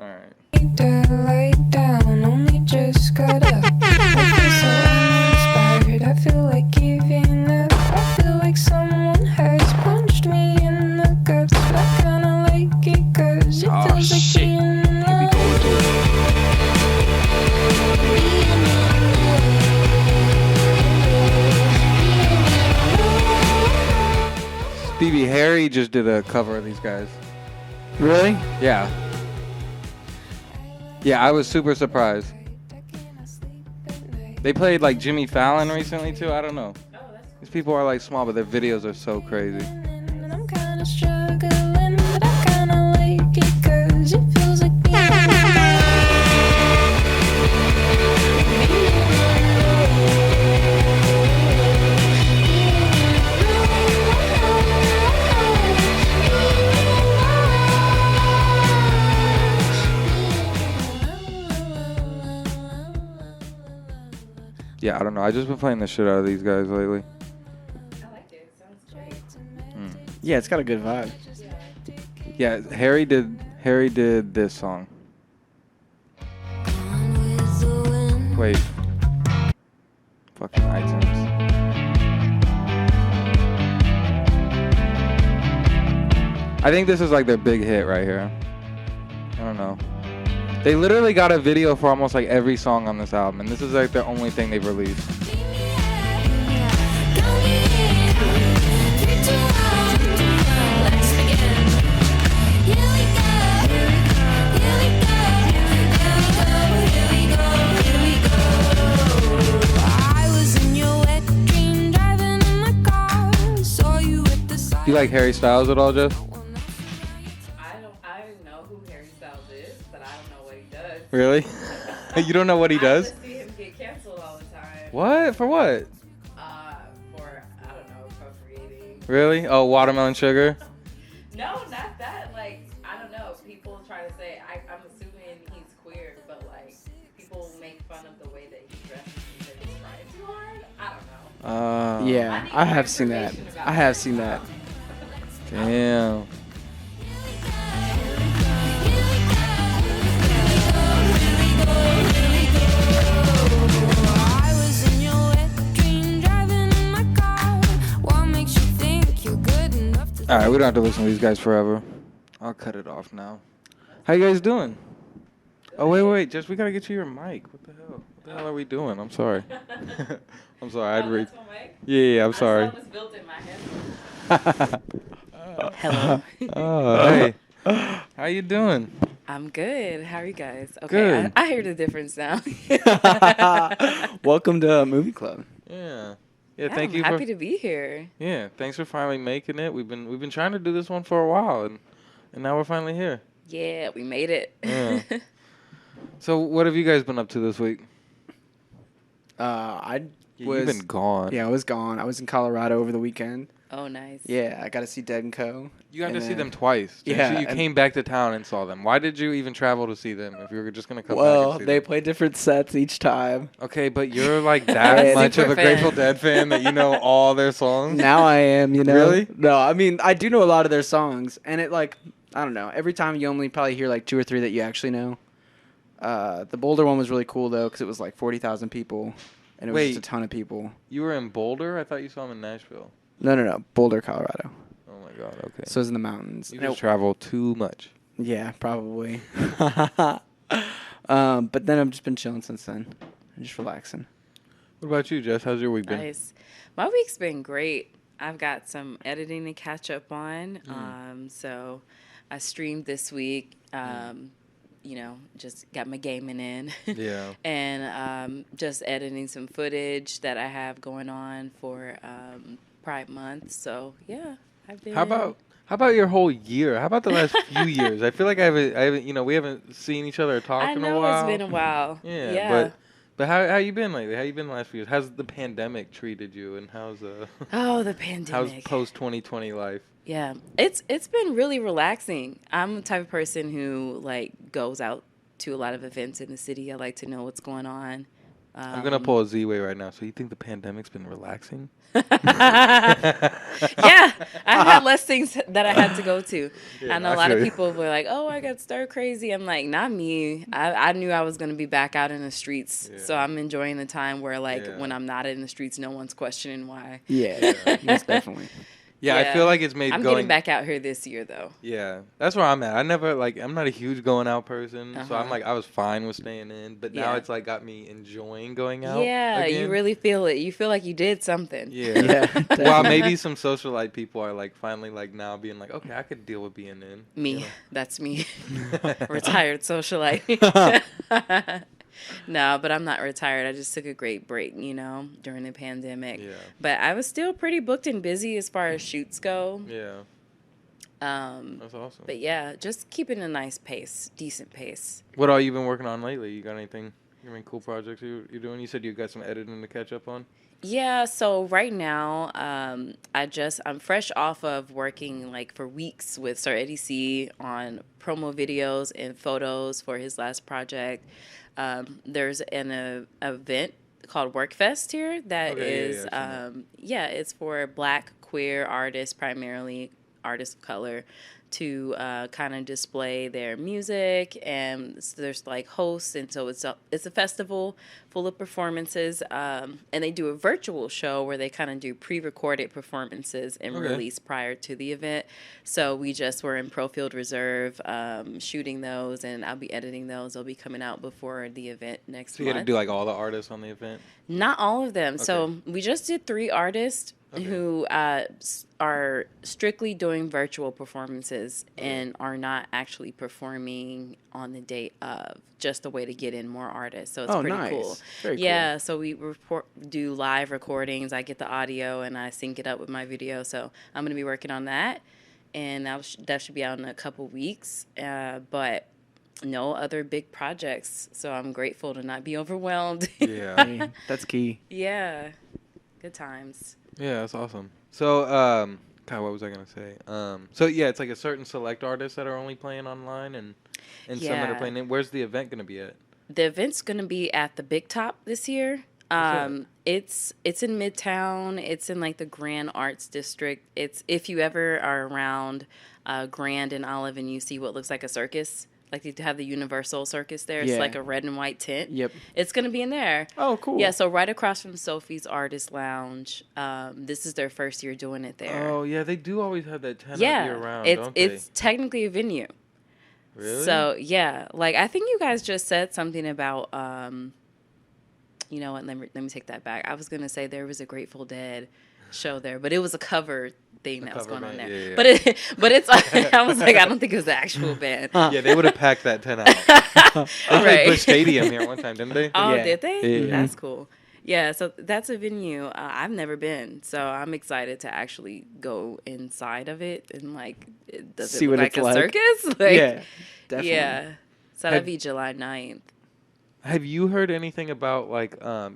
All right. Lie down, only just got up. I feel so uninspired. I feel like giving up. I feel like someone has punched me in the guts. But I kinda like it 'cause it feels like being in love. Stevie Harry just did a cover of these guys. Really? Yeah. Yeah, I was super surprised. They played like Jimmy Fallon recently too. I don't know. These people are like small, but their videos are so crazy. And I'm kinda struggling, but I kinda like it 'cause it feels like being in Yeah, I don't know. I just been playing the shit out of these guys lately. I like it. It sounds great. Yeah, it's got a good vibe. Yeah, Harry did this song. Wait. Fucking iTunes. I think this is like their big hit right here. I don't know. They literally got a video for almost like every song on this album, and this is like their only thing they've released. Do you like Harry Styles at all, Jeff? I don't know who Harry Styles is, but I don't know what he does. Really? You don't know what he does? I just see him get canceled all the time. What? For what? For, I don't know, appropriating. Really? Oh, Watermelon Sugar? No, not that. Like, I don't know. People try to say, I'm assuming he's queer, but like, people make fun of the way that he dresses and say he's trying too hard. I don't know. Yeah, I have seen that. I have seen that. Damn. All right, we don't have to listen to these guys forever. I'll cut it off now. How you guys doing? Oh, wait. Just we got to get you your mic. What the hell? What the hell are we doing? I'm sorry. I'm sorry. I'd read. That's my mic? Yeah, I'm sorry. I saw this built in my head. Hello. Oh, hey. How you doing? I'm good. How are you guys? Okay, Good. I hear the difference now. Welcome to Movie Club. Yeah. Yeah, thank I'm you happy for to be here. Yeah, thanks for finally making it. We've been trying to do this one for a while and now we're finally here. Yeah, we made it. Yeah. So, what have you guys been up to this week? You've been gone. Yeah, I was gone. I was in Colorado over the weekend. Oh, nice. Yeah, I got to see Dead & Co. You got And to see then- them twice. didn't Yeah, you? You and- came back to town and saw them. Why did you even travel to see them if you were just going to come back Well, and see they them? play different sets each time. Okay, but you're like that Yeah, much of super a Grateful fan. Dead fan that you know all their songs? Now I am, you know. Really? No, I mean, I do know a lot of their songs. And it, like, I don't know. Every time you only probably hear, like, 2 or 3 that you actually know. The Boulder one was really cool, though, because it was, like, 40,000 people. And it was Wait. just a ton of people. You were in Boulder? I thought you saw them in Nashville. No. Boulder, Colorado. Oh my god, okay. So it's in the mountains. You And just travel too much. yeah, probably. But then I've just been chilling since then. I'm just relaxing. What about you, Jess? How's your week been? Nice. My week's been great. I've got some editing to catch up on. So I streamed this week. You know, just got my gaming in. Yeah. And just editing some footage that I have going on for Pride Month. So yeah, I've been. How about your whole year? How about the last few years? I feel like I haven't, we haven't seen each other or talked I in a know while. it's been a while. Yeah. But how you been lately? How you been the last few years? How's the pandemic treated you, and how's the how's pandemic. post 2020 life? Yeah, it's been really relaxing. I'm the type of person who like goes out to a lot of events in the city. I like to know what's going on I'm gonna pull a Z-Way right now. So you think the pandemic's been relaxing? Yeah, I had less things that I had to go to. Yeah, I know a lot of people were like, "Oh, I got stir crazy." I'm like, not me. I knew I was gonna be back out in the streets, so I'm enjoying the time where when I'm not in the streets, no one's questioning why. Yeah, most definitely. Yeah, I feel like it's made I'm getting back out here this year though. Yeah, that's where I'm at. I never I'm not a huge going out person, so I'm like I was fine with staying in, but now it's like got me enjoying going out. Yeah, again. you really feel it. You feel like you did something. Yeah. While maybe some socialite people are like finally like now being like, okay, I could deal with being in. Me, that's me, retired socialite. No, but I'm not retired. I just took a great break, during the pandemic. Yeah. But I was still pretty booked and busy as far as shoots go. Yeah. That's awesome. But yeah, just keeping a nice pace, decent pace. What all you been working on lately? You got anything? Any cool projects you're doing? You said you got some editing to catch up on. Yeah, so right now, I'm fresh off of working for weeks with Sir Eddie C on promo videos and photos for his last project. There's an event called Workfest here that is it's for Black queer artists, primarily artists of color, to kind of display their music, and so there's hosts, and so it's a festival full of performances, and they do a virtual show where they kind of do pre-recorded performances and release prior to the event. So we just were in Profield Reserve shooting those, and I'll be editing those. They'll be coming out before the event next month. So you had to do all the artists on the event? Not all of them. Okay. So we just did 3 artists who are strictly doing virtual performances and are not actually performing on the day of, just a way to get in more artists. So it's pretty cool. Very yeah, cool. so we do live recordings. I get the audio and I sync it up with my video. So I'm going to be working on that, and that should be out in a couple weeks. But no other big projects, so I'm grateful to not be overwhelmed. Yeah. That's key. Yeah, good times. Yeah, that's awesome. So, God, what was I gonna say? So yeah, it's a certain select artists that are only playing online, and some that are playing in. Where's the event gonna be at? The event's gonna be at the Big Top this year. It's in Midtown. It's in the Grand Arts District. It's if you ever are around Grand and Olive and you see what looks like a circus. You have the Universal Circus there. It's a red and white tent. Yep. It's going to be in there. Oh, cool. Yeah, so right across from Sophie's Artist Lounge. This is their first year doing it there. Oh, yeah, they do always have that tent year round, don't they? It's technically a venue. Really? So, yeah. I think you guys just said something about, you know what, let me take that back. I was going to say there was a Grateful Dead show there, but it was a cover thing that was going on there. Yeah. But it's I was I don't think it was the actual band. Yeah, they would have packed that tent out. They played Busch Stadium here one time, didn't they? Oh, Yeah. did they? Yeah. That's cool. Yeah, so that's a venue I've never been, so I'm excited to actually go inside of it and does See it look what like it's a like. circus? Yeah, definitely. Yeah, so that'll be July 9th. Have you heard anything about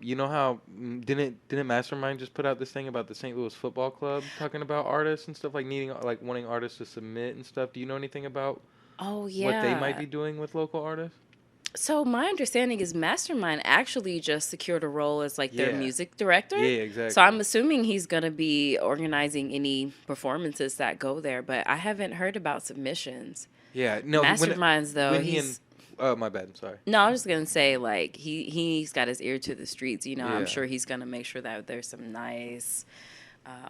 you know how didn't Mastermind just put out this thing about the St. Louis Football Club talking about artists and stuff needing wanting artists to submit and stuff? Do you know anything about Oh yeah, what they might be doing with local artists? So my understanding is Mastermind actually just secured a role as their music director. Yeah, exactly. So I'm assuming he's gonna be organizing any performances that go there, but I haven't heard about submissions. Yeah, no. Masterminds though, he's. Oh, my bad. Sorry. No, I was just gonna say he's got his ear to the streets. You know, Yeah. I'm sure he's gonna make sure that there's some nice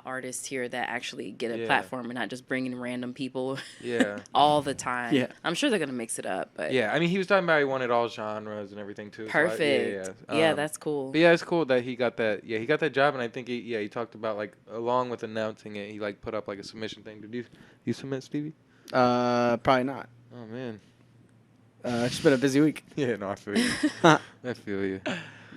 artists here that actually get a platform and not just bringing random people. Yeah. all the time. Yeah. I'm sure they're gonna mix it up. But Yeah, I mean, he was talking about he wanted all genres and everything too. perfect. So Yeah, that's cool. But yeah, it's cool that he got that. Yeah, he got that job, and I think he talked about along with announcing it, he put up a submission thing. Did you submit, Stevie? Probably not. Oh man. It's been a busy week. Yeah, no, I feel you. I feel you.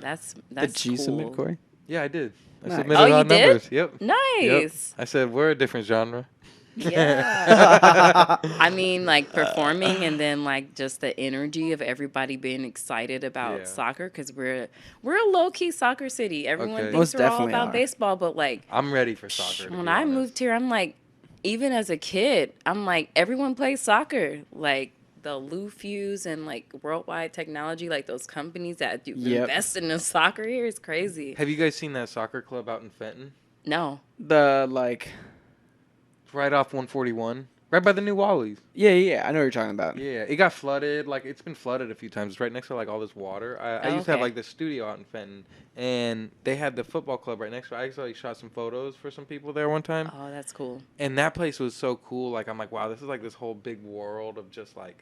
That's Did you cool. submit, Corey? Yeah, I did. I Nice. submitted Oh, you all did? numbers. Yep. Nice. Yep. I said we're a different genre. Yeah. I mean, performing and then just the energy of everybody being excited about soccer, because we're a low key soccer city. Everyone Okay. thinks Most we're all definitely about are. baseball, but I'm ready for soccer. when I moved here, I'm even as a kid, I'm everyone plays soccer. the Lufuse and like Worldwide Technology, like those companies that do Yep. invest in the soccer here is crazy. Have you guys seen that soccer club out in Fenton? No. The like. It's right off 141, right by the new Wally's. Yeah. I know what you're talking about. Yeah, it got flooded. Like, it's been flooded a few times. It's right next to like all this water. I used to have okay. like the studio out in Fenton, and they had the football club right next to it. I actually shot some photos for some people there one time, Oh, that's cool. and that place was so cool. Like, I'm like, wow, this is like this whole big world of just like,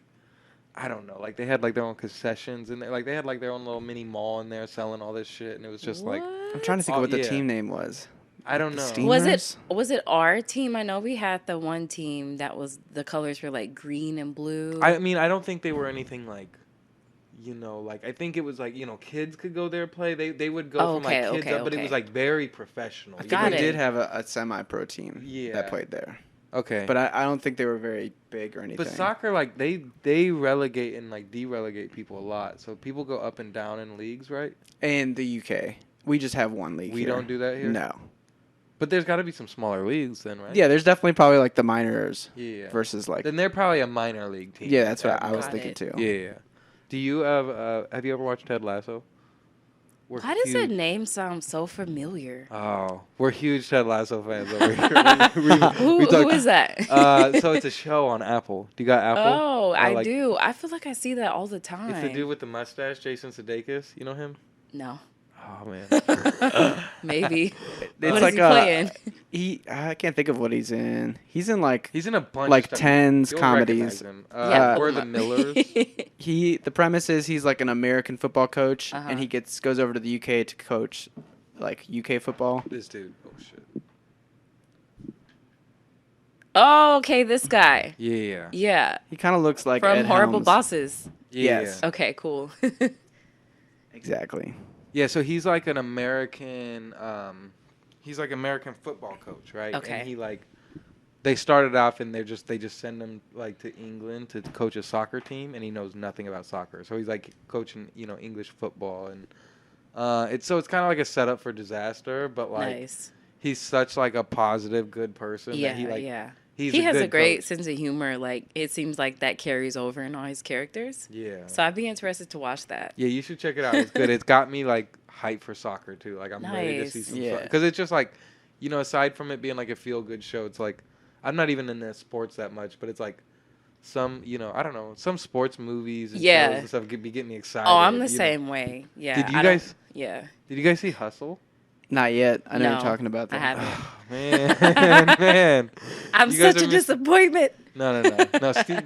I don't know. Like, they had like their own concessions in there. Like, they had like their own little mini mall in there selling all this shit, and it was just like, I'm trying to think of what the yeah. team name was. I don't The know. Steam- Was it our team? I know we had the one team that was the colors were like green and blue. I mean, I don't think they were anything like, like I think it was like, kids could go there and play. They would go from like kids up, but it was like very professional. I think Got we it. did have a semi-pro team Yeah. that played there. Okay. But I don't think they were very big or anything. But soccer, like they relegate and like de-relegate people a lot. So people go up and down in leagues, right? In the UK, we just have one league We here. don't do that here? No. But there's got to be some smaller leagues then, right? Yeah, there's definitely probably like the minors Yeah. versus like. Then they're probably a minor league team. Yeah, that's what I was Got thinking it. too. Yeah. Do you have you ever watched Ted Lasso? We're Why does huge- that name sound so familiar? Oh, we're huge Ted Lasso fans over here. Who is that? So it's a show on Apple. Do you got Apple? Oh, I like- do. I feel like I see that all the time. It's the dude with the mustache, Jason Sudeikis. You know him? No, Oh man. maybe. It's What like is he playing? I can't think of what he's in. He's in like He's in a bunch like of stuff. tens You'll comedies. recognize him. Yeah. We're the Millers. The premise is he's like an American football coach Uh-huh. and he goes over to the UK to coach like UK football. This dude. Oh shit. Oh, okay, this guy. Yeah. Yeah, He kind of looks like from Ed Horrible Helms. Bosses. Yes. Okay, cool. Exactly. Yeah, so he's like an American he's like American football coach, right? Okay. And he like they started off and they just send him like to England to coach a soccer team and he knows nothing about soccer. So he's like coaching, English football and it's kind of like a setup for disaster, but like Nice. he's such like a positive good person Yeah, that he like yeah. he's He has a good great coach. sense of humor. Like it seems like that carries over in all his characters. Yeah. So I'd be interested to watch that. Yeah, you should check it out. It's good. It's got me like hyped for soccer too. Like I'm ready to see Nice. some Yeah. because it's just like, aside from it being like a feel good show, it's like I'm not even into sports that much, but it's like some, I don't know, some sports movies and Yeah. shows and stuff be getting me excited. Oh, I'm the know. same way. Yeah. Did you I don't- guys- Yeah. Did you guys see Hustle? Not yet. I know No, you're talking about I that. haven't. Man. I'm You guys such are a miss- disappointment. No,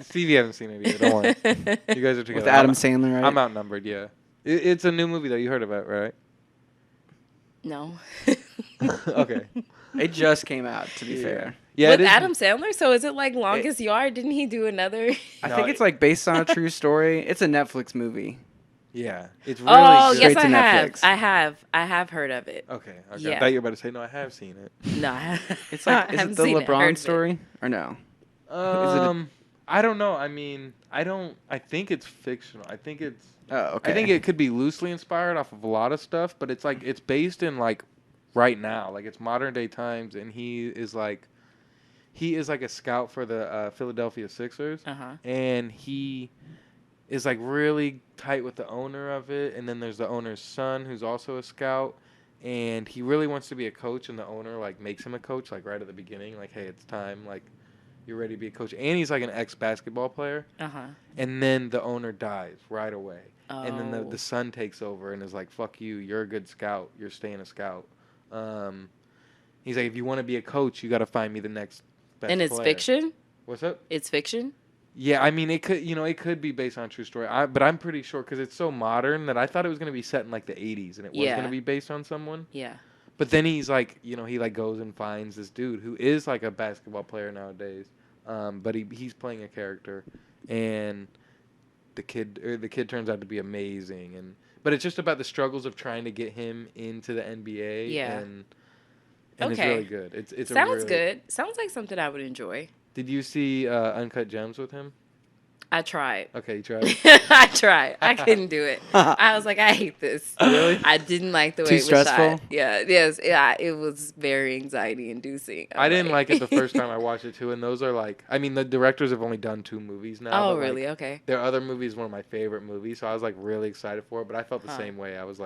Stevie hasn't seen it either. Don't worry. You guys are together. With Adam I'm, Sandler, right? I'm outnumbered, yeah. It's a new movie though. You heard about it, right? No. Okay. It just came out, to be Yeah. fair. Yeah, With it is- Adam Sandler? So is it like Longest Yard? Didn't he do another? I No, think it's like based on a true story. It's a Netflix movie. Yeah, it's really Oh, good. yes, Straight I to have. Netflix. I have heard of it. Okay. I Yeah. thought you were about to say no. I have seen it. No, I It's like, I is it haven't the seen it, heard LeBron of it. story or no? I don't know. I mean, I think it's fictional. I think it's. Oh, okay. I think it could be loosely inspired off of a lot of stuff, but it's like it's based in like right now, like it's modern day times, and he is like a scout for the Philadelphia Sixers, Uh-huh. and he is like really tight with the owner of it, and then there's the owner's son who's also a scout, and he really wants to be a coach, and the owner like makes him a coach like right at the beginning, like hey, it's time, like you're ready to be a coach, and he's like an ex-basketball player, Uh-huh. and then the owner dies right away. And then Oh. the son takes over and is like, fuck you, you're a good scout, you're staying a scout. He's like, if you want to be a coach, you got to find me the next best And it's player. fiction? What's up? It's fiction? Yeah, I mean, it could be based on a true story. But I'm pretty sure because it's so modern that I thought it was going to be set in like the 80s and it was Yeah. going to be based on someone. Yeah. But then he's like, he like goes and finds this dude who is like a basketball player nowadays. But he's playing a character, and the kid turns out to be amazing, but it's just about the struggles of trying to get him into the NBA. Yeah. And it's Okay. really good. It's Sounds really, good. Sounds like something I would enjoy. Did you see Uncut Gems with him? I tried. Okay, you tried. I tried. I couldn't do it. I was like, I hate this. Really? I didn't like the way Too it was stressful? shot. Yeah, yes, yeah. It was very anxiety inducing. I didn't like it the first time I watched it too, and those are like, I mean, the directors have only done 2 movies now. Oh, but, really? Like, Okay. their other movie is one of my favorite movies, so I was like really excited for it. But I felt the same way. I was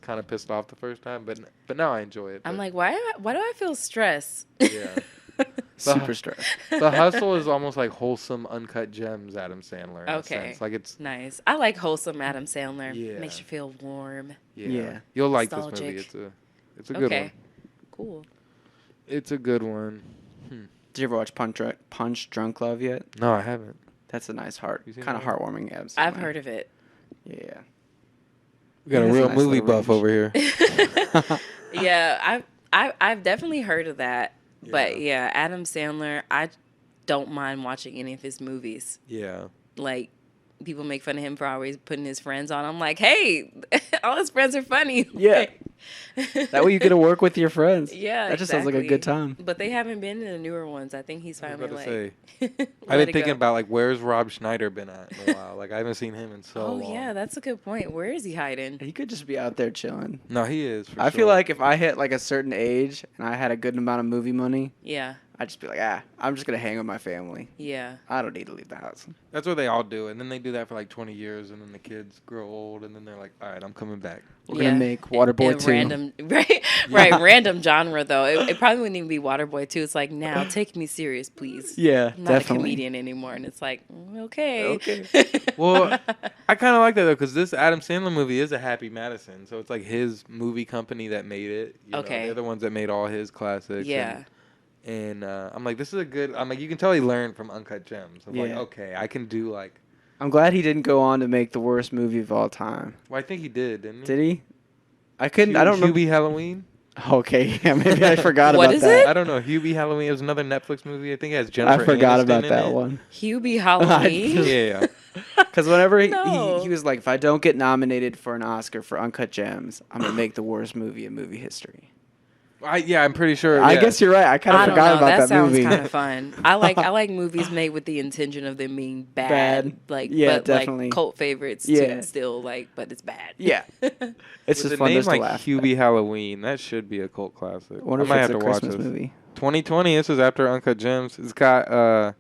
kind of pissed off the first time, but now I enjoy it. I'm but, like, why do I feel stress? yeah. Super stressed. The Hustle is almost like wholesome uncut gems, Adam Sandler. In a Okay. sense. Like it's Nice. I like wholesome Adam Sandler. Yeah. Makes you feel warm. Yeah. You'll like this Nostalgic. movie. It's a good one. Okay. Cool. It's a good one. Did you ever watch Punch Drunk Love yet? No, I haven't. That's a nice You seen kind of that? heartwarming Adam Sandler. I've heard of it. Yeah. We got a That's a real nice movie little buff range. over here. Yeah, I've definitely heard of that. But Yeah. yeah, Adam Sandler, I don't mind watching any of his movies. Yeah. Like, people make fun of him for always putting his friends on. I'm like, hey, all his friends are funny. Yeah. That way you get to work with your friends. Yeah, That just sounds like a good exactly. time. But they haven't been in the newer ones. I think he's I was finally about to like. say. let I've been it thinking go. about like where's Rob Schneider been at in a while. Like I haven't seen him in so Oh long. yeah, that's a good point. Where is he hiding? He could just be out there chilling. No, he is. For I feel sure. like if I hit like a certain age and I had a good amount of movie money, Yeah, I'd just be like, I'm just gonna hang with my family. yeah. I don't need to leave the house. that's what they all do, and then they do that for like 20 years, and then the kids grow old, and then they're like, all right, I'm coming back. We're Yeah. gonna make Waterboy And 2. random, right, random genre though. It probably wouldn't even be Waterboy 2. It's like, now take me serious, please. Yeah, I'm not a definitely. comedian anymore, and it's like, okay. Okay. Well, I kind of like that though, because this Adam Sandler movie is a Happy Madison, so it's like his movie company that made it. You know, Okay. they're the ones that made all his classics. Yeah. And I'm like, this is a good. I'm like, you can tell he learned from Uncut Gems. I'm like, Yeah. okay, I can do like. I'm glad he didn't go on to make the worst movie of all time. Well, I think he did, didn't he? Did he? I couldn't. I don't remember. Hubie Halloween. Okay, yeah, maybe I forgot What about is that. it? I don't know. Hubie Halloween. It was another Netflix movie. I think it has Jennifer. I forgot Aniston about in that it. one. Hubie Halloween. Yeah. Because whenever No. he was like, if I don't get nominated for an Oscar for Uncut Gems, I'm gonna make the worst movie in movie history. I'm pretty sure. I yeah. guess you're right. I kind I of don't forgot know. about That that sounds movie. kind of fun. I like movies made with the intention of them being bad. Bad. Like, Yeah, but definitely. like cult favorites Yeah. too. Still like, but it's bad. Yeah. It's With just a fun name just like to laugh. Hubie Halloween. That should be a cult classic. I wonder I might if have it's to a watch Christmas this. movie. 2020. This is after Uncut Gems. It's got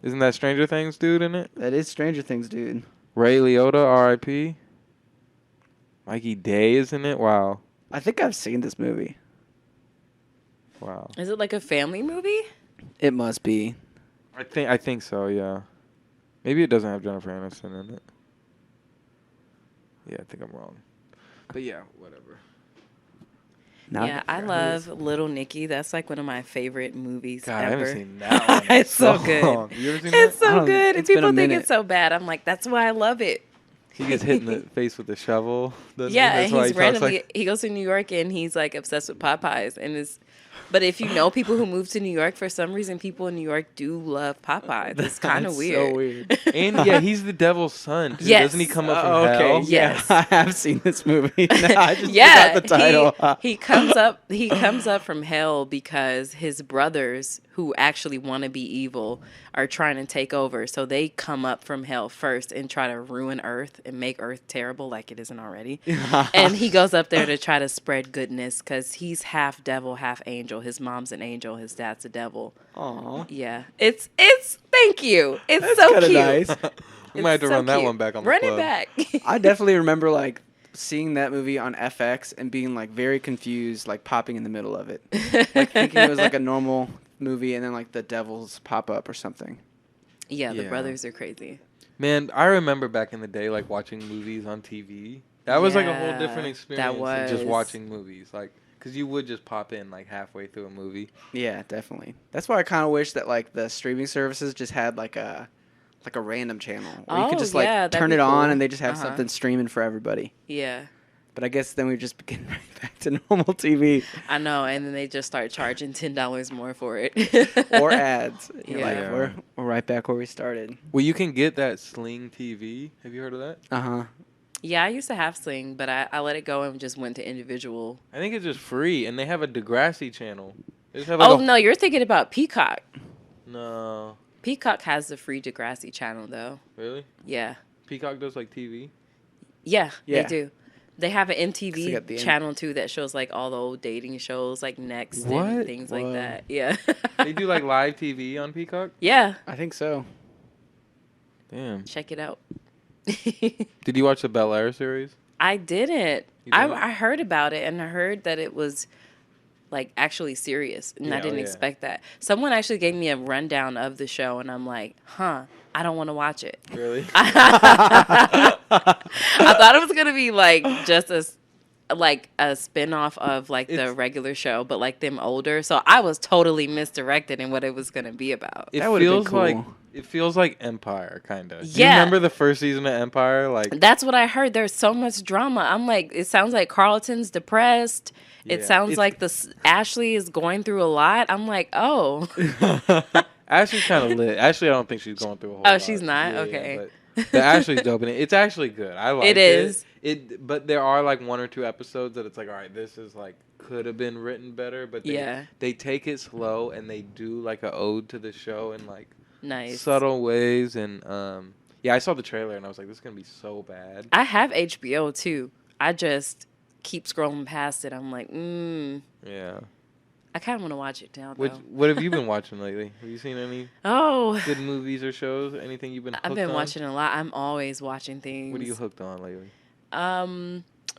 isn't that Stranger Things dude in it? That is Stranger Things, dude. Ray Liotta, R.I.P. Mikey Day is in it. Wow. I think I've seen this movie. Wow. Is it like a family movie? It must be. I think so. Yeah. Maybe it doesn't have Jennifer Aniston in it. Yeah, I think I'm wrong. But yeah, whatever. Now Yeah, I love Little Nicky. That's like one of my favorite movies God, I ever. haven't seen that one. in It's so good. long. You ever seen It's that? I so don't- good. And it's been a people think minute. it's so bad. I'm like, that's why I love it. He gets hit in the face with a shovel. doesn't he? Yeah, That's and why he's he talks randomly like- he goes to New York and he's like obsessed with Popeyes and is. But if you know people who move to New York, for some reason people in New York do love Popeyes. It's kind of That's weird. so weird. And yeah, he's the devil's son. Too. Yes. Doesn't he come up from Oh, okay. hell? Yes. Yeah, I have seen this movie. No, I just Yeah, forgot the title. He comes up. He comes up from hell because his brothers, who actually want to be evil, are trying to take over. So they come up from hell first and try to ruin Earth and make Earth terrible like it isn't already. And he goes up there to try to spread goodness because he's half devil, half angel. His mom's an angel. His dad's a devil. Aw. Yeah, it's. Thank you. It's That's so kinda cute. nice. We might have to It's so run that cute. one back on the Run club. it back. I definitely remember like seeing that movie on FX and being like very confused, like popping in the middle of it, like thinking it was like a normal movie, and then like the devils pop up or something. Yeah, the Yeah. brothers are crazy. Man, I remember back in the day, like watching movies on TV. That was like a whole different Yeah, experience that than just was. watching movies. Like, because you would just pop in like halfway through a movie. Yeah, definitely. That's why I kind of wish that like the streaming services just had like a random channel where you could Oh, just like yeah, that'd turn be it on cool. and they just have Uh-huh. something streaming for everybody. Yeah. But I guess then we just begin right back to normal TV I know, and then they just start charging $10 more for it. or ads. You're like, Yeah. we're right back where we started. Well, you can get that Sling TV. Have you heard of that? Uh-huh. Yeah, I used to have Sling, but I let it go and just went to individual. I think it's just free, and they have a Degrassi channel. They just have like Oh no, you're thinking about Peacock. no. Peacock has the free Degrassi channel though. Really? Yeah. Peacock does like TV. Yeah. They do. They have an They got MTV the channel too that shows like all the old dating shows like Next What? and things like Whoa. that. Yeah. They do like live TV on Peacock. Yeah. I think so. Damn. Check it out. Did you watch the Bel Air series? I didn't. You didn't? I heard about it and I heard that it was like actually serious and I Yeah, didn't yeah. expect that. Someone actually gave me a rundown of the show and I'm like, huh, I don't want to watch it. Really? I thought it was gonna be like just like a spin-off of like the It's- regular show, but like them older. So I was totally misdirected in what it was gonna be about. It That would've been feels like cool. it feels like Empire, kind of. Do you Yeah. remember the first season of Empire? Like, That's what I heard. There's so much drama. I'm like, it sounds like Carlton's depressed. It Yeah. sounds It's- like Ashley is going through a lot. I'm like, oh. Ashley's kind of lit. Ashley, I don't think she's going through a whole Oh, lot. she's not? Okay. But Ashley's dope, and it's actually good. I like it. It is. But there are like one or two episodes that it's like, all right, this is like could have been written better, but they take it slow and they do like a ode to the show in like Nice. subtle ways. And yeah, I saw the trailer and I was like, this is gonna be so bad. I have HBO too. I just keep scrolling past it. I'm like, Yeah. I kind of want to watch it now, though. What have you been watching lately? Have you seen any Oh, good movies or shows? Anything you've been hooked I've been on? watching a lot. I'm always watching things. What are you hooked on lately?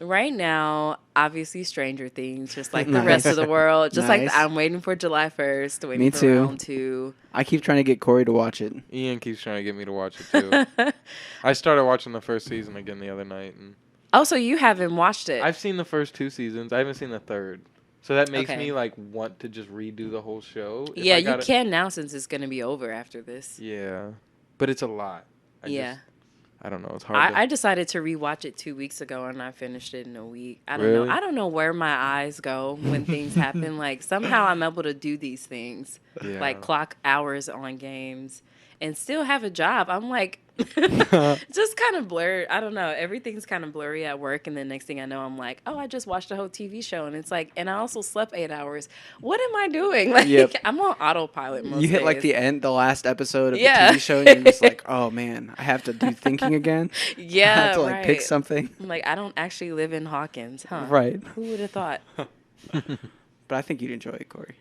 Right now, obviously Stranger Things, just like the Nice. rest of the world. Just like Nice. I'm waiting for July 1st, waiting Me for too. round 2. I keep trying to get Corey to watch it. Ian keeps trying to get me to watch it too. I started watching the first season again the other night, and Oh, so you haven't watched it? I've seen the first 2 seasons. I haven't seen the third, so that makes Okay. me like want to just redo the whole show. If Yeah, I you gotta- can now since it's going to be over after this. Yeah, but it's a lot. Yeah. I don't know. It's hard. I decided to rewatch it 2 weeks ago and I finished it in a week. I don't Really? know. I don't know where my eyes go when things happen. Like somehow I'm able to do these things, Yeah. like clock hours on games, and still have a job. I'm like, just kind of blurred. I don't know. Everything's kind of blurry at work, and then next thing I know, I'm like, oh, I just watched a whole TV show, and it's like, and I also slept 8 hours. What am I doing? Like, Yep. I'm on autopilot most You hit like days. the last episode of Yeah. the TV show, and you're just like, oh man, I have to do thinking again. I Yeah, have to like right. pick something. I'm like, I don't actually live in Hawkins, huh? Right. Who would have thought? But I think you'd enjoy it, Corey.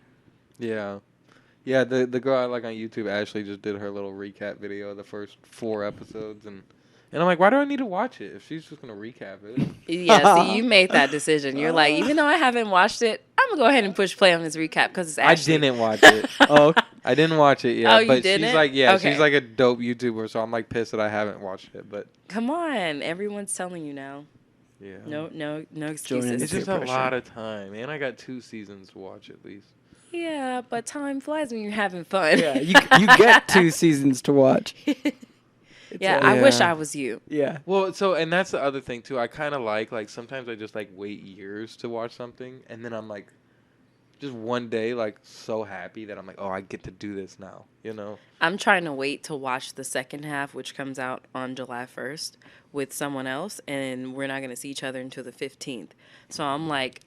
Yeah. Yeah, the girl I like on YouTube, Ashley, just did her little recap video of the first 4 episodes, and I'm like, why do I need to watch it if she's just gonna recap it? Yeah, see, you made that decision. You're like, even though I haven't watched it, I'm gonna go ahead and push play on this recap because it's I Ashley. didn't watch it. Oh, I didn't watch it yet. Oh, you but didn't? she's like, yeah, Okay. she's like a dope YouTuber, so I'm like pissed that I haven't watched it. But Come on, everyone's telling you now. yeah, No Join excuses. in. it's just peer a pressure. lot of time, and I got 2 seasons to watch at least. Yeah, but time flies when you're having fun. yeah, you get 2 seasons to watch. Yeah, I wish Yeah. I was you. Yeah. Well, and that's the other thing too. I kind of like sometimes I just like wait years to watch something, and then I'm like, just one day like so happy that I'm like, oh, I get to do this now. You know? I'm trying to wait to watch the second half, which comes out on July 1st with someone else, and we're not going to see each other until the 15th. So I'm like,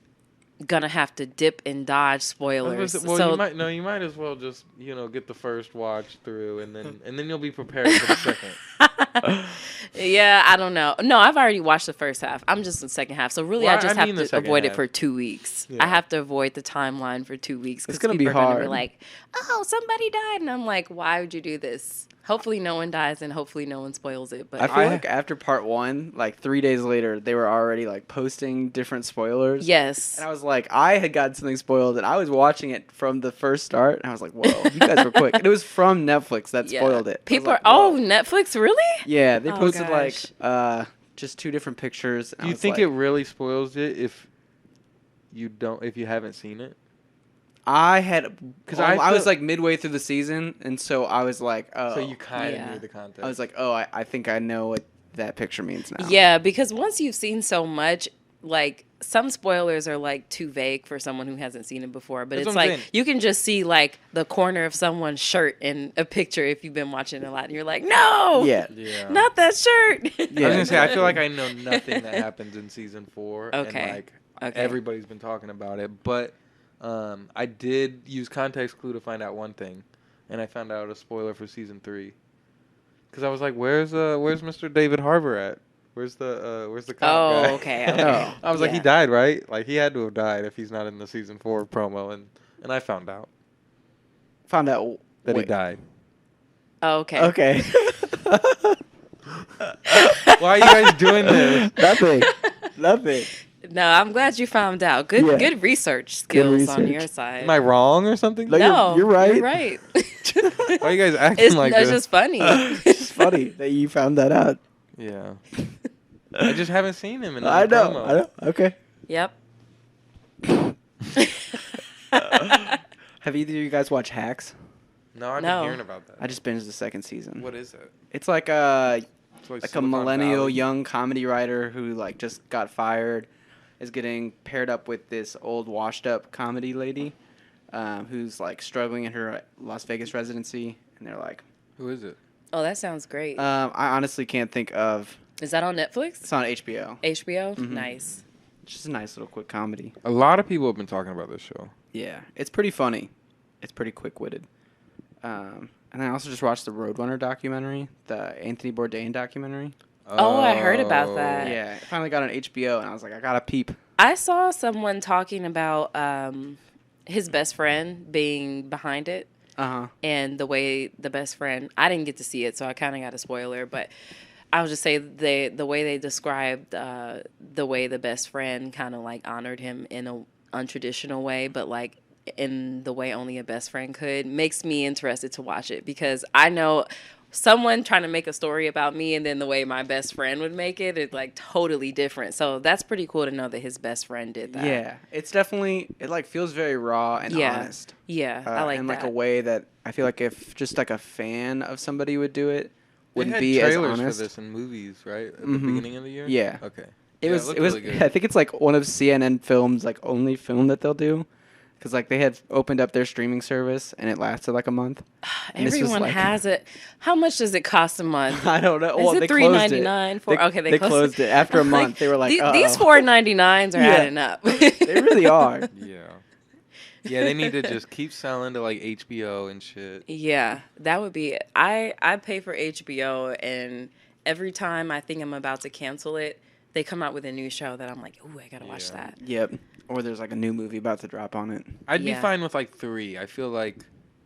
gonna have to dip and dodge spoilers. Well, so you might as well just get the first watch through, and then you'll be prepared for the second. yeah, I don't know. No, I've already watched the first half. I'm just in the second half. So really, Well, I just I mean the have to second avoid it half. for 2 weeks. Yeah. I have to avoid the timeline for 2 weeks. It's 'cause gonna be people are gonna hard. like, oh, somebody died, and I'm like, why would you do this? Hopefully, no one dies, and hopefully, no one spoils it. But I feel like after part 1, like 3 days later, they were already like posting different spoilers. yes, And I was like, I had gotten something spoiled, and I was watching it from the first start, and I was like, whoa, you guys were quick. And it was from Netflix that Yeah. spoiled it. I was People like, are. whoa. Oh, Netflix, really? Yeah, they Oh, posted gosh. like just 2 different pictures. and Do I you was think like, it really spoils it if you haven't seen it? I had because I was feel- like midway through the season, and so I was like, oh. So you kind of Yeah. knew the content. I was like, oh, I think I know what that picture means now. Yeah, because once you've seen so much, like some spoilers are like too vague for someone who hasn't seen it before. But That's it's what I'm like saying. you can just see like the corner of someone's shirt in a picture if you've been watching a lot, and you're like, no, Yeah. yeah. not that shirt. I was gonna say I feel like I know nothing that happens in season 4. Okay. And like Okay. everybody's been talking about it, but I did use Context Clue to find out one thing. and I found out a spoiler for season 3. Because I was like, where's Mr. David Harbour at? Where's the cop guy? Oh, okay. Okay. I was like, he died, right? Like, he had to have died if he's not in the season 4 promo, and I found out Found out that he died. Oh, okay. Okay. Why are you guys doing this? Nothing. No, I'm glad you found out. Good research skills on research. your side. Am I wrong or something? No, you're right. You're right. Why are you guys acting like It's this? just funny. It's funny that you found that out. Yeah. I just haven't seen him in the I know. promo. I know. Okay. Yep. Have either of you guys watched Hacks? No, I've No. been hearing about that. I just binged the second season. What is it? It's like a It's like a Silicon millennial Valley? young comedy writer who like just got fired, is getting paired up with this old washed up comedy lady, who's like struggling in her Las Vegas residency, and they're like, Who is it? Oh, that sounds great. I honestly can't think of. Is that on Netflix? It's on HBO. HBO? Mhm. Nice. It's just a nice little quick comedy. A lot of people have been talking about this show. Yeah, it's pretty funny. It's pretty quick witted. And I also just watched the Roadrunner documentary, the Anthony Bourdain documentary. Oh, I heard about that. Yeah, it finally got on HBO, and I was like, I gotta peep. I saw someone talking about his best friend being behind it. And the way the best friend, I didn't get to see it, so I kind of got a spoiler, but I would just say the way they described the way the best friend kind of like honored him in a untraditional way, but like in the way only a best friend could, makes me interested to watch it, because I know someone trying to make a story about me and then the way my best friend would make it is like totally different. So that's pretty cool to know that his best friend did that. Yeah, it's definitely, it like feels very raw and honest. Yeah, I like in that. like a way that I feel like if just like a fan of somebody would do it, wouldn't They had be as trailers honest. for this in movies, right? At the Mhm. beginning of the year? Yeah. Okay. It Yeah, was. looked It was. really good. I think it's like one of CNN Films like only film that they'll do, because like they had opened up their streaming service and it lasted like a month. And this was, Everyone like- has it. How much does it cost a month? I don't know. Is Well, it they closed it. $3.99 for? Okay, they closed it after a I'm month. They were like, these "Uh-oh." $4.99s are Yeah. adding up. They really are. Yeah. Yeah, they need to just keep selling to like HBO and shit. Yeah, that would be it. I pay for HBO, and every time I think I'm about to cancel it, they come out with a new show that I'm like, ooh, I gotta watch Yeah. that. Yep. Or there's like a new movie about to drop on it. I'd be Yeah. fine with like 3. I feel like,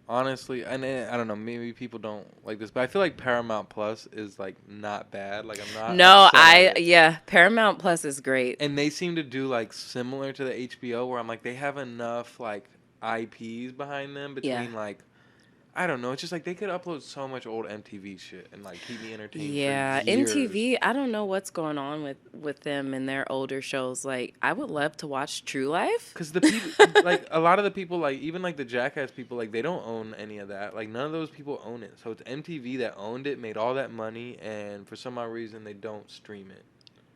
honestly, and I don't know, maybe people don't like this, but I feel like Paramount Plus is like not bad. Like I'm not. No, upset with it. yeah, Paramount Plus is great. And they seem to do like similar to the HBO, where I'm like they have enough like IPs behind them between Yeah. like. I don't know. It's just like they could upload so much old MTV shit and like keep me entertained. Yeah, for years. MTV, I don't know what's going on with them and their older shows. Like, I would love to watch True Life. Because the people, like a lot of the people, like even like the Jackass people, like they don't own any of that. Like none of those people own it. So it's MTV that owned it, made all that money, and for some odd reason they don't stream it.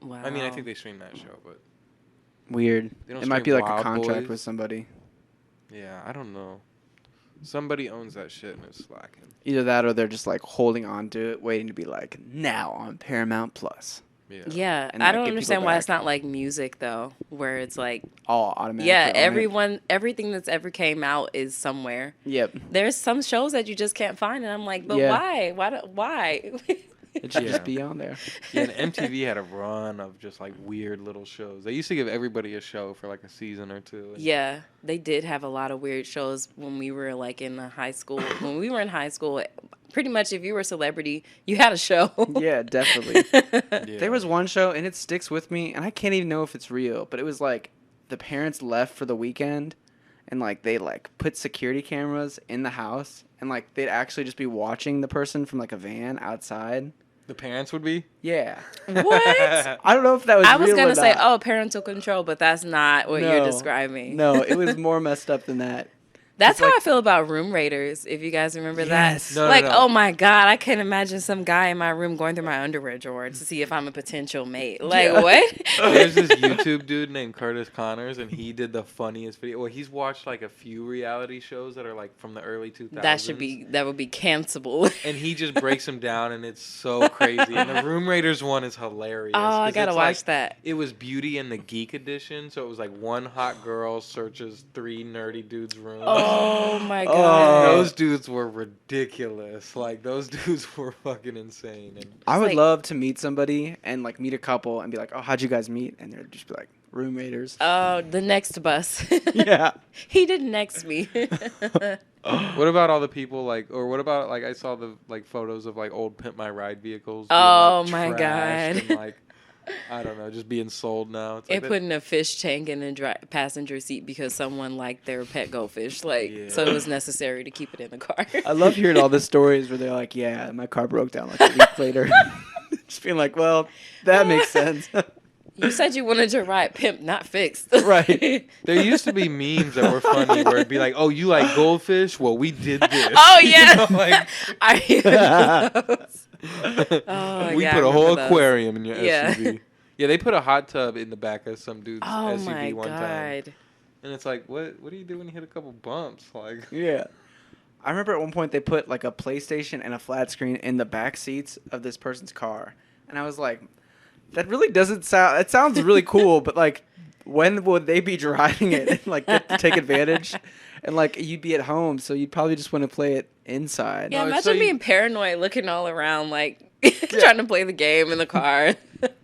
Wow. I mean, I think they stream that show, but Weird. They don't It might be stream like a Wild contract Boys? with somebody. yeah, I don't know. Somebody owns that shit and it's slacking. Either that or they're just like holding on to it, waiting to be like now on Paramount Plus. Yeah. Yeah, And, I like, don't get people understand why back. it's not like music though, where it's like, All automatic. yeah, everything that's ever came out is somewhere. Yep. There's some shows that you just can't find, and I'm like, but Yeah. why? Why? It should Yeah. just be on there. Yeah, and MTV had a run of just like weird little shows. They used to give everybody a show for like a season or two. And Yeah, they did have a lot of weird shows when we were like in the high school. When we were in high school, pretty much if you were a celebrity, you had a show. Yeah, definitely. Yeah. There was one show, and it sticks with me, and I can't even know if it's real, but it was like the parents left for the weekend, and like they like put security cameras in the house, and like they'd actually just be watching the person from like a van outside. The parents would be. Yeah. What? I don't know if that was I was real gonna or say, not. oh, parental control, but that's not what you're No. describing. No, it was more messed up than that. That's It's how like- I feel about Room Raiders. If you guys remember Yes. that, No, no, like, no. oh my god, I can't imagine some guy in my room going through my underwear drawer to see if I'm a potential mate. Like, Yeah. what? There's this YouTube dude named Curtis Connors, and he did the funniest video. Well, he's watched like a few reality shows that are like from the early 2000s. That would be cancelable. And he just breaks them down, and it's so crazy. And the Room Raiders one is hilarious. Oh, I 'cause gotta it's watch like- that. It was Beauty and the Geek edition, so it was like one hot girl searches 3 nerdy dudes' rooms. Oh Oh my Oh. god. Those dudes were ridiculous. Like those dudes were fucking insane. And I would like- love to meet somebody and like meet a couple and be like, oh, how'd you guys meet? And they'd just be like, roommaters. Oh, the next bus. Yeah. He did next me. what about all the people like, or what about like I saw the like photos of like old Pimp My Ride vehicles. Being, Oh, like, my trashed God. And, like I don't know, just being sold now. It's like It putting a fish tank in the passenger seat because someone liked their pet goldfish. Like, Yeah. so it was necessary to keep it in the car. I love hearing all the stories where they're like, yeah, my car broke down like a week later. Just being like, well, that makes sense. You said you wanted to ride Pimp, not fixed. Right. There used to be memes that were funny where it'd be like, "Oh, you like goldfish? Well, we did this." Oh, You yeah. know, like, I remember those. Oh, we yeah, put I a whole remember those. aquarium in your Yeah. SUV. Yeah, they put a hot tub in the back of some dude's Oh, SUV my one time, God. and it's like, what do you do when you hit a couple bumps? Like, Yeah. I remember at one point they put like a PlayStation and a flat screen in the back seats of this person's car. And I was like, that really doesn't sound, it sounds really cool, but like, when would they be driving it and like get to take advantage? And like, you'd be at home, so you'd probably just want to play it inside. Yeah, No, it's imagine so you- being paranoid, looking all around, like, trying to play the game in the car.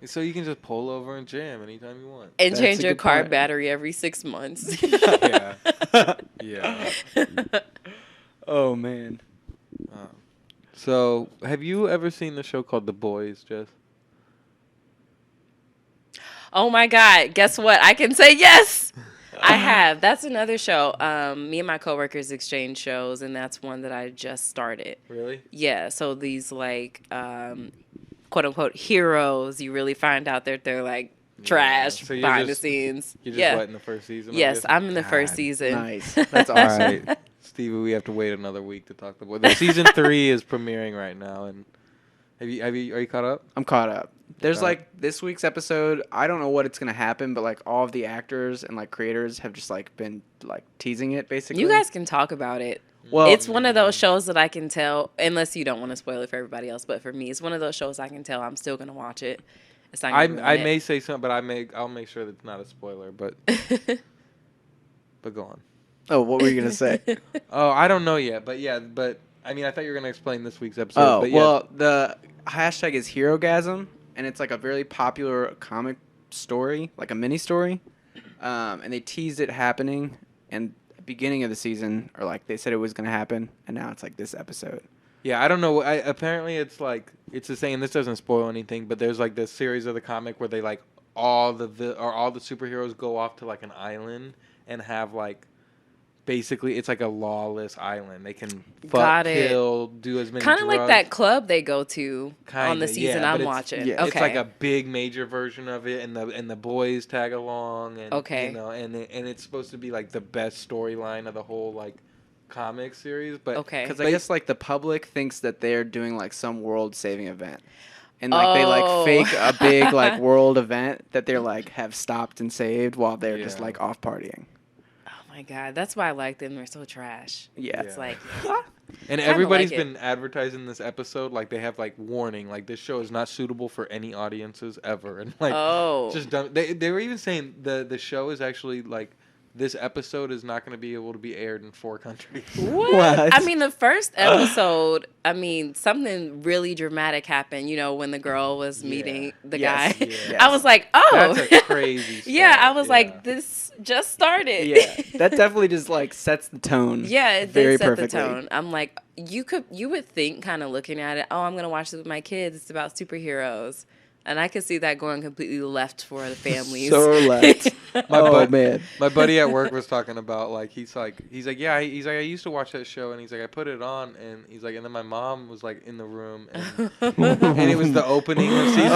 so you can just pull over and jam anytime you want. And That's change a your good car point. battery every 6 months. Yeah. Yeah. Oh, man. So, have you ever seen the show called The Boys, Jess? Oh my God. Guess what? I can say yes. I have. That's another show. Me and my coworkers exchange shows, and that's one that I just started. Really? Yeah. So these like quote unquote heroes, you really find out that they're like trash So you're behind just- the scenes. You're just Yeah. what, in the first season? Yes, I'm in the first God, season. Nice. That's All awesome. right, Stevie, we have to wait another week to talk about. The season 3 is premiering right now, and are you caught up? I'm caught up. There's Caught up. like this week's episode. I don't know what it's gonna happen, but like all of the actors and like creators have just like been like teasing it basically. You guys can talk about it. well, It's one of those shows that I can tell, unless you don't want to spoil it for everybody else. But for me, it's one of those shows I can tell I'm still gonna watch it. It's not gonna I ruin may say something, but I'll make sure that it's not a spoiler. But it. go on. Oh, what were you gonna say? Oh, I don't know yet, but yeah, but I mean, I thought you were gonna explain this week's episode. Oh, but yeah. well, the hashtag is HeroGasm, and it's like a very popular comic story, like a mini story. And they teased it happening and beginning of the season, or like they said it was gonna happen, and now it's like this episode. Yeah, I don't know. Apparently, it's like it's the same. This doesn't spoil anything, but there's like this series of the comic where they like all the superheroes go off to like an island and have like basically it's like a lawless island. They can fuck, Got it. kill, do as many. Kind of like drugs. that club they go to on the Kinda, season yeah, I'm but it's- watching. yeah, Okay. It's like a big major version of it, and the boys tag along, and Okay. you know, and it's supposed to be like the best storyline of the whole like comic series. But Okay. Because I guess like the public thinks that they're doing like some world-saving event, and like they like Oh. fake a big like world event that they're like have stopped and saved while they're just Yeah. like off partying. Oh my God, that's why I like them. They're so trash. Yeah. It's like, And Kinda everybody's like it. been advertising this episode like they have like warning, like this show is not suitable for any audiences ever, and like oh, just dumb. They were even saying the show is actually like this episode is not going to be able to be aired in 4 countries. what? What? I mean, the first episode, I mean, something really dramatic happened. You know, when the girl was Yeah. meeting the Yes. guy. Yeah. I was like, oh, That's a crazy. yeah. start, I was like, this just started. Yeah, that definitely just like sets the tone. Yeah, it very did set perfectly. the tone. I'm like, you would think, kind of looking at it, oh, I'm gonna watch this with my kids. It's about superheroes, and I could see that going completely left for the families. So left. My man. My buddy at work was talking about like he's like yeah, I used to watch that show, and he's like I put it on, and he's like, and then my mom was like in the room, and, and it was the opening of season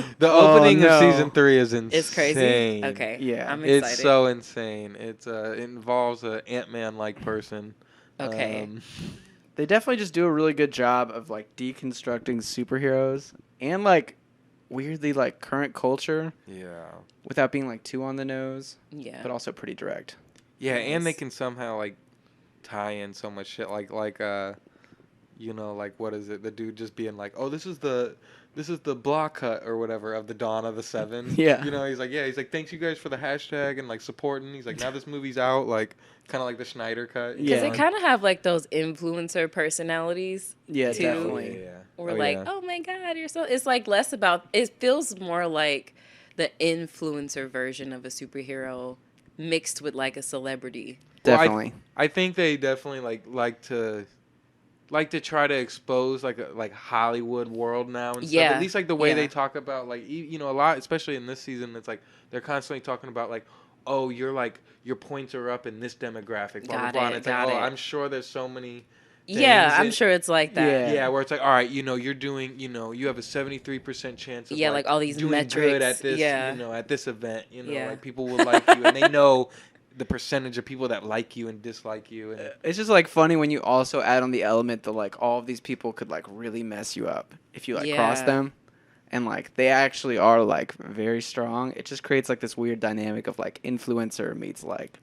3. The opening no. of season 3 is insane. It's crazy. Okay, Yeah. I'm excited. It's so insane. It involves an Ant-Man like person. Okay. They definitely just do a really good job of like deconstructing superheroes and like weirdly like current culture Yeah. without being like too on the nose, Yeah. but also pretty direct. Yeah, and they Nice. can somehow like tie in so much shit like you know, like what is it? The dude just being like, "Oh, this is the this is the block cut or whatever of the Dawn of the Seven. Yeah. You know, he's like, thanks you guys for the hashtag and like supporting. He's like, now this movie's out, like kind of like the Schneider cut. Yeah. Because they kind of have like those influencer personalities. Yeah, too. definitely. Yeah. We're like, oh my God, you're so. It's like less about. It feels more like the influencer version of a superhero mixed with like a celebrity. Definitely. Well, I think they definitely like to try to expose like Hollywood world now and stuff. Yeah, At least like the way yeah. they talk about like you know a lot, especially in this season. It's like they're constantly talking about like, oh, you're like your points are up in this demographic. Blah blah Got blah. it, And it's got like, oh, it. I'm sure there's so many. Yeah, things I'm that- sure it's like that. Yeah. Yeah, where it's like, all right, you know, you're doing, you know, you have a 73% chance of Yeah, like all these doing metrics, good at this, yeah. you know, at this event, you know, Yeah. like people will like you, and they know the percentage of people that like you and dislike you. And It's just like funny when you also add on the element that like all of these people could like really mess you up if you like cross Yeah. them, and like they actually are like very strong. It just creates like this weird dynamic of like influencer meets like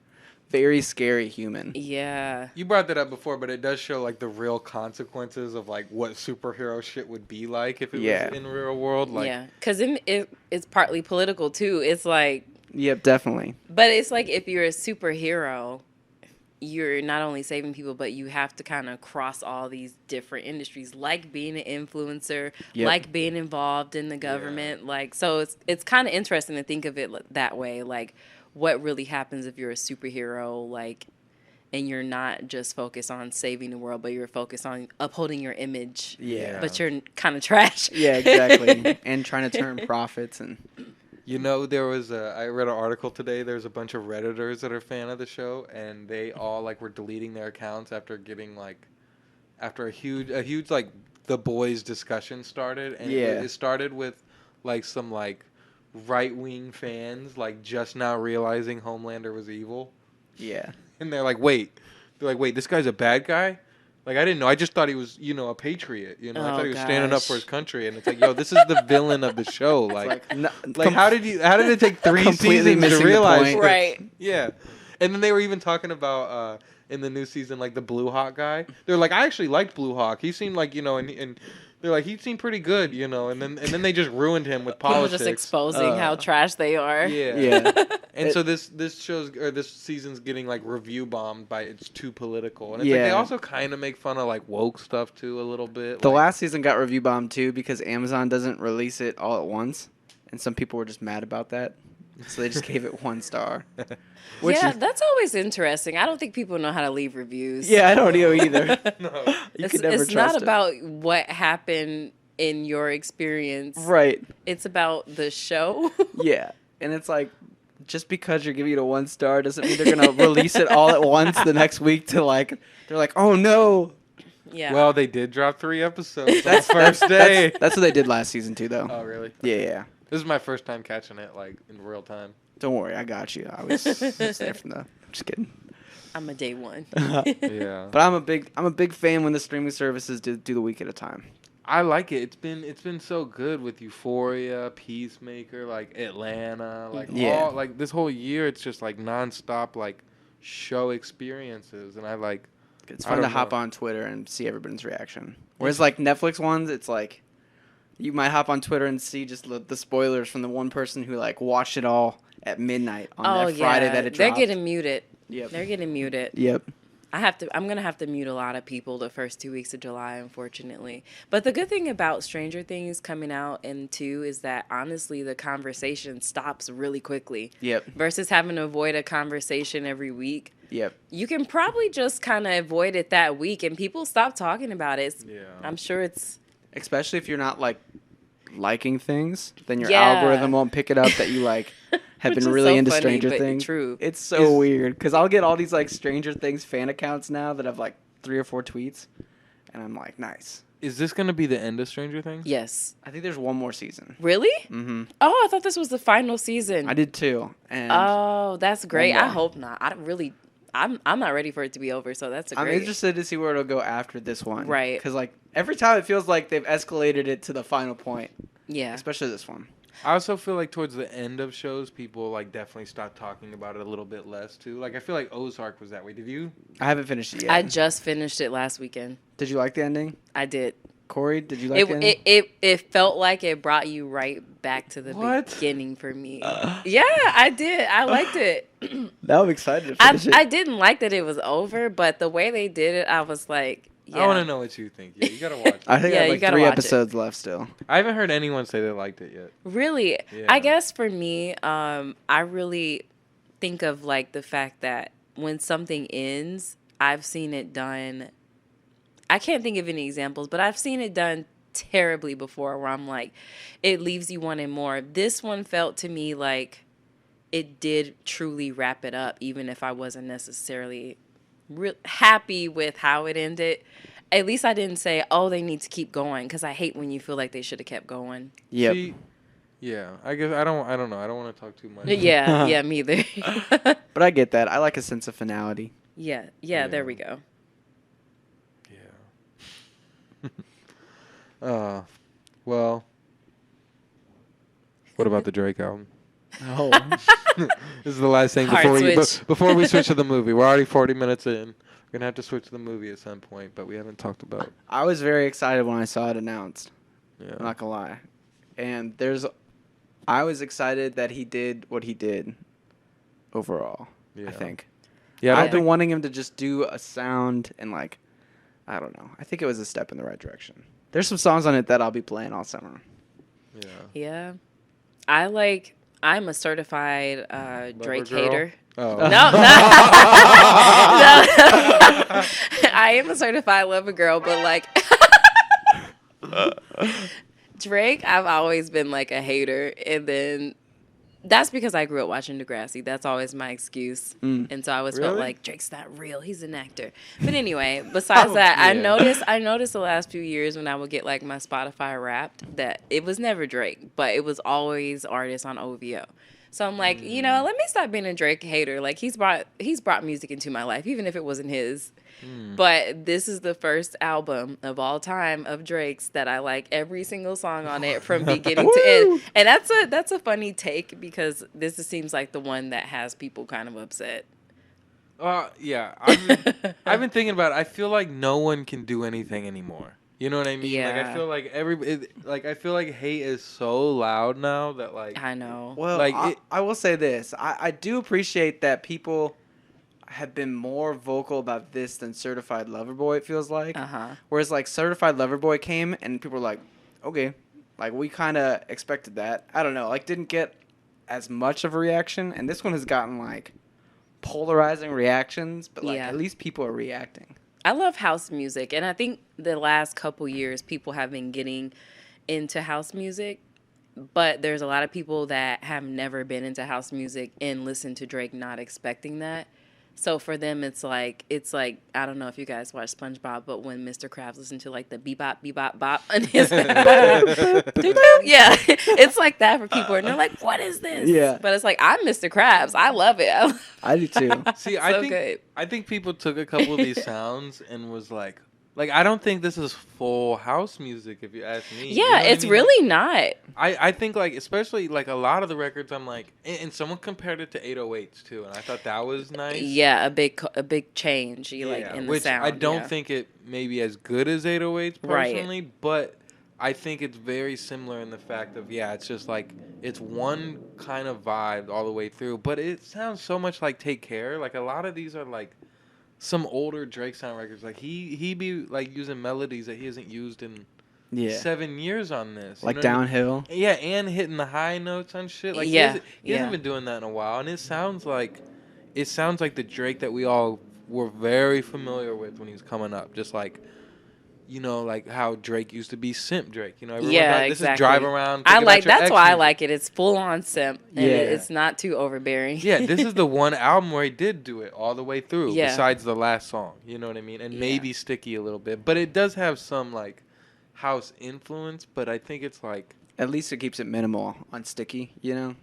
very scary human. Yeah. you brought that up before, but it does show like the real consequences of like what superhero shit would be like if it Yeah. was in real world. Like, Yeah. Because it's partly political too. It's like, Yep, definitely. but it's like if you're a superhero, you're not only saving people, but you have to kind of cross all these different industries, like being an influencer, Yep. like being involved in the government. Like, so it's kind of interesting to think of it that way. Like, what really happens if you're a superhero, like, and you're not just focused on saving the world, but you're focused on upholding your image. Yeah. But you're kind of trash. Yeah, exactly. And trying to turn profits and you know, there was I read an article today. There's a bunch of Redditors that are a fan of the show, and they all like were deleting their accounts after getting like after a huge like the boys discussion started, and Yeah. it started with like some like right wing fans like just now realizing Homelander was evil, yeah. and they're like, wait, this guy's a bad guy. Like, I didn't know. I just thought he was, you know, a patriot. You know, I Oh, thought he was standing up gosh. for his country. And it's like, yo, this is the villain of the show. Like, Like, how did it take 3 Completely seasons missing to the realize point. this? Right. Yeah. And then they were even talking about in the new season, like the Blue Hawk guy. They're like, I actually liked Blue Hawk. He seemed like, you know, and they're like, he seemed pretty good, you know. And then they just ruined him with People politics. just exposing how trash they are. Yeah. Yeah. And It- so this season's getting like review bombed by it's too political. And it's like Yeah. they also kind of make fun of like woke stuff too a little bit. The like, last season got review bombed too because Amazon doesn't release it all at once, and some people were just mad about that, so they just gave it 1 star. Which Yeah, is, that's always interesting. I don't think people know how to leave reviews. yeah, I don't know either. No. You It's, could never it's not trust it. about what happened in your experience. Right. It's about the show. Yeah, and it's like, just because you're giving it a 1 star doesn't mean they're gonna release it all at once the next week to like. They're like, oh no. Yeah. Well, they did drop 3 episods on the first day. That's what they did last season too, though. Oh, really? Yeah. This is my first time catching it like in real time. Don't worry, I got you. I was there from the. Just kidding. I'm a day one. Yeah. But I'm a big fan when the streaming services do the week at a time. I like it. It's been so good with Euphoria, Peacemaker, like Atlanta, like Yeah. all like this whole year. It's just like nonstop like show experiences, and I like. It's I fun to don't hop know. on Twitter and see everybody's reaction. Whereas like Netflix ones, it's like you might hop on Twitter and see just the spoilers from the one person who like watched it all at midnight on that Friday that it They're dropped. getting muted. Yep. They're getting muted. Yep. I'm gonna have to mute a lot of people the first 2 weeks of July, unfortunately. But the good thing about Stranger Things coming out in 2 is that honestly the conversation stops really quickly. Yep. Versus having to avoid a conversation every week. Yep. You can probably just kind of avoid it that week, and people stop talking about it. Yeah. I'm sure it's Especially if you're not like liking things, then your Yeah. algorithm won't pick it up that you like have Which been is really so into funny, Stranger but Things. true. It's so weird because I'll get all these like Stranger Things fan accounts now that have like 3 or 4 tweets, and I'm like, nice. Is this gonna be the end of Stranger Things? yes. I think there's one more season. Really? Mm-hmm. Oh, I thought this was the final season. I did too, and Oh, that's great. I more. hope not. I'm not ready for it to be over, so that's a I'm great. interested to see where it'll go after this one. Right. Because like every time it feels like they've escalated it to the final point, Yeah. especially this one. I also feel like towards the end of shows, people like definitely stop talking about it a little bit less too. Like I feel like Ozark was that way. Did you? I haven't finished it yet. I just finished it last weekend. Did you like the ending? I did. Corey, did you like it felt like it brought you right back to the beginning for me. Yeah, I did. I liked it. Now I'm excited to finish it. I didn't like that it was over, but the way they did it, I was like, yeah. I want to know what you think. Yeah, you gotta watch it. I think I have like 3 episodes left still. I haven't heard anyone say they liked it yet. Really? Yeah. I guess for me, I really think of like the fact that when something ends, I've seen it done. I can't think of any examples, but I've seen it done terribly before where I'm like, it leaves you wanting more. This one felt to me like it did truly wrap it up, even if I wasn't necessarily happy with how it ended. At least I didn't say, oh, they need to keep going, because I hate when you feel like they should have kept going. Yep. Yeah, I guess I don't know. I don't want to talk too much. Yeah, me either. But I get that. I like a sense of finality. Yeah, there we go. Yeah. Well, what about the Drake album? Oh. This is the last thing before we switch to the movie. We're already 40 minutes in. We're going to have to switch to the movie at some point, but we haven't talked about it. I was very excited when I saw it announced. Yeah. I'm not going to lie. And I was excited that he did what he did overall, I think. Yeah, I've been wanting him to just do a sound and like, I don't know. I think it was a step in the right direction. There's some songs on it that I'll be playing all summer. Yeah. I'm a certified Drake hater. Oh. No. I am a certified lover girl, but like Drake, I've always been like a hater, and then that's because I grew up watching Degrassi. That's always my excuse. And so I always felt like Drake's not real. He's an actor. But anyway, besides that, I noticed the last few years when I would get like my Spotify Wrapped that it was never Drake, but it was always artists on OVO. So I'm like, let me stop being a Drake hater. Like he's brought music into my life, even if it wasn't his. But this is the first album of all time of Drake's that I like every single song on it from beginning to end. And that's a funny take because this seems like the one that has people kind of upset. Yeah. I've been thinking about it. I feel like no one can do anything anymore. You know what I mean? Yeah. Like I feel like I feel like hate is so loud now that like I know. Well, like I will say this. I do appreciate that people have been more vocal about this than Certified Lover Boy, it feels like. Whereas like Certified Lover Boy came and people were like, okay, like we kind of expected that. I don't know, like didn't get as much of a reaction, and this one has gotten like polarizing reactions, but like at least people are reacting. I love house music, and I think the last couple years people have been getting into house music, but there's a lot of people that have never been into house music and listen to Drake not expecting that. So for them, it's like I don't know if you guys watch SpongeBob, but when Mr. Krabs listened to like the bebop bebop bop and his yeah, it's like that for people, and they're like, "What is this?" Yeah, but it's like I'm Mr. Krabs. I love it. I do too. See, I think people took a couple of these sounds and was like I don't think this is full house music if you ask me. Yeah, you know it's really not. I think like especially like a lot of the records I'm like, and someone compared it to 808s too, and I thought that was nice. Yeah, a big change like in the sound. I don't think it may be as good as 808s personally, but I think it's very similar in the fact of it's just like it's one kind of vibe all the way through, but it sounds so much like Take Care. Like a lot of these are like some older Drake sound records. Like he be like using melodies that he hasn't used in 7 years on this. Like Downhill. Yeah, and hitting the high notes on shit. Like he hasn't been doing that in a while, and it sounds like the Drake that we all were very familiar with when he was coming up. Just like, like how Drake used to be simp Drake. Everyone's like, this is drive around. That's why I like it. It's full on simp, and it's not too overbearing. Yeah, this is the one album where he did do it all the way through. Besides the last song, you know what I mean, and maybe Sticky a little bit, but it does have some like house influence. But I think it's like at least it keeps it minimal on Sticky. Yeah,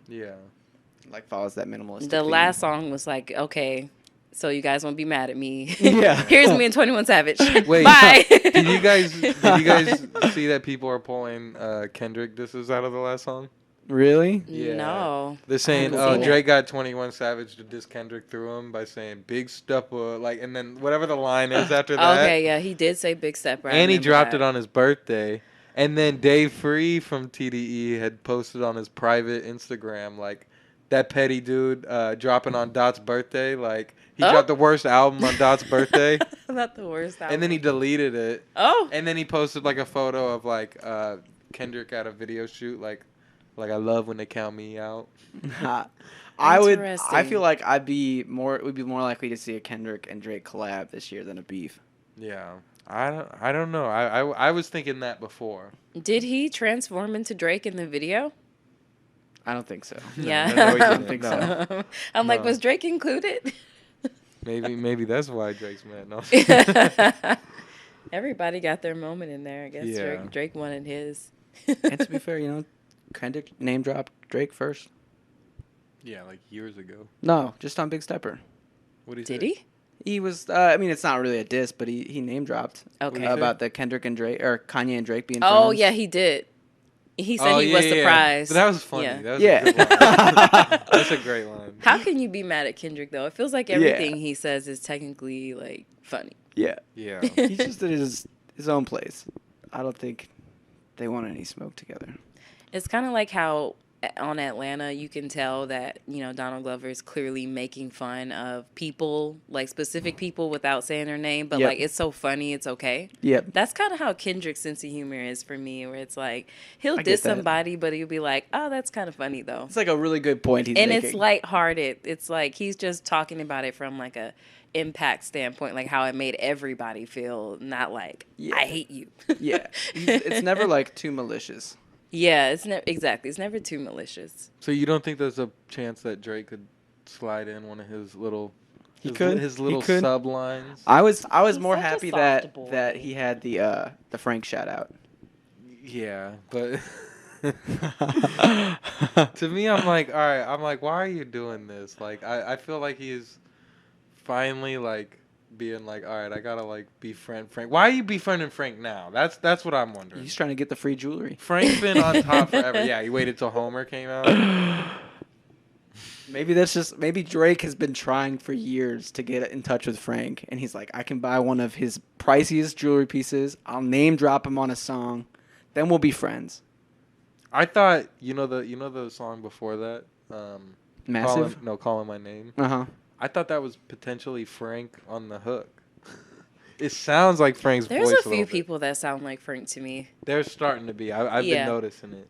like follows that minimalist. The last song was like, okay, so you guys won't be mad at me. Yeah. Here's me and 21 Savage. Wait, bye. Did you guys see that people are pulling Kendrick disses out of the last song? Really? Yeah. No. They're saying, haven't seen it. Drake got 21 Savage to diss Kendrick through him by saying big stepper, like, and then whatever the line is after that. Okay, yeah, he did say Big Stepper. I And he remember dropped that. it on his birthday. And then Dave Free from TDE had posted on his private Instagram, like, that petty dude dropping on Dot's birthday. Like, he Oh. dropped the worst album on Dot's birthday. Not the worst album. And then he deleted it. Oh. And then he posted, like, a photo of, like, Kendrick at a video shoot, like I love when they count me out. I Interesting. feel like would be more likely to see a Kendrick and Drake collab this year than a beef. Yeah. I don't know. I was thinking that before. Did he transform into Drake in the video? I don't think so. Yeah. No, he I don't didn't. think No. so. I'm like, No. was Drake included? Maybe that's why Drake's mad. No. Everybody got their moment in there. I guess Yeah. Drake wanted his. And to be fair, Kendrick name dropped Drake first. Yeah, like years ago. No, just on Big Stepper. What did Did say? he? He was. I mean, it's not really a diss, but he name dropped. Okay. About the Kendrick and Drake or Kanye and Drake being. Oh friends. yeah, he did. He said Oh, he was yeah. surprised. But that was funny. Yeah. That was Yeah. a good line. That's a great line. How can you be mad at Kendrick though? It feels like everything he says is technically like funny. Yeah. Yeah. He's just at his own place. I don't think they want any smoke together. It's kind of like how on Atlanta you can tell that, Donald Glover is clearly making fun of people, like specific people without saying their name, but Yep. like it's so funny, it's okay. Yep. That's kind of how Kendrick's sense of humor is for me, where it's like he'll I diss get that. somebody, but he'll be like, "Oh, that's kind of funny though." It's like a really good point he's And making. it's lighthearted. It's like he's just talking about it from like a impact standpoint, like how it made everybody feel, not like Yeah. I hate you. Yeah. It's never like too malicious. Yeah, it's never exactly. It's never too malicious. So you don't think there's a chance that Drake could slide in one of his little He could. his He little could. sub lines? I was He's more such a happy soft boy. that he had the Frank shout out. Yeah, but to me, I'm like, all right. I'm like, why are you doing this? Like, I feel like he's finally like being like, all right, I gotta like befriend Frank. Why are you befriending Frank now? That's what I'm wondering. He's trying to get the free jewelry. Frank's been on top forever. Yeah, he waited till Homer came out. Maybe Drake has been trying for years to get in touch with Frank, and he's like, I can buy one of his priciest jewelry pieces. I'll name drop him on a song, then we'll be friends. I thought the song before that. Massive. Calling My Name. Uh-huh. I thought that was potentially Frank on the hook. It sounds like Frank's There's voice a few little bit. people that sound like Frank to me. They're starting to be. I've Yeah. been noticing it.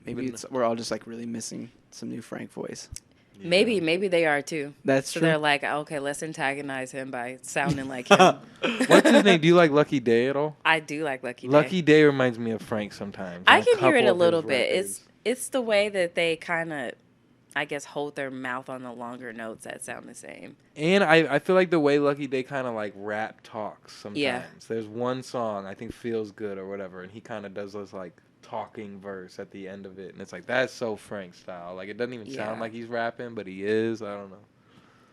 Maybe we're all just like really missing some new Frank voice. Yeah. Maybe they are too. That's So true. they're like, okay, let's antagonize him by sounding like him. What's his name? Do you like Lucky Day at all? I do like Lucky Day. Lucky Day reminds me of Frank sometimes. I on can hear it couple a of little his bit. records. It's the way that they kind of, I guess, hold their mouth on the longer notes that sound the same. And I feel like the way Lucky Day kind of like rap talks sometimes. Yeah. There's one song, I think Feels Good or whatever, and he kind of does this like talking verse at the end of it. And it's like, that's so Frank style. Like, it doesn't even Yeah. sound like he's rapping, but he is. I don't know.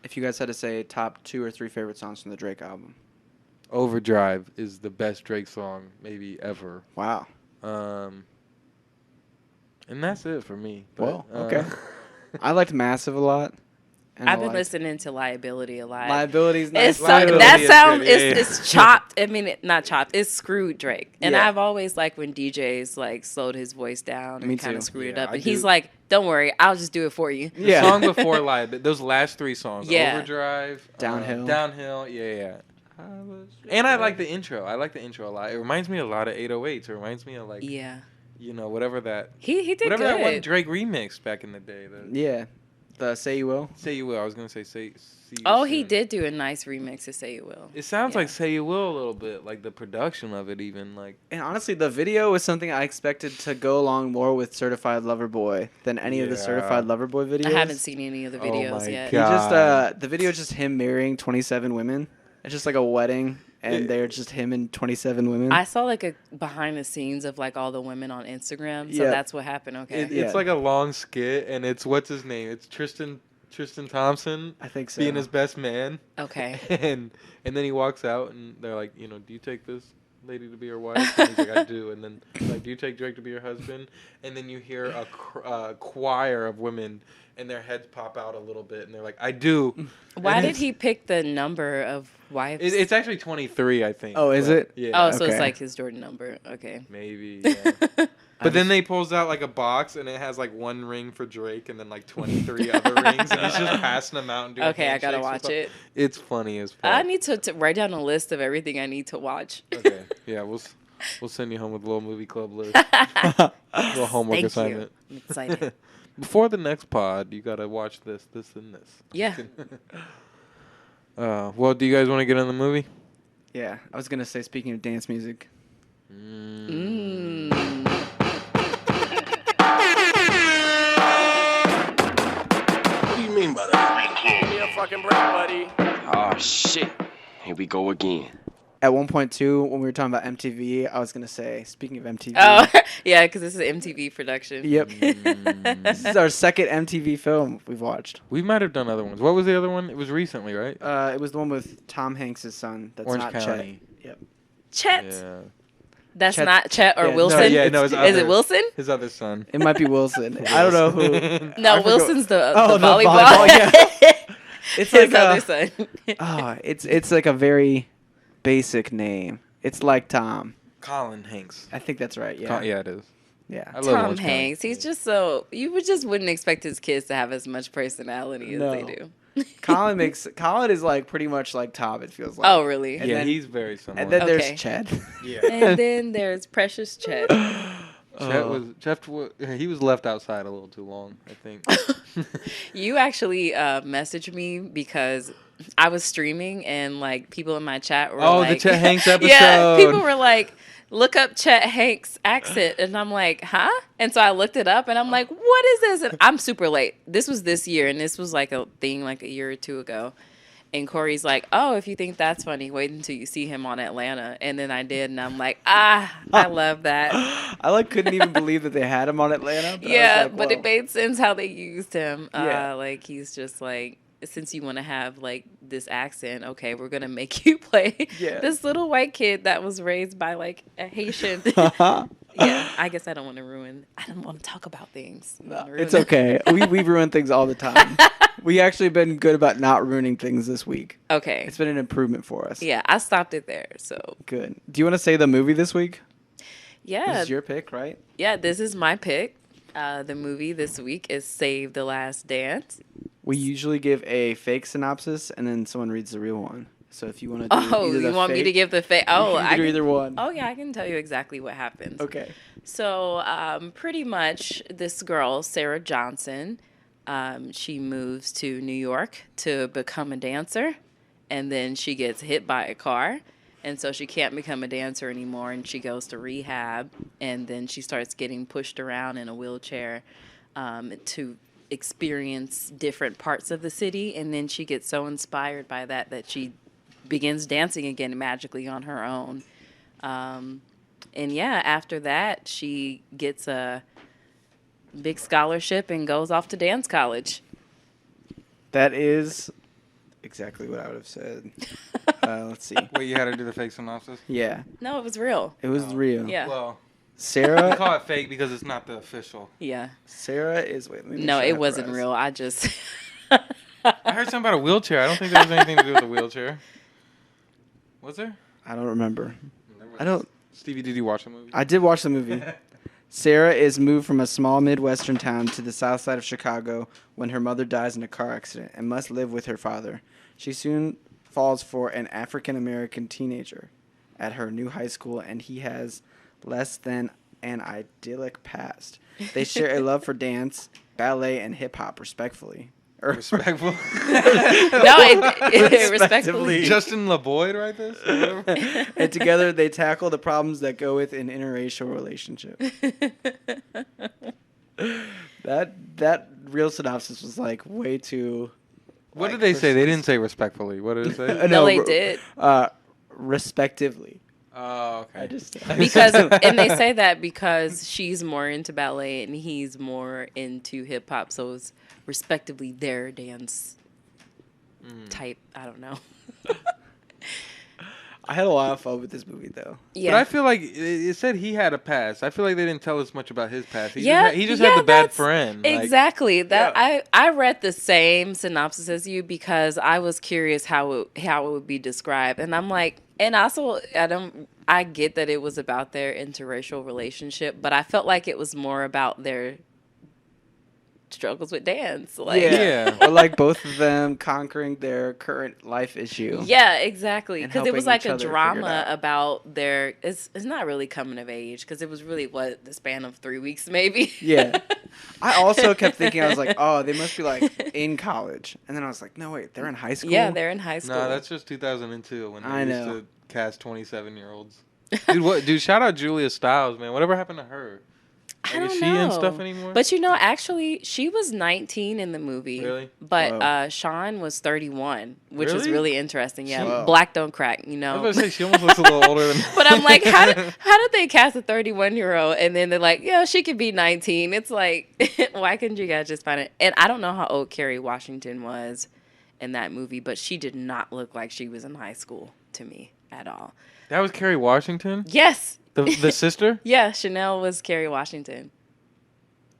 If you guys had to say top 2 or 3 favorite songs from the Drake album. Overdrive is the best Drake song maybe ever. Wow. And that's it for me. Well, okay. I liked Massive a lot. And I've I been liked listening to Liability a lot. Liability's nice. It's so, Liability that is sound good, is yeah. it's chopped. I mean, not chopped. It's screwed Drake. And Yeah. I've always liked when DJs like slowed his voice down Me and kind too. of screwed it Yeah, up. I And do. he's like, "Don't worry, I'll just do it for you." The Yeah. song before Liability, those last 3 songs. Yeah. Overdrive. Downhill. Downhill, yeah. And I like the intro. I like the intro a lot. It reminds me a lot of 808s. It reminds me of like, Yeah, whatever that. he did Whatever good. that one Drake remix back in the day. Yeah. The Say You Will. Say You Will. I was gonna say See You Oh, he Soon. did do a nice remix of Say You Will. It sounds Yeah. like Say You Will a little bit, like the production of it, even like. And honestly, the video was something I expected to go along more with Certified Lover Boy than any of the Yeah. Certified Lover Boy videos. I haven't seen any of the Oh videos my yet. He just God. the video is just him marrying 27 women. It's just like a wedding, and Yeah. they're just him and 27 women. I saw like a behind the scenes of like all the women on Instagram, so Yeah. that's what happened. Okay, It's Yeah. like a long skit, and it's what's his name? It's Tristan Thompson I think so. being his best man, okay. and then he walks out, and they're like, do you take this lady to be your wife? And he's like, I do. And then, like, do you take Drake to be your husband? And then you hear a choir of women, and their heads pop out a little bit, and they're like, I do. Why And did he pick the number of wives? It's actually 23, I think. Oh, is but, it? Yeah. Oh, so Okay. it's like his Jordan number. Okay. Maybe, yeah. But then they pulls out like a box and it has like one ring for Drake and then like 23 other rings and he's just passing them out and doing Okay, I gotta handshakes watch with it. them. It's funny as fuck. I need to write down a list of everything I need to watch. Okay, yeah, we'll send you home with a little movie club list, a little homework Thank assignment. you. I'm excited. Before the next pod, you gotta watch this, and this. Yeah. Well, do you guys want to get on the movie? Yeah, I was gonna say, speaking of dance music. What do you mean by that? Give me a fucking break, buddy. Oh, shit. Here we go again. At 1.2, when we were talking about MTV, I was gonna say, speaking of MTV. Oh, yeah, because this is an MTV production. Yep. This is our second MTV film we've watched. We might have done other ones. What was the other one? It was recently, right? It was the one with Tom Hanks' son. That's Orange not County. Chet. Yep. Chet. Yeah. That's Chet- not Chet or yeah, no, Wilson. yeah, no, it's Is other- it Wilson? His other son. It might be Wilson. I don't know who. No, I forgot- Wilson's the Oh, the volleyball. volleyball, yeah. It's His like other a, son. it's like a very basic name. It's like Tom. Colin Hanks. I think that's right. Yeah. Yeah, it is. Yeah. I love Tom Orange County. Hanks. He's just so just wouldn't expect his kids to have as much personality as they No. do. Colin is like pretty much like Tom. It feels like. Oh, really? And Yeah, then- he's very similar. And then Okay. there's Chet. yeah. And then there's Precious Chet. He was left outside a little too long, I think. You actually messaged me because I was streaming and like people in my chat were Oh, like, the Chet Hanks episode. Yeah, people were like, look up Chet Hanks accent, and I'm like, huh? And so I looked it up, and I'm like, what is this? And I'm super late. This was this year, and this was like a thing like a year or two ago. And Corey's like, oh, if you think that's funny, wait until you see him on Atlanta. And then I did, and I'm like, I love that. I couldn't even believe that they had him on Atlanta. But I Yeah, was like, but whoa. it made sense how they used him. Yeah. Like he's just like, since you want to have like this accent, okay, we're gonna make you play Yeah. this little white kid that was raised by like a Haitian. Yeah, I guess I don't want to talk about things. I don't wanna ruin It's it. okay. we ruin things all the time. We actually been good about not ruining things this week. Okay. It's been an improvement for us. Yeah, I stopped it there. So Good. Do you want to say the movie this week? yeah, This is your pick, right? yeah, this is my pick. The movie this week is Save the Last Dance. We usually give a fake synopsis and then someone reads the real one. So if you want to do Oh, either you the want me to fake- give the fake? you Oh, can I do can, either one. Oh yeah, I can tell you exactly what happens. Okay. So, pretty much, this girl, Sarah Johnson, she moves to New York to become a dancer, and then she gets hit by a car, and so she can't become a dancer anymore, and she goes to rehab, and then she starts getting pushed around in a wheelchair to experience different parts of the city, and then she gets so inspired by that she begins dancing again magically on her own. And yeah, after that, she gets a big scholarship and goes off to dance college. That is exactly what I would have said. Let's see. Wait, you had to do the fake synopsis? Yeah, No, it was real. it was real. Yeah. Well, we Sarah. call it fake because it's not the official. Yeah. Sarah is. Wait, let me make No, sure I it have wasn't the rest. real. I just. I heard something about a wheelchair. I don't think there was anything to do with a wheelchair. Was there? I don't remember. I don't. Stevie, did you watch the movie? I did watch the movie. Sarah is moved from a small Midwestern town to the south side of Chicago when her mother dies in a car accident and must live with her father. She soon falls for an African-American teenager at her new high school, and he has less than an idyllic past. They share a love for dance, ballet, and hip-hop, respectfully. Respectful. Respectfully. Justin LeBoyd write this? Or whatever? And together they tackle the problems that go with an interracial relationship. That real synopsis was like way too. What like, did they say? They didn't say respectfully. What did it say? No, they did. Respectively. Oh, okay. I just Because and they say that because she's more into ballet and he's more into hip hop, so it's respectively their dance type. I don't know. I had a lot of fun with this movie, though. Yeah. But I feel like it said he had a past. I feel like they didn't tell us much about his past. He just yeah, had the bad that's- friend. Like, Exactly. That Yeah. I read the same synopsis as you because I was curious how it would be described, and I'm like, and also I get that it was about their interracial relationship, but I felt like it was more about their struggles with dance. Like, Yeah. Or like both of them conquering their current life issue. yeah, exactly. And Because it was helping like each a other figure it drama out. about their. It's not really coming of age because it was really the span of 3 weeks maybe. Yeah. I also kept thinking, I was like, oh, they must be like in college. And then I was like, no, wait, they're in high school? Yeah, they're in high school. No, that's just 2002 when I they used know. to cast 27-year-olds. Dude, shout out Julia Stiles, man. Whatever happened to her? I don't Is she know. in stuff anymore? But actually, she was 19 in the movie. Really? But Whoa. Sean was 31, which is Really? really interesting. Yeah, Wow. black don't crack, I was about know. to say, she almost looks a little older than But I'm like, how did they cast a 31-year-old and then they're like, yeah, she could be 19? It's like, why couldn't you guys just find it? And I don't know how old Kerry Washington was in that movie, but she did not look like she was in high school to me at all. That was Kerry Washington? Yes. The sister? Yeah, Chanel was Kerry Washington.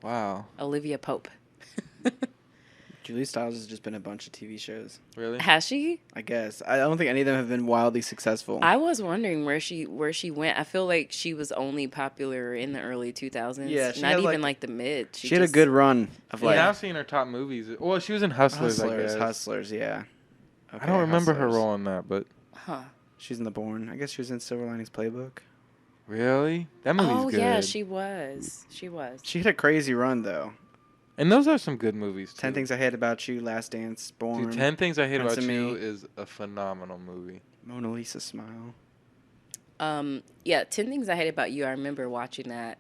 Wow. Olivia Pope. Julia Stiles has just been in a bunch of TV shows, Really? Has she? I guess. I don't think any of them have been wildly successful. I was wondering where she went. I feel like she was only popular in the early 2000s. Yeah, she not had, even like- the mid. she had a good run of Yeah, like I've seen her top movies. Well, she was in Hustlers, I guess. Hustlers, yeah. I don't remember her Hustlers. role in that, but Huh. She's in The Bourne. I guess she was in Silver Linings Playbook. really? That movie's Oh good. yeah, she was. She was. She had a crazy run though. And those are some good movies, too. 10 Things I Hate About You, Last Dance, Bourne, Dude, 10 Things I Hate Prince About of You Me. is a phenomenal movie. Mona Lisa Smile. Yeah, 10 Things I Hate About You. I remember watching that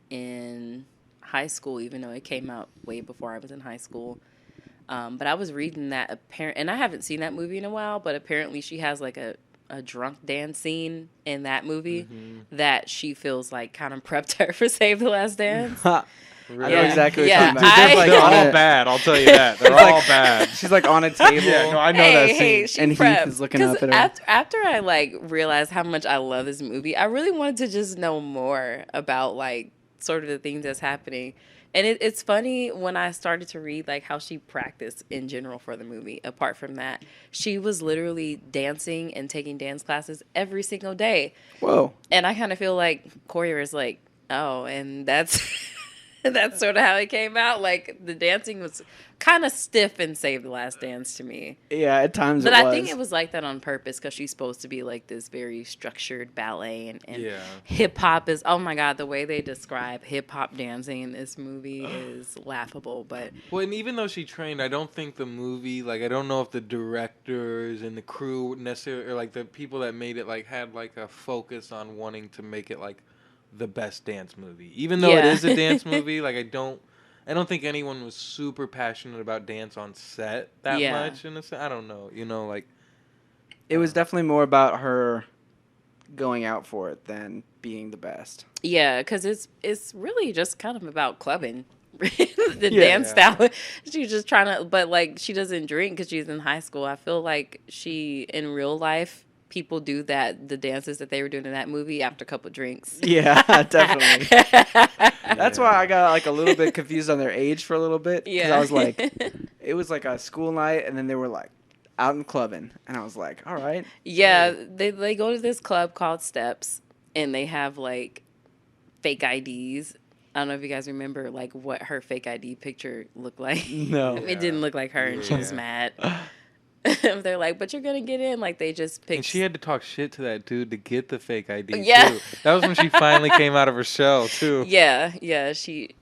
in high school, even though it came out way before I was in high school. But I was reading that and I haven't seen that movie in a while, but apparently she has like a drunk dance scene in that movie that she feels like kind of prepped her for Save the Last Dance. I know exactly what Yeah, you're talking about. I- She's, like, They're on all a- bad, I'll tell you that. They're all bad. She's like on a table. Yeah, no, I know that scene. Hey, she And Heath prepped. is looking 'Cause up at her. After I like realized how much I love this movie, I really wanted to just know more about like sort of the things that's happening. And it's funny when I started to read like how she practiced in general for the movie. Apart from that, she was literally dancing and taking dance classes every single day. Whoa. And I kind of feel like Courier is like, oh, and that's that's sort of how it came out. Like the dancing was kind of stiff in Save the Last Dance to me. Yeah, at times But it was. I think it was like that on purpose because she's supposed to be like this very structured ballet and Yeah. hip hop is, oh my God, the way they describe hip hop dancing in this movie is laughable. But Well, and even though she trained, I don't think the movie, like, I don't know if the directors and the crew necessarily, or like the people that made it, like, had like a focus on wanting to make it like the best dance movie. Even though it Yeah. is a dance movie, like, I don't think anyone was super passionate about dance on set that Yeah. much. In a sense. I don't know, like. It was definitely more about her going out for it than being the best. yeah, because it's really just kind of about clubbing. The Yeah. dance style. She's just trying to, but like she doesn't drink because she's in high school. I feel like she, in real life, people do that, the dances that they were doing in that movie after a couple drinks. Yeah, definitely. That's why I got like a little bit confused on their age for a little bit. 'Cause Yeah. I was like, it was like a school night, and then they were like out and clubbing, and I was like, all right. Yeah, they go to this club called Steps, and they have like fake IDs. I don't know if you guys remember like what her fake ID picture looked like. No. It didn't look like her, and she was Yeah. mad. They're like, but you're gonna get in. Like they just picked. And she had to talk shit to that dude to get the fake ID. Yeah. Too. That was when she finally came out of her shell too. Yeah. She.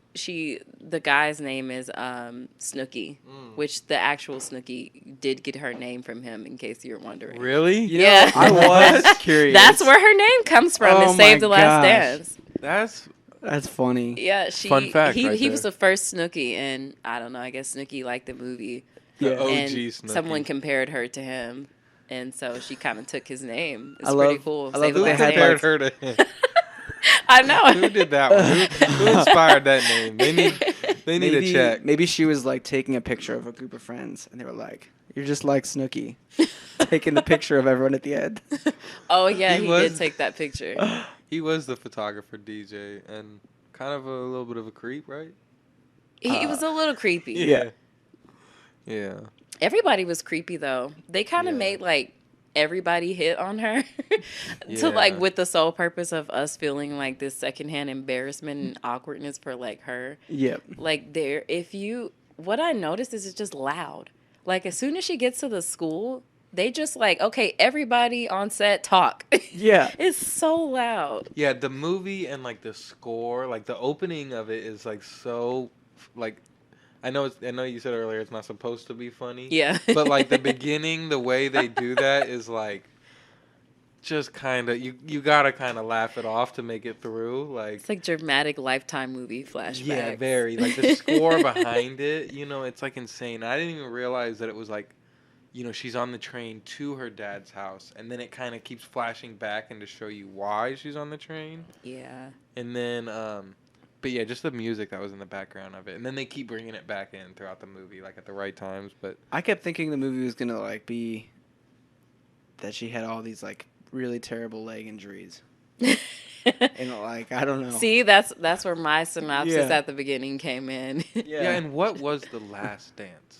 The guy's name is Snooki, which the actual Snooki did get her name from him. In case you're wondering. Really? Yeah. I was curious. That's where her name comes from. Oh Is Save my the Last gosh. Dance. That's funny. Yeah, Fun fact he right he was there. the first Snooki, and I don't know. I guess Snooki liked the movie, The Yeah. OG and Snooki. someone compared her to him, and so she kind of took his name. It's I pretty love- cool. I love Save the that they Last had, Dance. compared her to him. I know. Who did that one? Who inspired that name? They need a check. Maybe she was like taking a picture of a group of friends, and they were like, "You're just like Snooki," taking the picture of everyone at the end. Oh yeah, He he was- did take that picture. He was the photographer DJ and kind of a little bit of a creep, right? He was a little creepy. Yeah. Yeah. Everybody was creepy though. They kind of Yeah. made like everybody hit on her to like with the sole purpose of us feeling like this secondhand embarrassment and awkwardness for like her. Yep. Like what I noticed is it's just loud. Like as soon as she gets to the school, they just like, okay, everybody on set talk. Yeah. It's so loud. Yeah, the movie and like the score, like the opening of it is like so like I know you said earlier it's not supposed to be funny. Yeah. But like the beginning, the way they do that is like just kind of you got to kind of laugh it off to make it through like It's like dramatic Lifetime movie flashbacks. yeah, very. Like the score behind it, it's like insane. I didn't even realize that it was like she's on the train to her dad's house, and then it kind of keeps flashing back and to show you why she's on the train. Yeah. And then, but yeah, just the music that was in the background of it. And then they keep bringing it back in throughout the movie, like at the right times. But I kept thinking the movie was gonna like be that she had all these like really terrible leg injuries. And like I don't know. See, that's where my synopsis Yeah. at the beginning came in. yeah, and what was The Last Dance?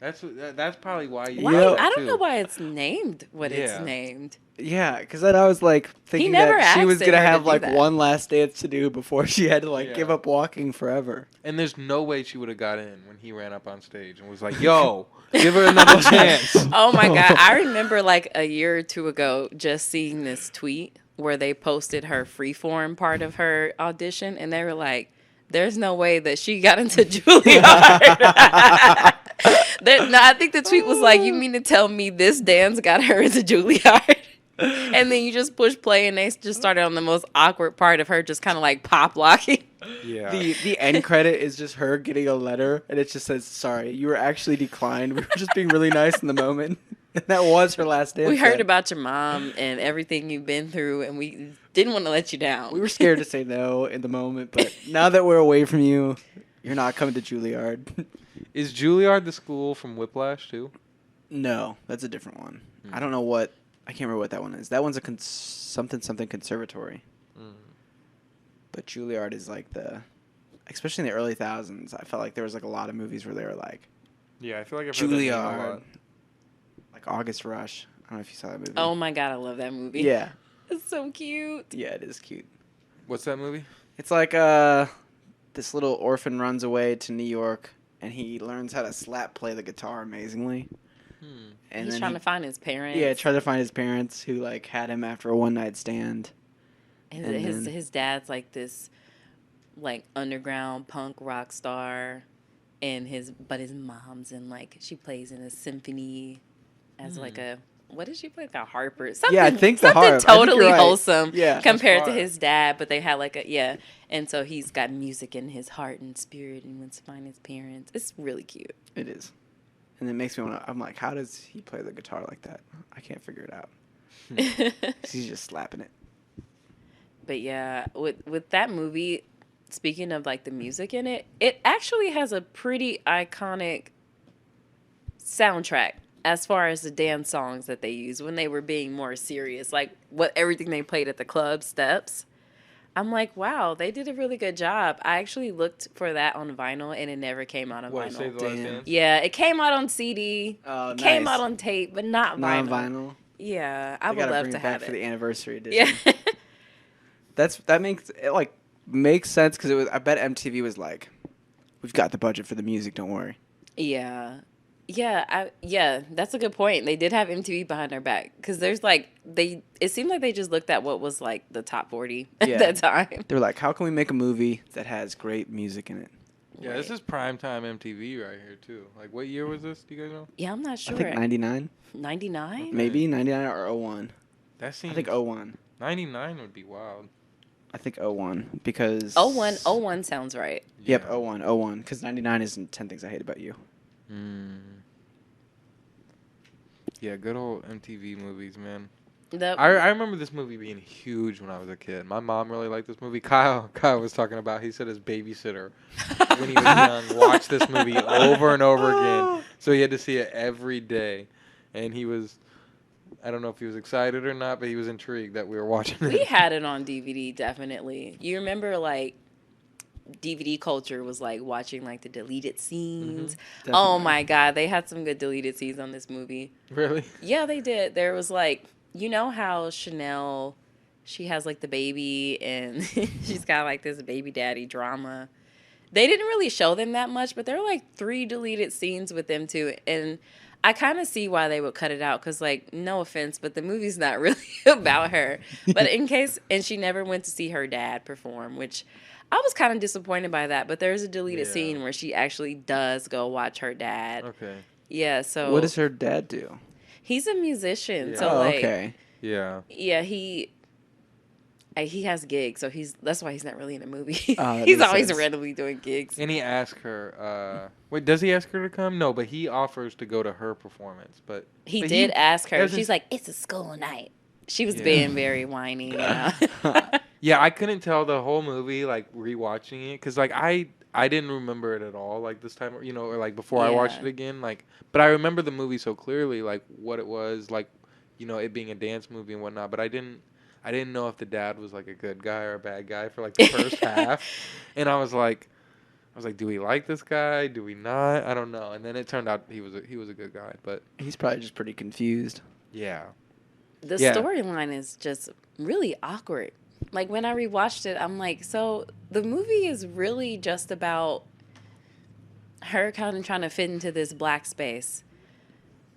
That's probably why you. Why? Yeah. I don't know why it's named what it's Yeah. named. Yeah, because then I was like thinking never that she was asked gonna her to have do like that. one last dance to do before she had to like Yeah. give up walking forever. And there's no way she would have got in when he ran up on stage and was like, "Yo, give her another chance." Oh my god, I remember like a year or two ago just seeing this tweet where they posted her freeform part of her audition, and they were like, "There's no way that she got into Juilliard." No, I think the tweet was like, "You mean to tell me this dance got her into Juilliard?" And then you just push play, and they just started on the most awkward part of her just kind of like pop locking. Yeah. The end credit is just her getting a letter, and it just says, "Sorry, you were actually declined. We were just being really nice in the moment." And that was her last dance. We heard then. about your mom and everything you've been through, and we didn't want to let you down. We were scared to say no in the moment, but now that we're away from you, you're not coming to Juilliard. Is Juilliard the school from Whiplash too? No, that's a different one. I don't know what. I can't remember what that one is. That one's a something conservatory. But Juilliard is like especially in the early thousands. I felt like there was like a lot of movies where they were like Yeah, I feel like I've heard that name a Juilliard, lot. like August Rush. I don't know if you saw that movie. Oh my god, I love that movie. yeah, It's so cute. yeah, it is cute. What's that movie? It's like this little orphan runs away to New York, and he learns how to slap play the guitar amazingly. And He's then trying to find his parents. Yeah, try to find his parents who like had him after a one night stand. And and his then- his dad's like this, like underground punk rock star, and his mom's in like she plays in a symphony, as like a what did she play, like a harper? Something, Yeah, I think the something harp. I think totally you're right. wholesome. Yeah. compared to fire. his dad, but they had like and so he's got music in his heart and spirit, and wants to find his parents. It's really cute. It is. And it makes me want to. I'm like, how does he play the guitar like that? I can't figure it out. 'Cause he's just slapping it. But yeah, with that movie, speaking of like the music in it, it actually has a pretty iconic soundtrack as far as the dance songs that they use when they were being more serious, like everything they played at the club steps. I'm like, wow, they did a really good job. I actually looked for that on vinyl, and it never came out on What? vinyl. Save the Last Damn. Dance? Yeah, it came out on CD. Oh, Came nice. out on tape, but not vinyl. Non-vinyl. Yeah, I They would gotta love bring to it back have for the it. anniversary edition. Yeah. That makes it like makes sense because it was. I bet MTV was like, "We've got the budget for the music. Don't worry." Yeah. Yeah, that's a good point. They did have MTV behind their back because there's like it seemed like they just looked at what was like the top 40 at Yeah. that time. They're like, "How can we make a movie that has great music in it?" Yeah, this is primetime MTV right here too. Like, what year was this? Do you guys know? Yeah, I'm not sure. I think 99, 99? maybe 99 or 01. That seems. I think 01. 99 would be wild. I think 01 because 01 sounds right. Yep, Yeah. 01 because 99 isn't 10 Things I Hate About You. Yeah, good old MTV movies, man. I remember this movie being huge when I was a kid. My mom really liked this movie. Kyle was talking about, he said his babysitter when he was young watched this movie over and over again. So he had to see it every day. And he was, I don't know if he was excited or not, but he was intrigued that we were watching it. We had it on DVD, definitely. You remember, like, DVD culture was, like, watching, like, the deleted scenes. Mm-hmm. Oh, my God. They had some good deleted scenes on this movie. Really? Yeah, they did. There was, like, you know how Chanel, she has, like, the baby, and she's got, like, this baby daddy drama. They didn't really show them that much, but there were, like, 3 deleted scenes with them, too. And I kind of see why they would cut it out, because, like, no offense, but the movie's not really about her. But in case, and she never went to see her dad perform, which I was kind of disappointed by that. But there's a deleted scene where she actually does go watch her dad. Okay. Yeah, so. What does her dad do? He's a musician, Yeah. so, Oh, like. okay. Yeah. Yeah, he has gigs, so that's why he's not really in the movie. That He's makes always sense. randomly doing gigs. And he asked her, wait, does he ask her to come? No, but he offers to go to her performance. But He but did ask her. doesn't- She's like, "It's a school night." She was Yeah. being very whiny. You know? Yeah, I couldn't tell the whole movie, like, rewatching it, because, like, I didn't remember it at all, like, this time, you know, or, like, before I watched Yeah. it again, like, but I remember the movie so clearly, like, what it was, like, you know, it being a dance movie and whatnot, but I didn't know if the dad was, like, a good guy or a bad guy for, like, the first half, and I was like, do we like this guy? Do we not? I don't know. And then it turned out he was a good guy, but He's probably just pretty confused. yeah. The Yeah. storyline is just really awkward. Like, when I rewatched it, I'm like, so the movie is really just about her kind of trying to fit into this black space.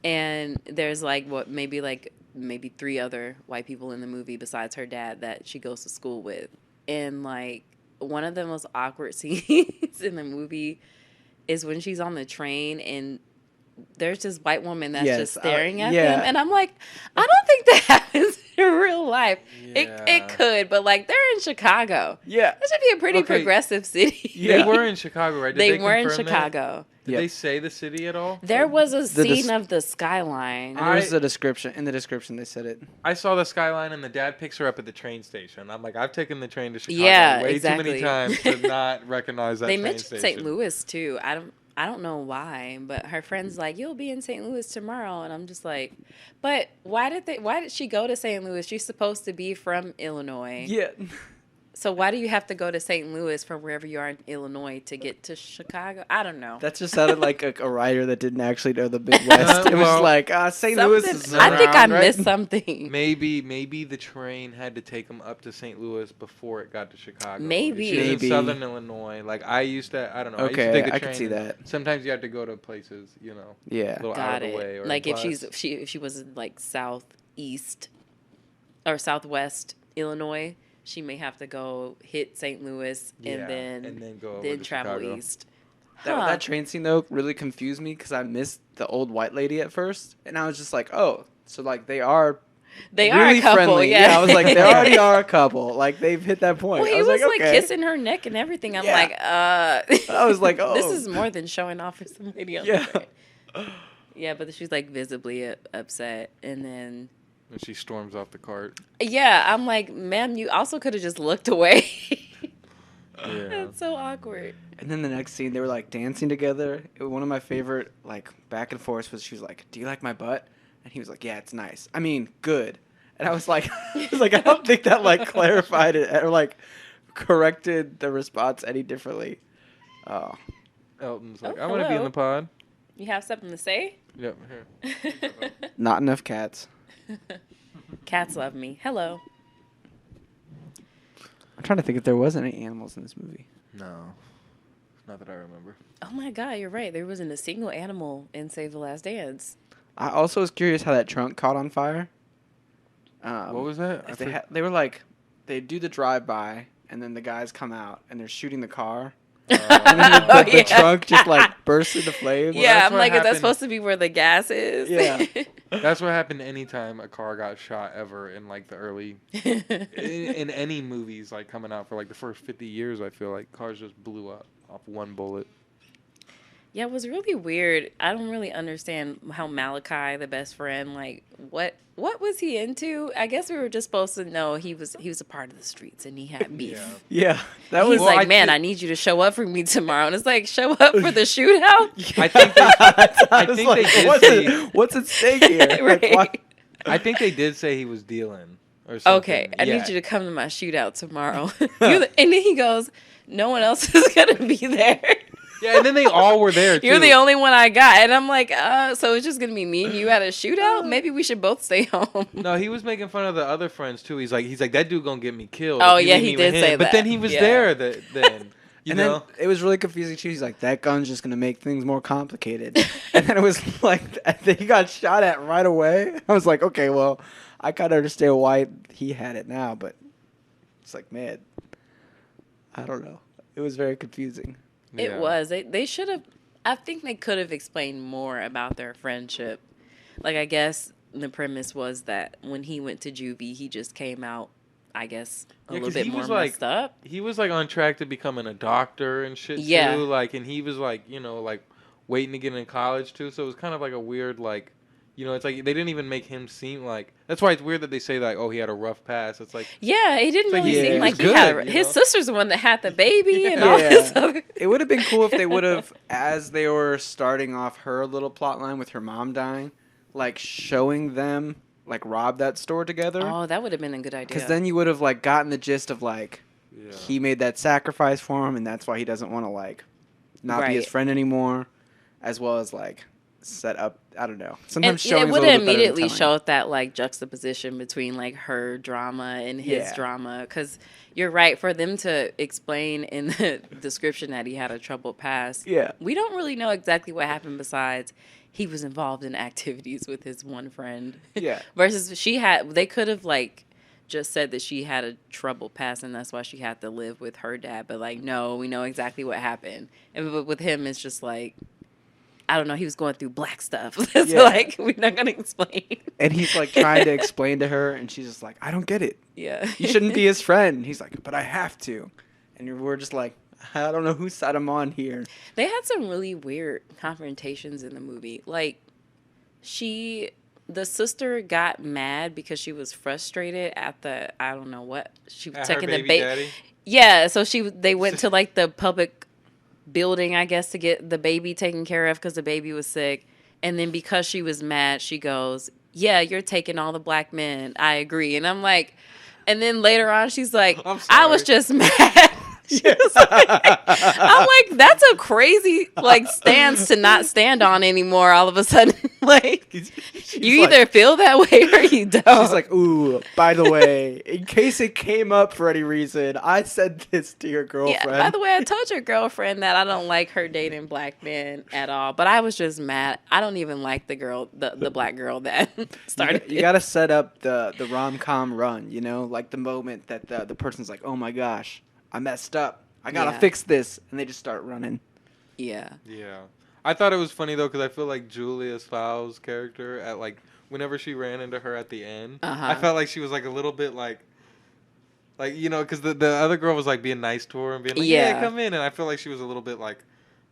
And there's, like, maybe 3 other white people in the movie besides her dad that she goes to school with. And, like, one of the most awkward scenes in the movie is when she's on the train and there's this white woman that's just staring at yeah. them. And I'm like, I don't think that happens in real life. Yeah. It could, but, like, they're in Chicago. Yeah. That should be a pretty Okay. progressive city. They were in Chicago, right? Did They were in confirm that? Chicago. Did Yep. they say the city at all? There was a The scene of the skyline. And there was a description. In the description, they said it. I saw the skyline, and the dad picks her up at the train station. I'm like, I've taken the train to Chicago Yeah, way exactly. too many times to not recognize that They train mentioned station. St. Louis too. I don't know why, but her friend's like, "You'll be in St. Louis tomorrow," and I'm just like, "But why did she go to St. Louis? She's supposed to be from Illinois. Yeah. So why do you have to go to St. Louis from wherever you are in Illinois to get to Chicago? I don't know. That just sounded like a writer that didn't actually know the Midwest. It was Well, like, St. Louis Something- is I think I around, right? missed something. Maybe the train had to take them up to St. Louis before it got to Chicago. Maybe. She's in Maybe. Southern Illinois. Like, I used to, I don't know. I used to Okay, take the I train could see and that. Sometimes you have to go to places, you know, a Yeah. little out Got of the way. it. Or Like if bus. she was like southeast or southwest Illinois, she may have to go hit St. Louis Yeah, and then go over then to travel Chicago. east. That train scene, though, really confused me because I missed the old white lady at first. And I was just like, oh, so, like, they are They really are a couple, friendly. yeah. I was like, they already are a couple. Like, they've hit that point. Well, I he was like okay. kissing her neck and everything. I'm Yeah. like, I was like, this oh. is more than showing off for some lady on Yeah. the train. Yeah, but she's like visibly upset, and then And she storms off the cart. yeah, I'm like, ma'am, you also could have just looked away. Yeah. That's so awkward. And then the next scene, they were, like, dancing together. One of my favorite, like, back and forths was she was like, do you like my butt? And he was like, yeah, it's nice. I mean, good. And I was like, I don't think that, like, clarified it or, like, corrected the response any differently. Oh. Elton's like, Oh, I want to be in hello. the pod. You have something to say? Yep, here. Not enough cats. Cats love me. Hello. I'm trying to think if there was any animals in this movie. No. Not that I remember. Oh my God, you're right. There wasn't a single animal in Save the Last Dance. I also was curious how that trunk caught on fire. What was that? If they were like, they do the drive-by, and then the guys come out, and they're shooting the car. And then the Yeah. trunk just, like, bursts into flames. Yeah, that's I'm what like, is that happened. supposed to be where the gas is? Yeah. That's what happened anytime a car got shot ever in, like, the early... in any movies, like, coming out for, like, the first 50 years, I feel like cars just blew up off one bullet. Yeah, it was really weird. I don't really understand how Malachi, the best friend, like what was he into? I guess we were just supposed to know he was a part of the streets and he had beef. Yeah, that He's was like, man, I need you to show up for me tomorrow. And it's like, show up for the shootout? I think they did say what's at stake here? Like, Right. why- I think they did say he was dealing or something. Okay, I Yeah. need you to come to my shootout tomorrow. And then he goes, no one else is going to be there. Yeah, and then they all were there too. You're the only one I got. And I'm like, so it's just going to be me and you at a shootout? Maybe we should both stay home. No, he was making fun of the other friends too. He's like that dude gonna get me killed. Oh, if you yeah, leave he me did with say him. But that. then he was Yeah. there then. You and know? then it was really confusing too. He's like, that gun's just gonna make things more complicated. And then it was like, he got shot at right away. I was like, okay, well, I kind of understand why he had it now, but it's like, man, I don't know. It was very confusing. It Yeah. was. They should have. I think they could have explained more about their friendship. Like, I guess the premise was that when he went to juvie, he just came out, I guess, a Yeah, little 'cause bit he more was, like- messed up. He was like on track to becoming a doctor and shit Yeah. too. Like, and he was like, like waiting to get in college too. So it was kind of like a weird like. It's like they didn't even make him seem like. That's why it's weird that they say like, oh, he had a rough past. It's like, Yeah, it didn't It's like really he seem was like he good, had. you His know? sister's the one that had the baby and Yeah. all this Yeah. other. It would have been cool if they would have, as they were starting off her little plot line with her mom dying, like showing them like rob that store together. Oh, that would have been a good idea. Because then you would have like gotten the gist of like he made that sacrifice for him, and that's why he doesn't want to like not be his Right. friend anymore, as well as like set up. I don't know. and Sometimes it showing would have immediately showed that like juxtaposition between like her drama and his Yeah. drama. Because you're right, for them to explain in the description that he had a troubled past. Yeah. We don't really know exactly what happened besides he was involved in activities with his one friend. Yeah. Versus they could have like just said that she had a troubled past and that's why she had to live with her dad. But like, no, we know exactly what happened. And with him, it's just like, I don't know, he was going through black stuff. So Yeah. like, we're not going to explain. And he's like trying to explain to her, and she's just like, I don't get it. Yeah. You shouldn't be his friend. He's like, but I have to. And we're just like, I don't know whose side I'm on here. They had some really weird confrontations in the movie. Like, the sister got mad because she was frustrated at I don't know what, she was At her taking the baby baby. daddy? Yeah, so they went to like the public building, I guess, to get the baby taken care of because the baby was sick. And then because she was mad, she goes, yeah, you're taking all the black men. I agree. And I'm like, and then later on, she's like, I'm I was sorry. just mad. She was like, I'm like, that's a crazy like stance to not stand on anymore. All of a sudden, like you either feel that way or you don't. She's like, ooh, by the way, in case it came up for any reason, I said this to your girlfriend. yeah. By the way, I told your girlfriend that I don't like her dating black men at all. But I was just mad. I don't even like the girl, the black girl that started. You got to set up the rom-com run, like the moment that the person's like, oh my gosh, I messed up. I got to Yeah. fix this. And they just start running. Yeah. Yeah. I thought it was funny though because I feel like Julia Stiles' character at like whenever she ran into her at the end, Uh-huh. I felt like she was like a little bit like because the other girl was like being nice to her and being like, yeah, Yeah. come in, and I feel like she was a little bit like,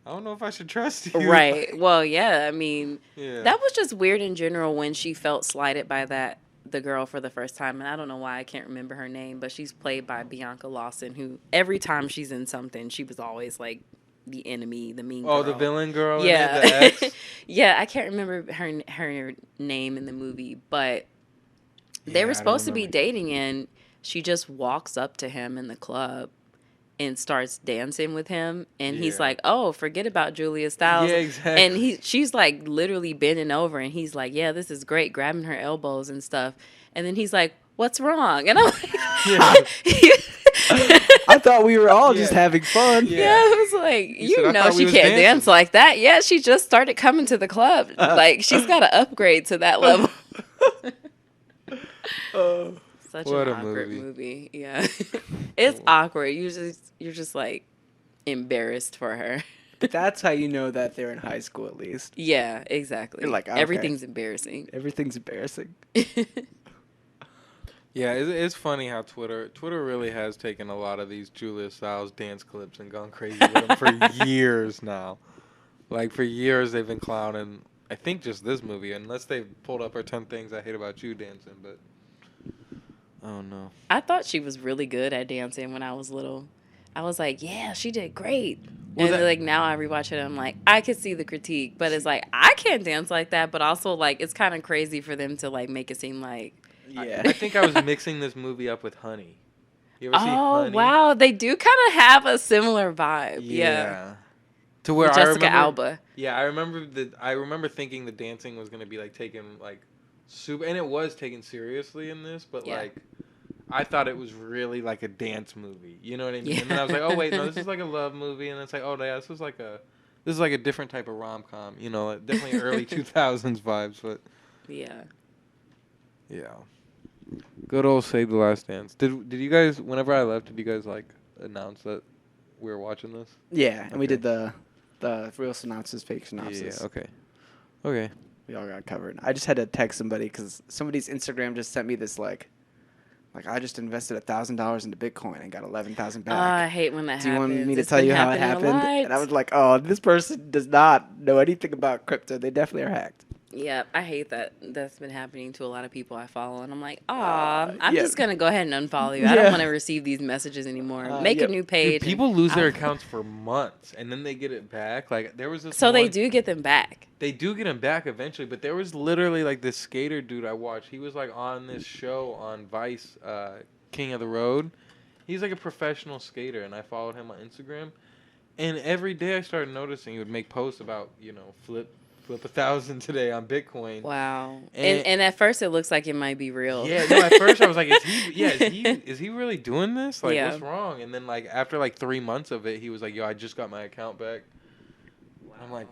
I don't know if I should trust you. Right. Well, yeah. I mean, Yeah. that was just weird in general when she felt slighted by the girl for the first time. And I don't know why I can't remember her name, but she's played by Bianca Lawson, who every time she's in something, she was always like the enemy, the mean girl. Oh, the villain girl. Yeah. In it, the ex? Yeah, I can't remember her name in the movie, but they Yeah, were I don't supposed to be remember. dating, and she just walks up to him in the club and starts dancing with him, and he's Yeah. like, "Oh, forget about Julia Stiles." Yeah, exactly. And she's like literally bending over, and he's like, "Yeah, this is great," grabbing her elbows and stuff. And then he's like, "What's wrong?" And I'm like, I thought we were all just Yeah. having fun. Yeah. Yeah, it was like, He said, "I know thought we she was can't dancing." dance like that. Yeah, she just started coming to the club. Like, she's got to upgrade to that level. Such What an a awkward movie. movie. Yeah. It's awkward. You're just like embarrassed for her. That's how you know that they're in high school, at least. Yeah, exactly. You're like, okay. Everything's embarrassing. Everything's embarrassing. Yeah, it's funny how Twitter really has taken a lot of these Julia Stiles dance clips and gone crazy with them for years now. Like for years they've been clowning. I think just this movie, unless they've pulled up her 10 Things I Hate About You dancing, but I don't know. I thought she was really good at dancing when I was little. I was like, yeah, she did great. Well, And like now I rewatch it, I'm like, I could see the critique, but it's like I can't dance like that. But also like it's kind of crazy for them to like make it seem like. Yeah. I think I was mixing this movie up with Honey. You ever see Oh Honey? wow, they do kind of have a similar vibe. Yeah. To where With I Jessica remember, Alba. Yeah, I remember thinking the dancing was gonna be like taken like super, and it was taken seriously in this, but Yeah. like I thought it was really like a dance movie. You know what I mean? Yeah. And then I was like, oh wait, no, this is like a love movie, and it's like, oh yeah, this is like a different type of rom-com. You know, definitely early 2000s vibes, but Yeah. yeah. Good old Save the Last Dance. Did you guys, whenever I left, did you guys like announce that we were watching this? Yeah, and we Okay. did the real synopsis, fake synopsis. Yeah. Okay. Okay. We all got covered. I just had to text somebody because somebody's Instagram just sent me this like I just invested $1,000 into Bitcoin and got 11,000 back. I hate when that Do you happens. want me to It's tell been you how it happening a happened? lot. And I was like, oh, this person does not know anything about crypto. They definitely are hacked. Yeah, I hate that. That's been happening to a lot of people I follow, and I'm like, aw, I'm yeah. just gonna go ahead and unfollow you. I Yeah. don't want to receive these messages anymore. Make yeah. a new page. Dude, people and lose their I'll- accounts for months, and then they get it back. Like there was this. So they one- do get them back. They do get him back eventually, but there was literally like this skater dude I watched. He was like on this show on Vice, King of the Road. He's like a professional skater, and I followed him on Instagram. And every day I started noticing he would make posts about, you know, flip 1,000 today on Bitcoin. Wow. And- And at first it looks like it might be real. Yeah, no, at first I was like, is he really doing this? Like, Yeah. what's wrong? And then like after like 3 months of it, he was like, yo, I just got my account back. I'm like,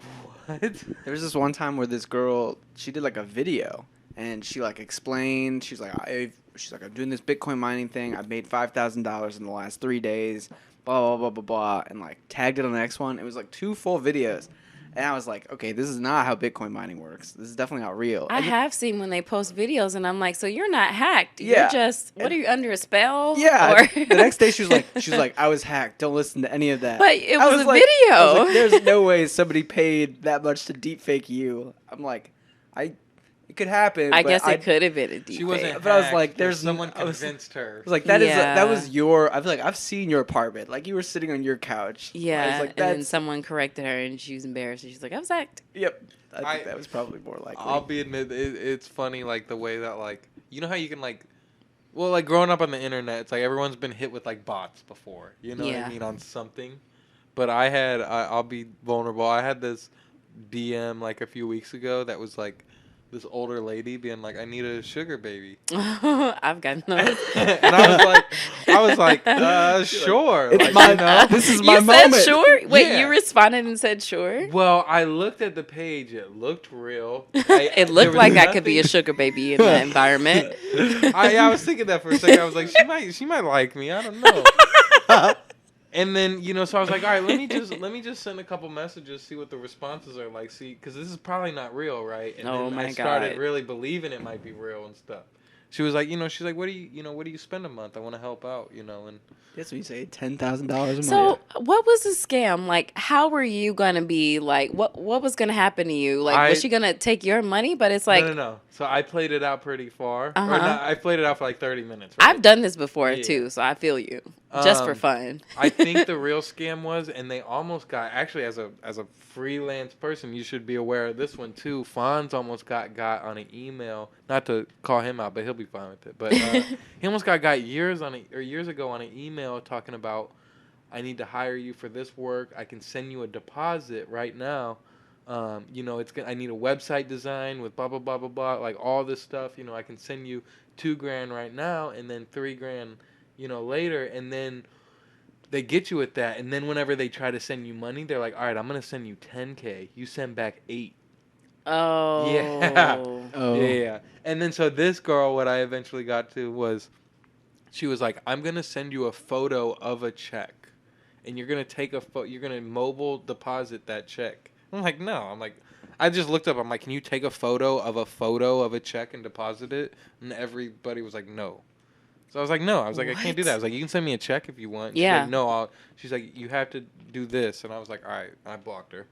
what? There was this one time where this girl, she did like a video and she like explained, she's like, I'm doing this Bitcoin mining thing. I've made $5,000 in the last 3 days, blah, blah, blah, blah, blah, and like tagged it on the next one. It was like 2 full videos. And I was like, okay, this is not how Bitcoin mining works. This is definitely not real. I And have seen when they post videos, and I'm like, so you're not hacked. Yeah. You're just, what are you, under a spell? yeah. Or- The next day she was like, I was hacked. Don't listen to any of that. But it I was a like, video. I was like, there's no way somebody paid that much to deepfake you. I'm like, it could happen. I but guess it could have been a deep She wasn't. fake. But I was hacked, like, but there's someone I was- convinced her. I was like, that Yeah. was your. I feel like I've seen your apartment. Like you were sitting on your couch. I Yeah, was like, and then that's. someone corrected her, and she was embarrassed. And she's like, I was hacked. Yep. I think I- that was probably more likely. I'll be admit it's funny like the way that like you know how you can like well like growing up on the internet it's like everyone's been hit with like bots before, you know what Yeah. I mean, on something. But I'll be vulnerable. I had this DM like a few weeks ago that was like this older lady being like, I need a sugar baby. I've got those. And I was like, sure. It's like, my. you know? This is You my said moment. sure? Wait, Yeah. you responded and said sure? Well, I looked at the page. It looked real. It there looked was like I could be a nothing- sugar baby in that environment. I was thinking that for a second. I was like, she might like me. I don't know. And then so I was like, all right, let me just send a couple messages, see what the responses are like, see, because this is probably not real, right? And Oh then my I started God. really believing it might be real and stuff. She was like, she's like, what do you spend a month? I want to help out, and That's what you say. $10,000 a month. So, what was the scam? Like, how were you gonna be like? What was gonna happen to you? Like, was she gonna take your money? But it's like, no. So I played it out pretty far. Uh-huh. Or not, I played it out for like 30 minutes. Right? I've done this before Yeah. too, so I feel you. Just for Um, fun. I think the real scam was, and they almost got, actually as a freelance person, you should be aware of this one too. Fonz almost got on an email, not to call him out, but he'll be fine with it. But he almost got years ago on an email talking about, I need to hire you for this work. I can send you a deposit right now. I need a website design with blah blah blah blah blah, like all this stuff. I can send you $2,000 right now, and then $3,000, later, and then they get you with that, and then whenever they try to send you money, they're like, all right, I'm gonna send you $10K. You send back 8. Oh. Yeah. Oh. Yeah. And then so this girl, what I eventually got to was, she was like, I'm gonna send you a photo of a check, and you're gonna take you're gonna mobile deposit that check. I'm like, no. I'm like, I just looked up. I'm like, can you take a photo of a check and deposit it? And everybody was like, no. So I was like, no. I was like, I can't do that. I was like, you can send me a check if you want. She's Yeah. like, no. She's like, you have to do this. And I was like, all right. I blocked her.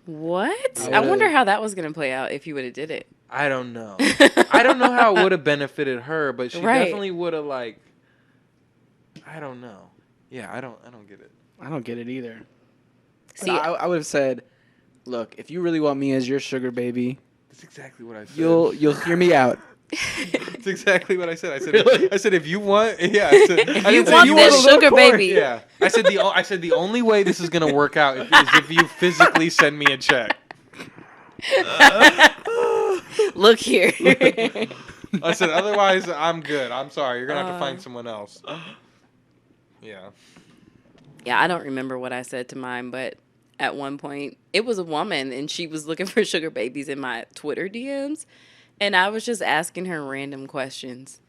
What? I I wonder would've- how that was gonna play out if you would have did it. I don't know. I don't know how it would have benefited her, but she Right. definitely would have like. I don't know. Yeah, I don't get it. I don't get it either. See, I would have said, look, if you really want me as your sugar baby, That's exactly what I said. you'll hear me out. That's exactly what I said. I said, I said if you want, yeah. I said, If I you didn't say want if this a little sugar corn. baby. Yeah. I said the only way this is gonna work out is if you physically send me a check. look here. I said otherwise I'm good. I'm sorry. You're gonna have to find someone else. Yeah. Yeah, I don't remember what I said to mine, but at one point it was a woman and she was looking for sugar babies in my Twitter DMs, and I was just asking her random questions.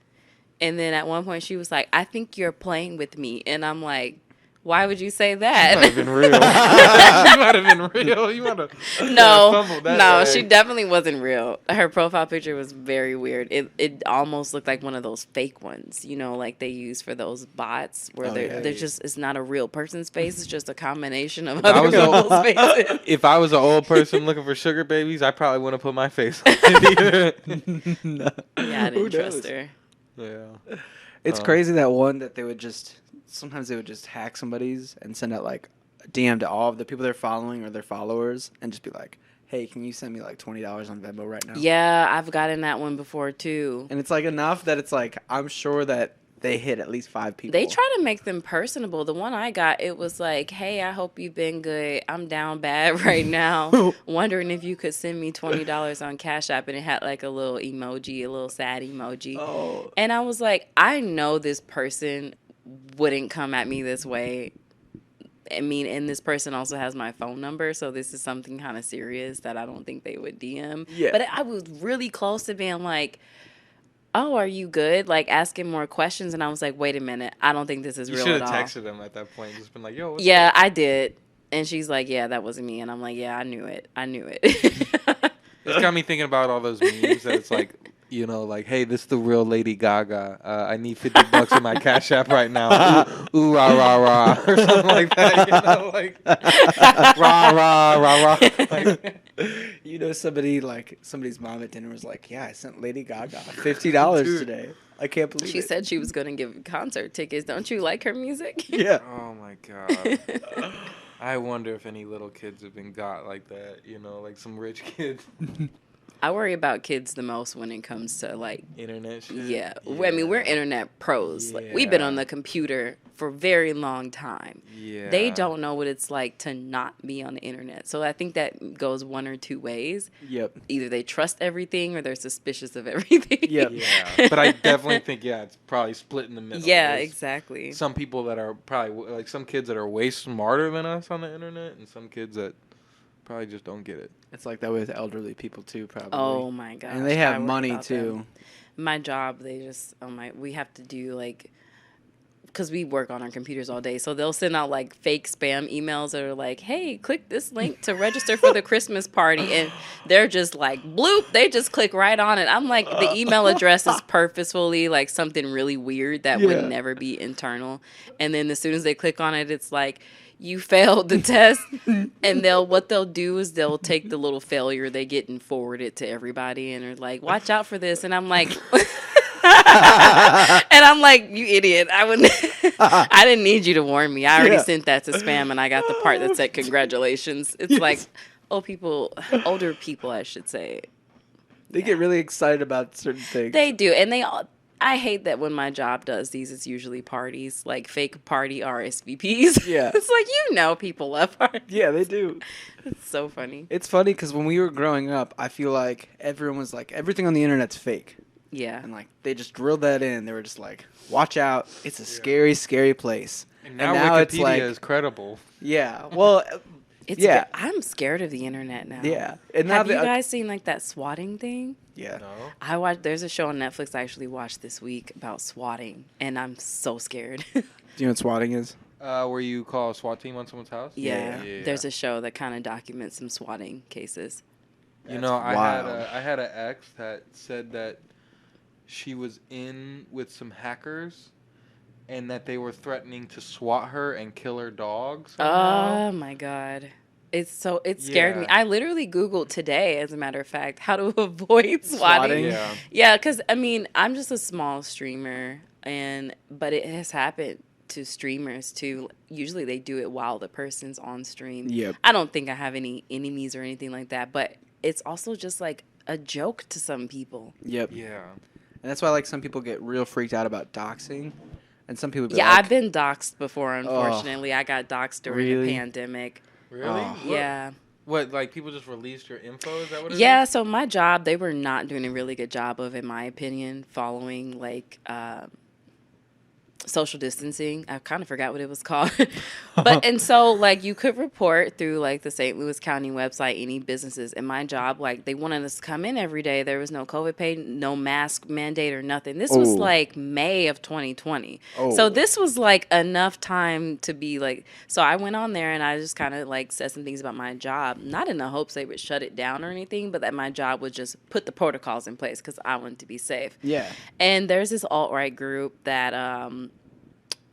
And then at one point she was like, "I think you're playing with me." And I'm like, "Why would you say That might have that?" been real. You might have been real. You might have No, fumbled that no, bag. she definitely wasn't real. Her profile picture was very weird. It almost looked like one of those fake ones, you know, like they use for those bots where they're just, it's not a real person's face. It's just a combination of I other was a- people's faces. If I was an old person looking for sugar babies, I probably wouldn't put my face on it either. No. Yeah, I Who didn't trust knows? her. Yeah. It's crazy that one that they would just sometimes they would just hack somebody's and send out like a DM to all of the people they're following or their followers and just be like, "Hey, can you send me like $20 on Venmo right now?" Yeah, I've gotten that one before too. And it's like enough that it's like I'm sure that they hit at least 5 people. They try to make them personable. The one I got, it was like, "Hey, I hope you've been good. I'm down bad right now. Wondering if you could send me $20 on Cash App." And it had like a little emoji, a little sad emoji. Oh. And I was like, I know this person wouldn't come at me this way. I mean, and this person also has my phone number, so this is something kind of serious that I don't think they would DM. Yeah. But I was really close to being like, "Oh, are you good?" Like asking more questions, and I was like, "Wait a minute, I don't think this is You real should at have all." texted them at that point. Just been like, "Yo, what's Yeah, up?" I did, and she's like, "Yeah, that wasn't me," and I'm like, "Yeah, I knew it. I knew it." It's got me thinking about all those memes that it's like, you know, like, "Hey, this is the real Lady Gaga. I need $50 in my Cash App right now. Ooh, rah, rah, rah," or something like that. You know, like, rah, rah, rah, rah. Like, You know, somebody's mom at dinner was like, "Yeah, I sent Lady Gaga $50 Dude. today. I can't believe She it." said she was going to give concert tickets. Don't you like her music? "Yeah." oh my God. I wonder if any little kids have been got like that. You know, like some rich kids. I worry about kids the most when it comes to like, Internet shit. yeah. I mean, we're internet pros. Like, we've been on the computer for a very long time. Yeah. They don't know what it's like to not be on the internet. So I think that goes one or two ways. Yep. Either they trust everything or they're suspicious of everything. Yep. Yeah, but I definitely think it's probably split in the middle. Yeah, There's exactly. Some people that are probably like some kids that are way smarter than us on the internet, and some kids that probably just don't get it. It's like that with elderly people too, probably. Oh my gosh. And they I have worry money about too. them. My job, they just, we have to do like, because we work on our computers all day. So they'll send out like fake spam emails that are like, "Hey, click this link to register for the Christmas party." And they're just like, bloop, they just click right on it. I'm like, the email address is purposefully like something really weird that Yeah. would never be internal. And then as soon as they click on it, it's like, "You failed the test." And what they'll do is they'll take the little failure they get and forward it to everybody and are like, "Watch out for this." And I'm like, "You idiot. I didn't need you to warn me. I already Yeah. sent that to spam and I got the part that said congratulations." It's like older people, I should say. They get really excited about certain things. They do. And I hate that when my job does these, it's usually parties, like fake party RSVPs. Yeah. It's like, people love parties. Yeah, they do. It's so funny. It's funny because when we were growing up, I feel like everyone was like, everything on the internet's fake. Yeah. And like, they just drilled that in. They were just like, watch out. It's a scary, scary place. And now now Wikipedia it's like- is credible. Yeah. Well, It's Yeah. I'm scared of the internet now. yeah. And now Have you that- guys seen like that swatting thing? Yeah. No. There's a show on Netflix I actually watched this week about swatting, and I'm so scared. Do you know what swatting is? Where you call a SWAT team on someone's house? Yeah. There's a show that kind of documents some swatting cases. You know, I wild. had an ex that said that she was in with some hackers, and that they were threatening to swat her and kill her dog somehow. Oh my God. It scared me. Yeah. I literally Googled today, as a matter of fact, how to avoid swatting. Swatting? Yeah. Yeah, because I mean, I'm just a small streamer, but it has happened to streamers too. Usually, they do it while the person's on stream. Yep. I don't think I have any enemies or anything like that, but it's also just like a joke to some people. Yep. Yeah. And that's why like some people get real freaked out about doxing, and some people be Yeah, like, I've been doxxed before. Unfortunately, I got doxxed during Really? the pandemic. Really? Oh. Yeah. What, like people just released your info? Is that what it Yeah, is? so my job, they were not doing a really good job of, in my opinion, following like social distancing. I kind of forgot what it was called. And so like you could report through like the St. Louis County website any businesses. And my job, like they wanted us to come in every day. There was no COVID pay, no mask mandate or nothing. This was Oh. like May of 2020. Oh. So this was like enough time to be like, so I went on there and I just kind of like said some things about my job, not in the hopes they would shut it down or anything, but that my job would just put the protocols in place because I wanted to be safe. yeah. And there's this alt-right group that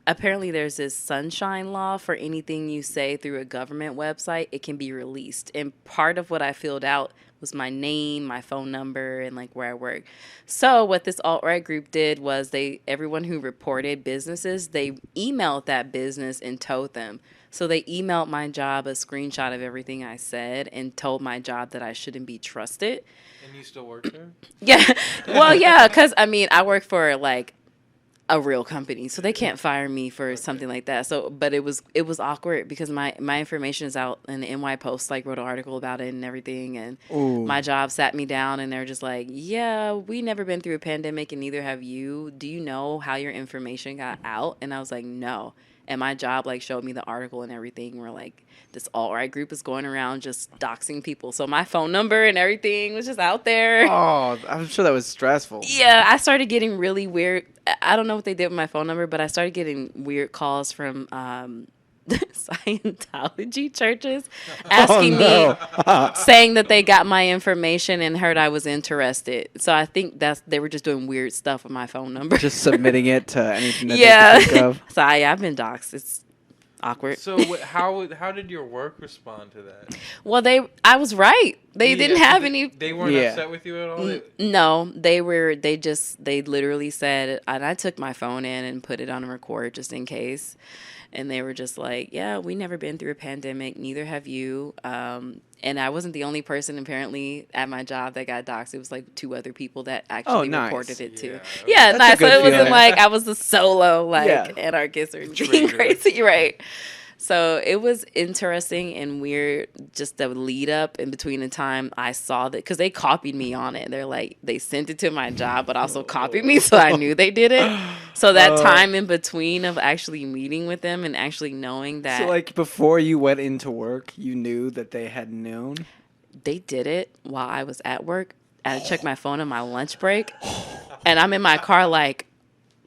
apparently there's this sunshine law for anything you say through a government website, it can be released. And part of what I filled out was my name, my phone number, and like where I work. So what this alt-right group did was everyone who reported businesses, they emailed that business and told them. So they emailed my job a screenshot of everything I said and told my job that I shouldn't be trusted. And you still work there? Yeah. Well, yeah, because I mean, I work for like a real company, so they can't fire me for something like that. So, but it was awkward because my information is out in the NY Post, like wrote an article about it and everything, and Ooh. my job sat me down and they're just like, yeah, we never been through a pandemic and neither have you. Do you know how your information got out? And I was like, no. And my job like showed me the article and everything. We're like, this alt-right group is going around just doxing people. So my phone number and everything was just out there. Oh, I'm sure that was stressful. Yeah, I started getting really weird. I don't know what they did with my phone number, but I started getting weird calls from Scientology churches asking me, saying that they got my information and heard I was interested. So I think they were just doing weird stuff with my phone number. Just submitting it to anything that they yeah. could think of. So I've been doxxed. It's awkward. So how did your work respond to that? Well, I was right. They didn't have any. They weren't Yeah. upset with you at all? No, they literally said, and I took my phone in and put it on a record just in case. And they were just like, yeah, we never been through a pandemic. Neither have you. And I wasn't the only person apparently at my job that got doxxed. It was like 2 other people that actually nice. reported it too. Yeah, Yeah, that's a nice. So good it wasn't feeling. like I was a solo Yeah. anarchist or anything Traitor. crazy, right? So it was interesting and weird, just the lead up in between the time I saw that, because they copied me on it. They're like, they sent it to my job, but also copied me, so I knew they did it. So that time in between of actually meeting with them and actually knowing that So like before you went into work, you knew that they had known. they did it while I was at work. I checked my phone on my lunch break, and I'm in my car like,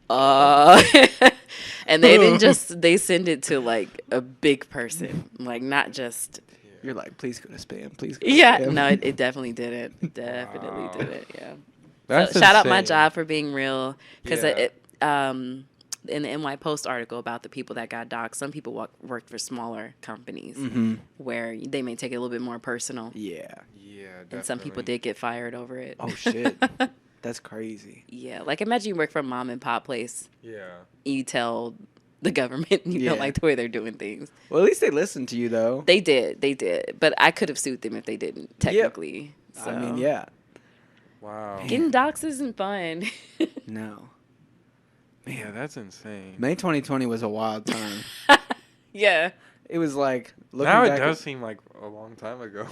and they didn't they send it to like a big person, like not just. You're like, please go to spam, please. Go to Yeah, spam. no, it definitely did it. Definitely did it. Yeah. That's So, shout out my insane. job for being real, because Yeah. in the NY Post article about the people that got doxxed, some people worked for smaller companies where they may take it a little bit more personal, Yeah. Yeah, and some people did get fired over it. Oh shit. That's crazy. Yeah, like imagine you work for a mom and pop place, Yeah. you tell the government you Yeah. don't like the way they're doing things. Well, at least they listened to you though. They did, but I could have sued them if they didn't technically. So. I mean, yeah. Wow. Getting doxxed isn't fun. No. Yeah, that's insane. May 2020 was a wild time. Yeah. It was like looking Now it back does seem like a long time ago.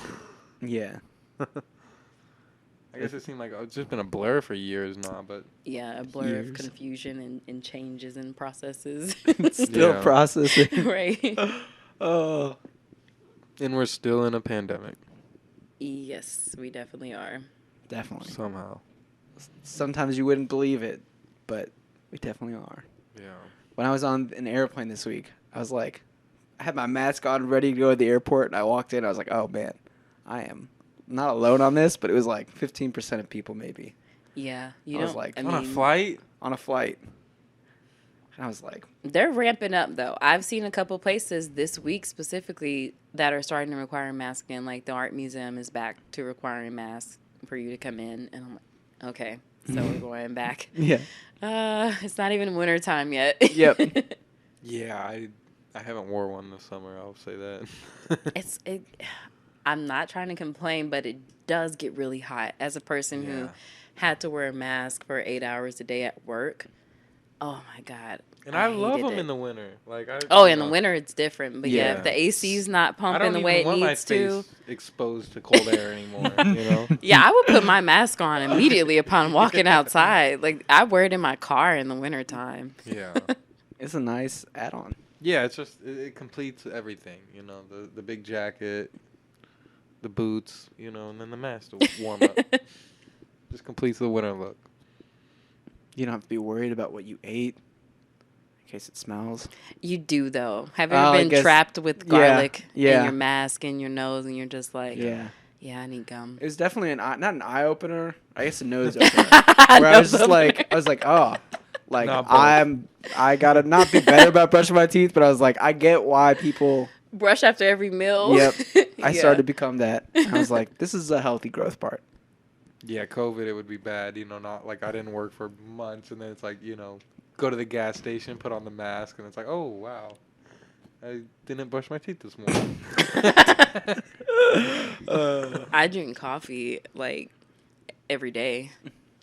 Yeah. I guess it seemed like it's just been a blur for years now, but Yeah, a blur of Years. confusion and changes and processes. Still Yeah. processing. Right. Oh. and we're still in a pandemic Yes, we definitely are. Definitely. somehow. Sometimes you wouldn't believe it, but we definitely are. Yeah. When I was on an airplane this week, I was like, I had my mask on, ready to go to the airport, and I walked in. I was like, oh man, I am not alone on this, but it was like 15% of people maybe Yeah. I was like, I On a mean, flight? on a flight. And I was like, They're ramping up though. I've seen a couple places this week specifically that are starting to require masks again. Like the art museum is back to requiring masks for you to come in, and I'm like, okay, so we're going back. yeah. It's not even winter time yet. Yep. Yeah, I haven't wore one this summer. I'll say that. I'm not trying to complain, but it does get really hot. As a person who had to wear a mask for 8 hours a day at work, oh my God. And I love hated them it. in the winter. Like In the winter it's different, but yeah, if the AC's not pumping the way it needs to, I don't even want my face exposed to cold air anymore. You know? Yeah, I would put my mask on immediately upon walking outside. Like I wear it in my car in the wintertime. Yeah. It's a nice add-on. Yeah, it's just it completes everything. You know, the big jacket, the boots, you know, and then the mask to warm up. Just completes the winter look. You don't have to be worried about what you ate in case it smells. You do though. Have you ever been trapped with garlic in your mask and your nose, and you're just like, yeah, I need gum. It was definitely not an eye opener. I guess a nose opener. Where I was just like, oh, like I gotta not be better about brushing my teeth, but I was like, I get why people brush after every meal. Yep. I started to become that. I was like, this is a healthy growth part. Yeah, COVID, it would be bad. You know, not like I didn't work for months, and then it's like, you know, go to the gas station, put on the mask, and it's like, oh, wow. I didn't brush my teeth this morning. I drink coffee, like, every day.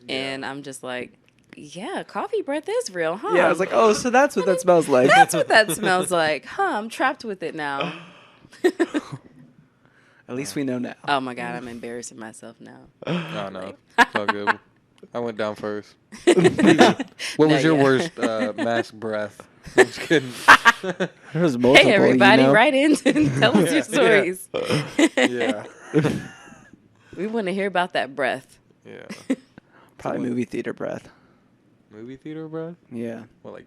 Yeah. And I'm just like, yeah, coffee breath is real, huh? Yeah, I was like, oh, so that's what that smells like. That's what that smells like. Huh, I'm trapped with it now. At least we know now. Oh, my God, I'm embarrassing myself now. Oh, no. It's all good. I went down first. What was your worst mask breath? I'm just kidding. There was multiple, hey, everybody, you know? write in and tell us your stories. Yeah. We want to hear about that breath. Yeah. Probably movie theater breath. Movie theater breath? Yeah. What, like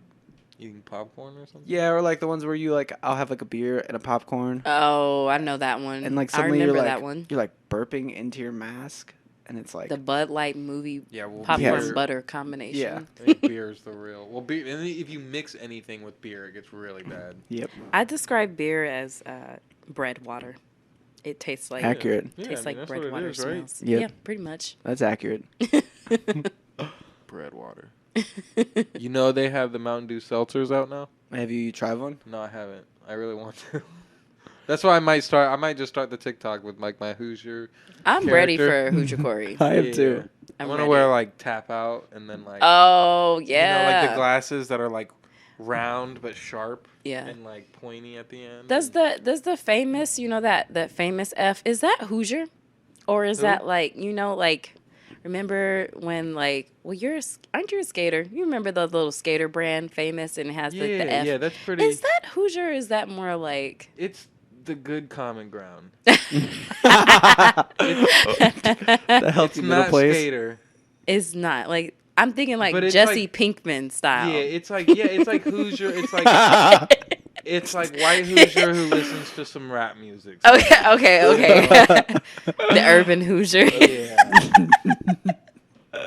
eating popcorn or something? Yeah, or like the ones where you like, I'll have like a beer and a popcorn. Oh, I know that one. And like I suddenly remember you're like, that one. you're like burping into your mask, and it's like The Bud Light movie popcorn beer, butter combination. Yeah. I think beer is the real. Well, beer, and if you mix anything with beer, it gets really bad. Yep. I describe beer as bread water. It tastes like Accurate. Yeah, tastes like that's bread what it water is, right? smells. Yep. Yeah, pretty much. That's accurate. Bread water. You know they have the Mountain Dew seltzers out now? Have you tried one? No, I haven't. I really want to. That's why I might start. I might just start the TikTok with like my Hoosier. I'm ready for character. Hoochie Corey. I am too. I I'm want to ready. wear like tap out and then like Oh, you yeah. know, like the glasses that are like round but sharp. Yeah. And like pointy at the end. Does the famous, you know, that famous F, is that Hoosier? Or is Who? that like, you know, like, remember when like, well, aren't you a skater? You remember the little skater brand famous and it has like the F? Yeah, that's pretty. Is that Hoosier or is that more like? It's the good common ground. The healthy It's middle not place. skater. It's not like, I'm thinking like But it's Jesse like- Pinkman style. Yeah, it's like Hoosier. It's like it's like white Hoosier who listens to some rap music. So, Okay. The urban Hoosier. yeah.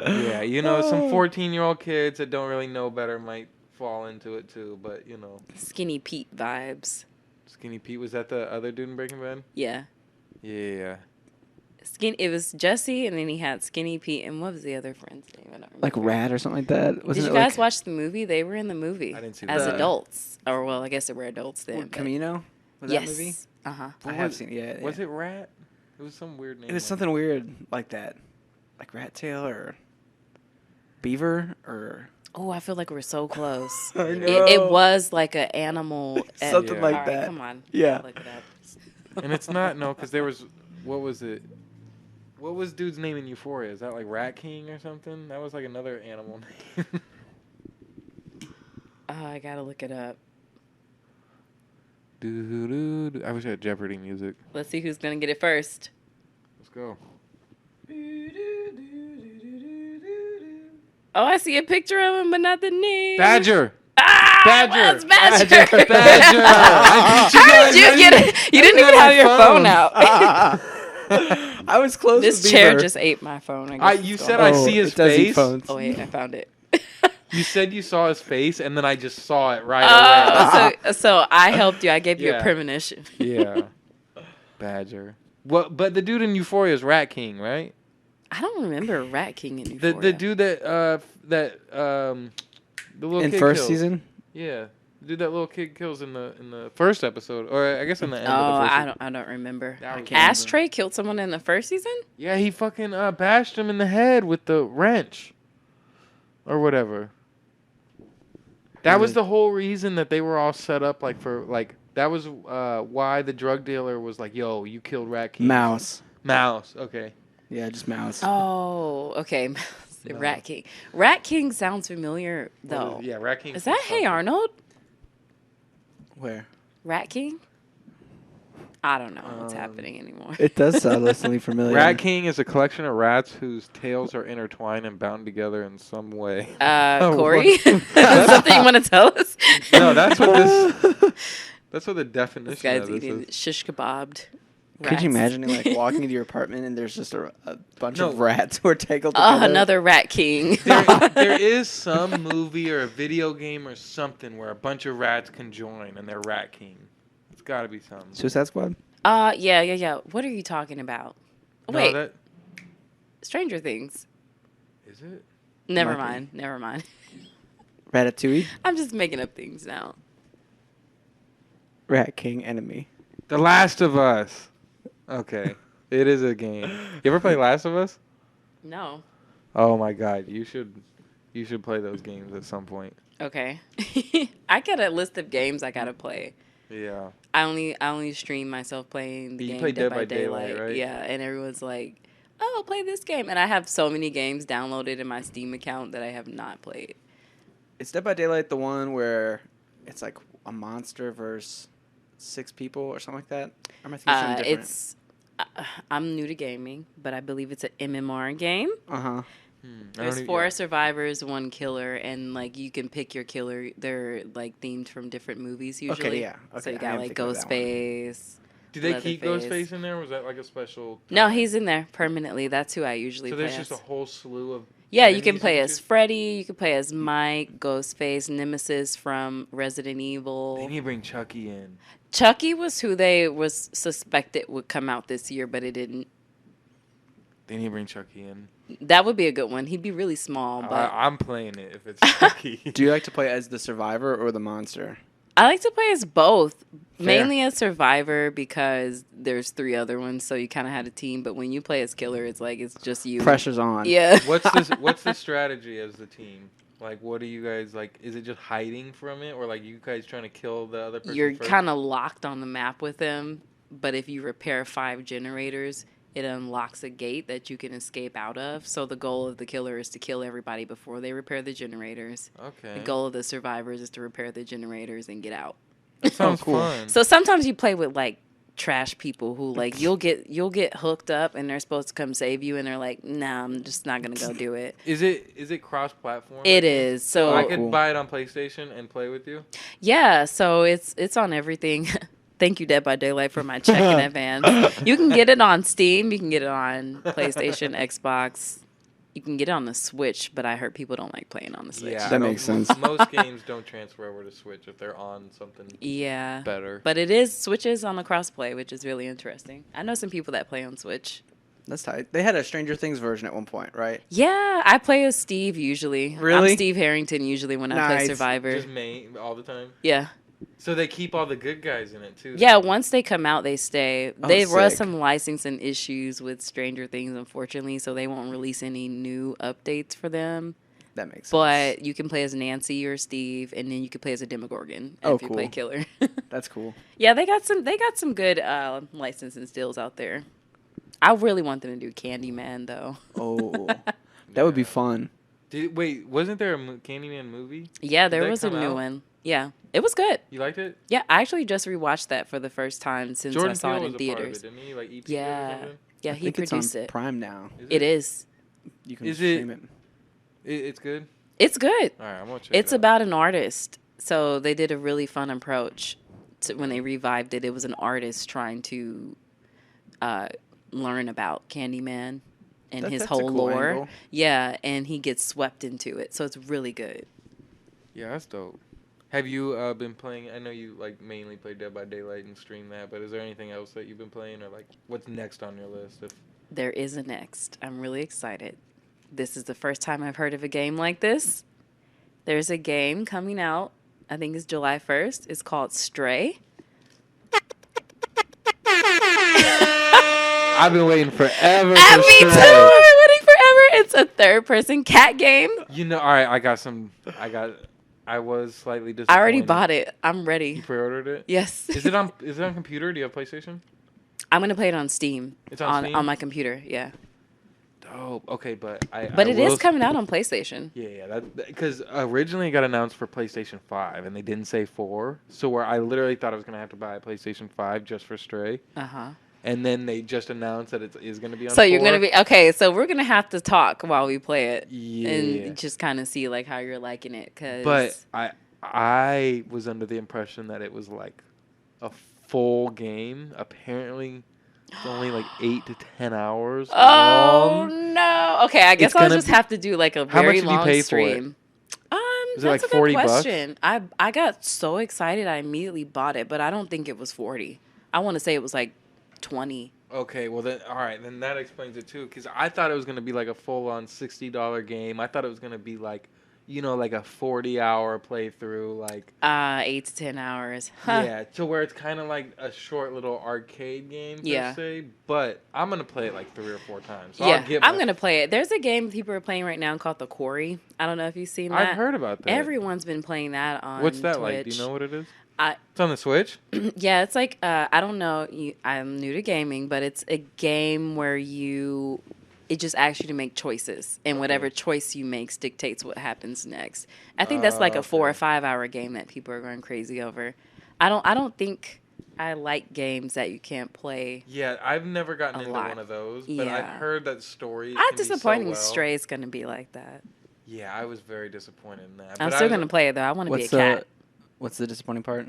Yeah, you know, some 14-year-old kids that don't really know better might fall into it too, but you know. Skinny Pete vibes. Skinny Pete, was that the other dude in Breaking Bad? Yeah. Yeah. It was Jesse, and then he had Skinny Pete, and what was the other friend's name? I don't remember. Like Rat or something like that. Did you guys watch the movie? They were in the movie. I didn't see as that. adults, or well, I guess they were adults then. but- Camino? Was yes. that movie? Uh-huh. I have seen it. Yeah. Was it Rat? It was some weird name. It was like something weird like that. Like Rat Tail or Beaver or Oh, I feel like we're so close. I It was like an animal. Something Yeah. like All right, that. Come on. Yeah. I'll look it up. And it's not, no, because there was, what was it? What was dude's name in Euphoria? Is that like Rat King or something? That was like another animal name. Oh, I gotta look it up. Doo-doo-doo. I wish I had Jeopardy music. Let's see who's gonna get it first. Let's go. Oh, I see a picture of him, but not the name. Badger! Ah, Badger! it was Badger. Badger! How did you get it? You didn't even have your phone out. I was close. This with chair Beaver. just ate my phone. I guess You it's said gone. I see his it does eat face. phones. Oh wait, I found it. You said you saw his face, and then I just saw it right away. So I helped you. I gave you a Yeah. premonition. Yeah. Badger. Well, but the dude in Euphoria is Rat King, right? I don't remember Rat King in The Euphoria. dude the little In kid first kills. season? Yeah. The dude that little kid kills in the first episode, or I guess in the end Oh, of the first I season. don't remember. That was- Ashtray killed someone in the first season? Yeah, he fucking bashed him in the head with the wrench. Or whatever. That was the whole reason that they were all set up that was why the drug dealer was like, "Yo, you killed Rat King." Mouse. Okay. Yeah, just Mouse. Oh, okay. Rat King. Rat King sounds familiar though. Yeah, Rat King. Is that Hey Arnold? Where? Rat King? I don't know what's happening anymore. It does sound listeningly familiar. Rat King is a collection of rats whose tails are intertwined and bound together in some way. Corey? Something you want to tell us? No, that's what this. That's what the This definition guy's of this eating is. shish kebabbed. Could you rats. imagine walking into your apartment and there's just a bunch No. of rats who are tangled Oh, together? another Rat King. There is some movie or a video game or something where a bunch of rats can join and they're Rat King. It's got to be something. Suicide Squad? Yeah. What are you talking about? No, Wait, that Stranger Things. is it. Never Might be. mind. Ratatouille? I'm just making up things now. Rat King Enemy. The Last of Us. Okay, it is a game. You ever play Last of Us? No. Oh my God, you should play those games at some point. Okay. I got a list of games I gotta play. Yeah. I only stream myself playing the You game play Dead by Daylight, right? Yeah, and everyone's like, "Oh, play this game," and I have so many games downloaded in my Steam account that I have not played. Is Dead by Daylight the one where it's like a monster versus 6 people or something like that? Or am I thinking something different? I'm new to gaming, but I believe it's an MMR game. Uh-huh. There's 4 survivors, 1 killer, and like you can pick your killer. They're like themed from different movies usually. Okay, yeah. So Okay, you I got am like thinking of that one. Ghostface. Do they keep Leatherface. Ghostface in there? Or was that like a special? No, he's in there permanently. That's who I usually So play there's just as. a whole slew of. Yeah, you can enemies play you as choose? Freddy. You can play as Mike, Ghostface, Nemesis from Resident They Evil. need to bring Chucky in. Chucky was who they was suspected would come out this year, but it didn't. They need to bring Chucky in. That would be a good one. He'd be really small, but I'm playing it if it's Chucky. Do you like to play as the survivor or the monster? I like to play as both. Fair. Mainly as Survivor because there's 3 other ones, so you kind of had a team. But when you play as Killer, it's like it's just you. Pressure's on. Yeah. What's the strategy as the team? Like, what are you guys like? Is it just hiding from it, or like you guys trying to kill the other person? You're first? kind of locked on the map with them, but if you repair 5 generators, it unlocks a gate that you can escape out of. So the goal of the killer is to kill everybody before they repair the generators. Okay. The goal of the survivors is to repair the generators and get out. That sounds cool. fun. So sometimes you play with like trash people who like you'll get hooked up and they're supposed to come save you and they're like, nah, I'm just not gonna go do it. Is it cross-platform? It is. So I could cool. buy it on PlayStation and play with you. yeah, so it's on everything. Thank you, Dead by Daylight, for my check in advance. You can get it on Steam. You can get it on PlayStation, Xbox. You can get it on the Switch, but I heard people don't like playing on the Switch. Yeah, That makes sense. Most games don't transfer over to Switch if they're on something Yeah. better. But it is Switches on the crossplay, which is really interesting. I know some people that play on Switch. That's tight. They had a Stranger Things version at one point, right? Yeah, I play as Steve usually. Really? I'm Steve Harrington usually when I play Nice. Survivor. Just main all the time. Yeah. So they keep all the good guys in it too. Yeah, once they come out, they stay. Oh, They run sick. some licensing issues with Stranger Things, unfortunately, so they won't release any new updates for them. That makes sense. But you can play as Nancy or Steve, and then you can play as a Demogorgon Oh, if you play cool. Killer. That's cool. Yeah, they got some good licensing stills out there. I really want them to do Candyman though. Oh, that would be fun. Wait, wasn't there a Candyman movie? Yeah, there that was a come new out? one. Yeah, it was good. You liked it? Yeah, I actually just rewatched that for the first time since I Jordan saw Peele it in was a part of theaters. it, didn't he? Like EP Yeah, or something? yeah, I he think it's on produced it. Prime now. It is. You can Is it- stream it. It's good. It's good. All right, I'm gonna check. It's it out. about an artist. So they did a really fun approach to when they revived it. It was an artist trying to learn about Candyman and his That's a whole cool lore. angle. Yeah, and he gets swept into it. So it's really good. Yeah, that's dope. Have you been playing? I know you like mainly play Dead by Daylight and stream that, but is there anything else that you've been playing, or like what's next on your list? If There is a next. I'm really excited. This is the first time I've heard of a game like this. There's a game coming out. I think it's July 1st. It's called Stray. I've been waiting forever. Me too. I've been waiting forever. It's a third-person cat game. You know, all right. I was slightly disappointed. I already bought it. I'm You ready. pre-ordered it? Yes. Is it on computer? Do you have PlayStation? I'm gonna play it on Steam. It's on Steam? On my computer. Yeah. Dope. Okay, but But it is coming out on PlayStation. Yeah, that because originally it got announced for PlayStation 5 and they didn't say 4. So where I literally thought I was gonna have to buy a PlayStation 5 just for Stray. And then they just announced that it is going to be on. So 4. you're going to be okay. So we're going to have to talk while we play it, Yeah. and just kind of see like how you're liking it. But I was under the impression that it was like a full game. Apparently, it's only like 8 to 10 hours. Oh long. no! Okay, I guess I'll just have to do like a How much very did you long pay for stream. Is it That's like a good 40 bucks? question. I got so excited I immediately bought it, but I don't think it was 40. I want to say it was like 20. Okay, well then, all right, then that explains it too. Because I thought it was going to be like a full-on $60 game. I thought it was going to be like, you know, like a 40-hour playthrough, like 8 to 10 hours. Huh. yeah, to where it's kind of like a short little arcade game per se. But I'm gonna play it like 3 or 4 times. So Yeah, I'm gonna play it. There's a game people are playing right now called The Quarry. I don't know if you've seen that. I've heard about that. Everyone's been playing that on What's that Twitch. like? Do you know what it is? I It's on the Switch. Yeah, it's like I don't know. I'm new to gaming, but it's a game where it just asks you to make choices, and whatever choice you make dictates what happens next. I think that's like a 4 or 5 hour game that people are going crazy over. I don't think I like games that you can't play. Yeah, I've never gotten A into lot. one of those, but I've Yeah. heard that stories. I'm can be so disappointed well. Stray is going to be like that. Yeah, I was very disappointed in that. I'm but still going to play it though. I want to be a cat. What's the disappointing part?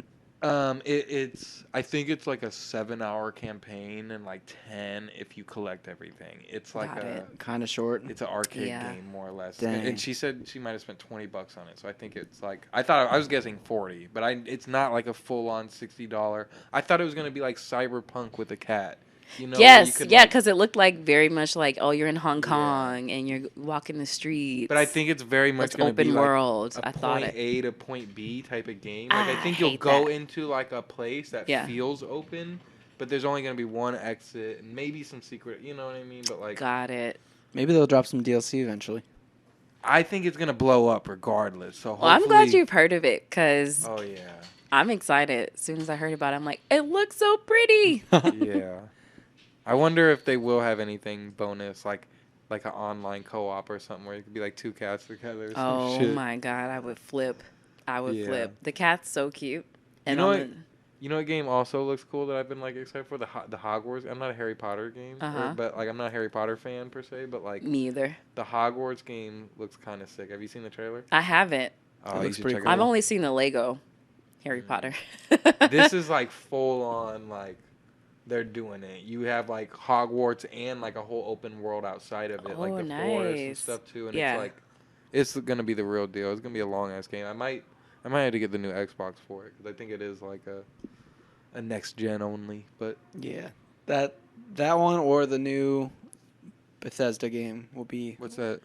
It's I think it's like a 7-hour campaign and like 10 if you collect everything. It's like Got a it. Kind of short. it's an arcade Yeah. game more or less. Dang. And she said she might have spent $20 on it. So I think it's like I was guessing 40, but it's not like a full on $60. I thought it was gonna be like Cyberpunk with a cat. You know, where you Yes, could, yeah, like- because it looked like very much like, oh, you're in Hong Kong and you're walking the streets. But I think it's very much It's going to be open like world. a I thought point it. A to point B type of game. Like I I think you'll hate go that. into like a place that Yeah. feels open, but there's only going to be one exit and maybe some secret. You know what I mean? But like, Got it. Maybe they'll drop some DLC eventually. I think it's going to blow up regardless. So Well, I'm glad hopefully- you've heard of it because Oh yeah, I'm excited. As soon as I heard about it, I'm like, it looks so pretty. yeah. I wonder if they will have anything bonus like an online co-op or something where it could be like 2 cats together. Or some Oh shit. my God, I would flip. I would Yeah. flip. The cat's so cute. And know on what? You know what game also looks cool that I've been like excited for? The Hogwarts. I'm not a Harry Potter game, but like I'm not a Harry Potter fan per se. But like me either. the Hogwarts game looks kind of sick. Have you seen the trailer? I haven't. Oh, It you looks should pretty check it cool. I've out. only seen the Lego Harry Potter. This is like full on like they're doing it. You have like Hogwarts and like a whole open world outside of it, like Oh, the forest and nice. stuff too. And Yeah. it's like it's gonna be the real deal. It's gonna be a long ass game. I might have to get the new Xbox for it because I think it is like a next gen only. But Yeah, that one or the new Bethesda game will be. what's that?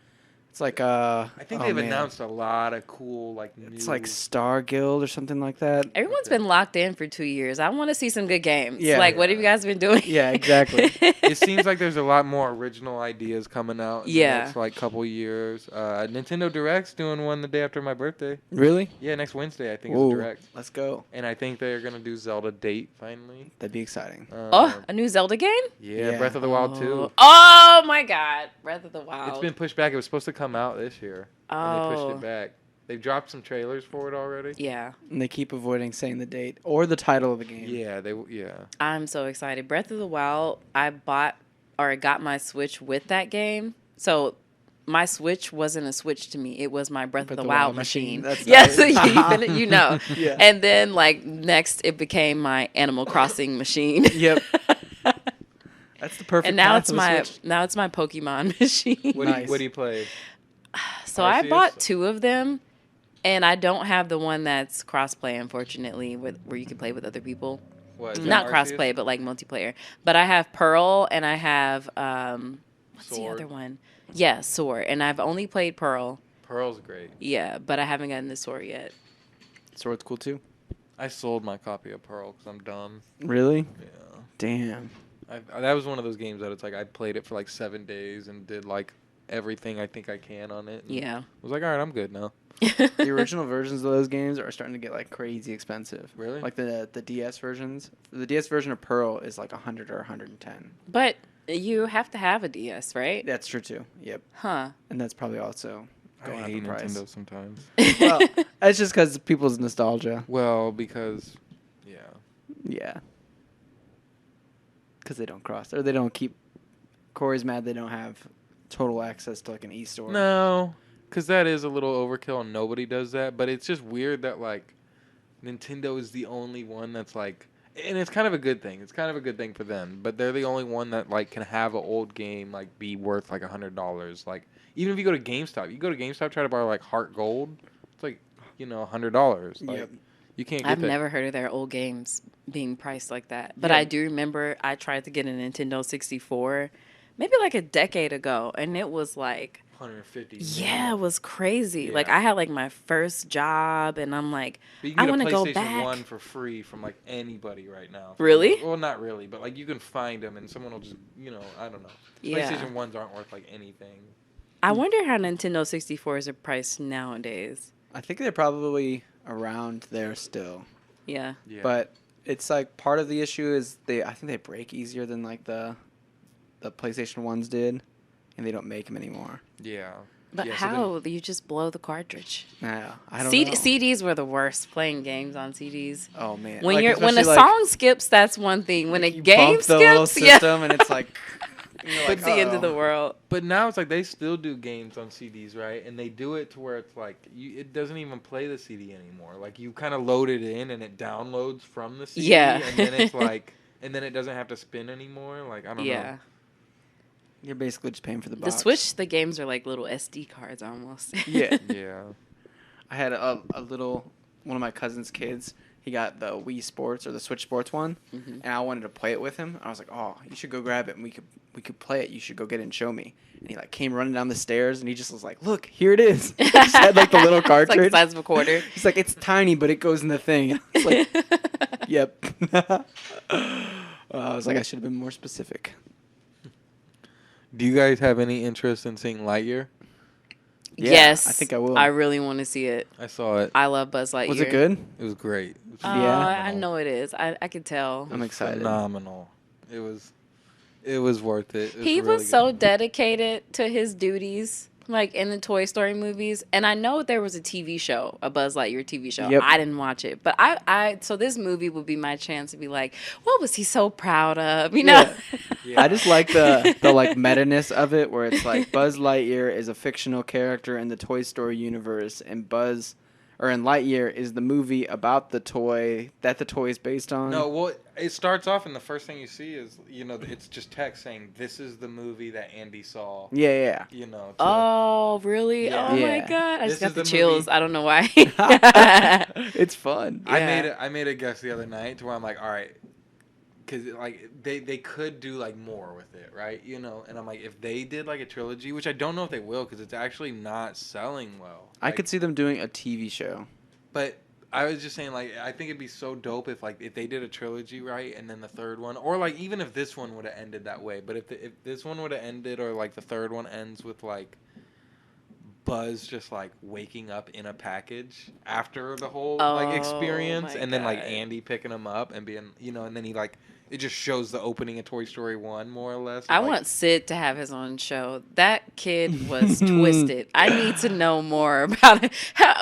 It's like I think oh, they've man. announced a lot of cool like new. It's like Star Guild or something like that. Everyone's Okay. been locked in for 2 years. I want to see some good games. Yeah. Like, what have you guys been doing? Yeah, exactly. It seems like there's a lot more original ideas coming out in Yeah. the next like couple years. Nintendo Direct's doing one the day after my birthday. Really? Yeah, next Wednesday I think Whoa. is Direct. Let's go. And I think they're gonna do Zelda Date finally. That'd be exciting. Oh, a new Zelda game? yeah, Yeah. Breath of the Wild 2. Oh my God, Breath of the Wild. It's been pushed back. It was supposed to come out this year, and they pushed Oh. it back. They've dropped some trailers for it already. Yeah, And they keep avoiding saying the date or the title of the game. Yeah, yeah. I'm so excited. Breath of the Wild. I got my Switch with that game. So my Switch wasn't a Switch to me. It was my Breath of the Wild machine. That's Yes, nice. you know. Yeah. And then like next, it became my Animal Crossing machine. Yep. That's the perfect. And now path it's of a my Switch. Pokemon machine. What Nice. do you play? So I Arceus? bought 2 of them. And I don't have the one that's crossplay, unfortunately, where you can play with other people. What? is Not that crossplay, but like multiplayer. But I have Pearl and I have what's the Sword. other one? Yeah, Sword. And I've only played Pearl. Pearl's great. Yeah, but I haven't gotten the Sword yet. Sword's cool too. I sold my copy of Pearl because I'm dumb. Really? Yeah. Damn. That was one of those games that it's like I played it for like 7 days and did like everything I think I can on it. Yeah. I was like, all right, I'm good now. The original versions of those games are starting to get like crazy expensive. Really? Like the DS versions. The DS version of Pearl is like 100 or 110. But you have to have a DS, right? That's true too. Yep. Huh. And that's probably also I going up hate in price. Nintendo sometimes. Well, that's just because people's nostalgia. Well, because, yeah. Yeah. Because they don't cross or they don't keep. Corey's mad they don't have total access to like an e-store. No, because that is a little overkill and nobody does that. But it's just weird that, like, Nintendo is the only one that's, like... And it's kind of a good thing. It's kind of a good thing for them. But they're the only one that, like, can have an old game, like, be worth, like, $100. Like, even if you go to GameStop. You go to GameStop, try to buy, like, Heart Gold. It's, like, $100. Like, Yep. you can't get I've that. never heard of their old games being priced like that. But Yeah. I do remember I tried to get a Nintendo 64 maybe like a decade ago, and it was like 150. yeah, it was crazy. Like Yeah. I had like my first job, and I'm like, But you I can want get to a go PlayStation back. 1 for free from, like, anybody right now. Really? Well, not really, but, like, you can find them and someone will just, I don't know. Yeah. PlayStation 1s aren't worth, like, anything. I wonder how Nintendo 64s are priced nowadays. I think they're probably around there still. Yeah. Yeah. But it's like part of the issue is I think they break easier than like the PlayStation 1s did, and they don't make them anymore. Yeah. But Yeah, so then- how? You just blow the cartridge. Yeah, I don't know. CDs were the worst, playing games on CDs. Oh man, When Like, when a especially, like, song skips, that's one thing. When a you game bump the little skips, yeah, system and it's like, you're like, it's the end of the "Uh-oh." world. But now it's like they still do games on CDs, right? And they do it to where it's like it doesn't even play the CD anymore. Like you kind of load it in and it downloads from the CD. Yeah. And then it's like, and then it doesn't have to spin anymore. Like I don't Yeah. know. You're basically just paying for the The box. Switch, the games are like little SD cards almost. Yeah. Yeah. I had a little one of my cousin's kids. He got the Wii Sports or the Switch Sports one, Mhm. and I wanted to play it with him. I was like, "Oh, you should go grab it, and we could play it. You should go get it and show me." And he like came running down the stairs, and he just was like, "Look, here it is." He just had like the little It's like cartridge. the size of a quarter. He's like, "It's tiny, but it goes in the thing." And I was like, "Yep." I was like, I should have been more specific. Do you guys have any interest in seeing Lightyear? Yeah, Yes, I think I will. I really want to see it. I saw it. I love Buzz Lightyear. Was it good? It was great. It was Yeah. I phenomenal. know it is. I could tell. I'm excited. Phenomenal. It was worth it. He really was so good. dedicated to his duties, like in the Toy Story movies. And I know there was a TV show, a Buzz Lightyear TV show. Yep. I didn't watch it, but so this movie would be my chance to be like, what was he so proud of? You know? Yeah. I just like the like meta-ness of it, where it's like Buzz Lightyear is a fictional character in the Toy Story universe, and Lightyear is the movie about the toy that the toy is based on. No, well, it starts off and the first thing you see is, it's just text saying, this is the movie that Andy saw. Yeah. To- Oh, really? Yeah. Oh, my Yeah. God. I This just got is the the chills. movie- I don't know why. It's fun. Yeah. I made a guess the other night to where I'm like, all right, because like they could do like more with it, right? And I'm like, if they did like a trilogy, which I don't know if they will, because it's actually not selling well. I Like, could see them doing a TV show. but I was just saying, like, I think it'd be so dope if they did a trilogy, right, and then the third one, or like even if this one would have ended that way, but if this one would have ended, or like the third one ends with like Buzz just like waking up in a package after the whole like Oh, experience, my and then like God. Andy picking him up and being, and then he like it just shows the opening of Toy Story 1 more or less. I like, want Sid to have his own show. That kid was twisted. I need to know more about it.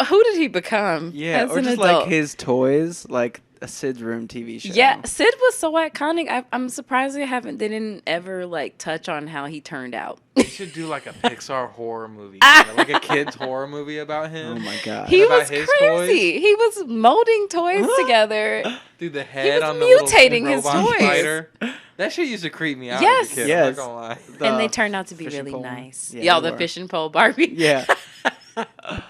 Who did he become? Yeah, as or an just adult? like his toys, like a Sid's Room TV show. Yeah, Sid was so iconic. I'm surprised they didn't ever like touch on how he turned out. They should do like a Pixar horror movie, kinda, like a kid's horror movie about him. Oh my god. He about was his crazy. He was molding toys together. Dude, the head was on the little mutating his robot toys. spider. That shit used to creep me out Yes. as a kid. Yes. I'm not gonna lie. The And they turned out to be fishing really pole. nice. Yeah, Y'all, they the were. fishing pole Barbie. Yeah.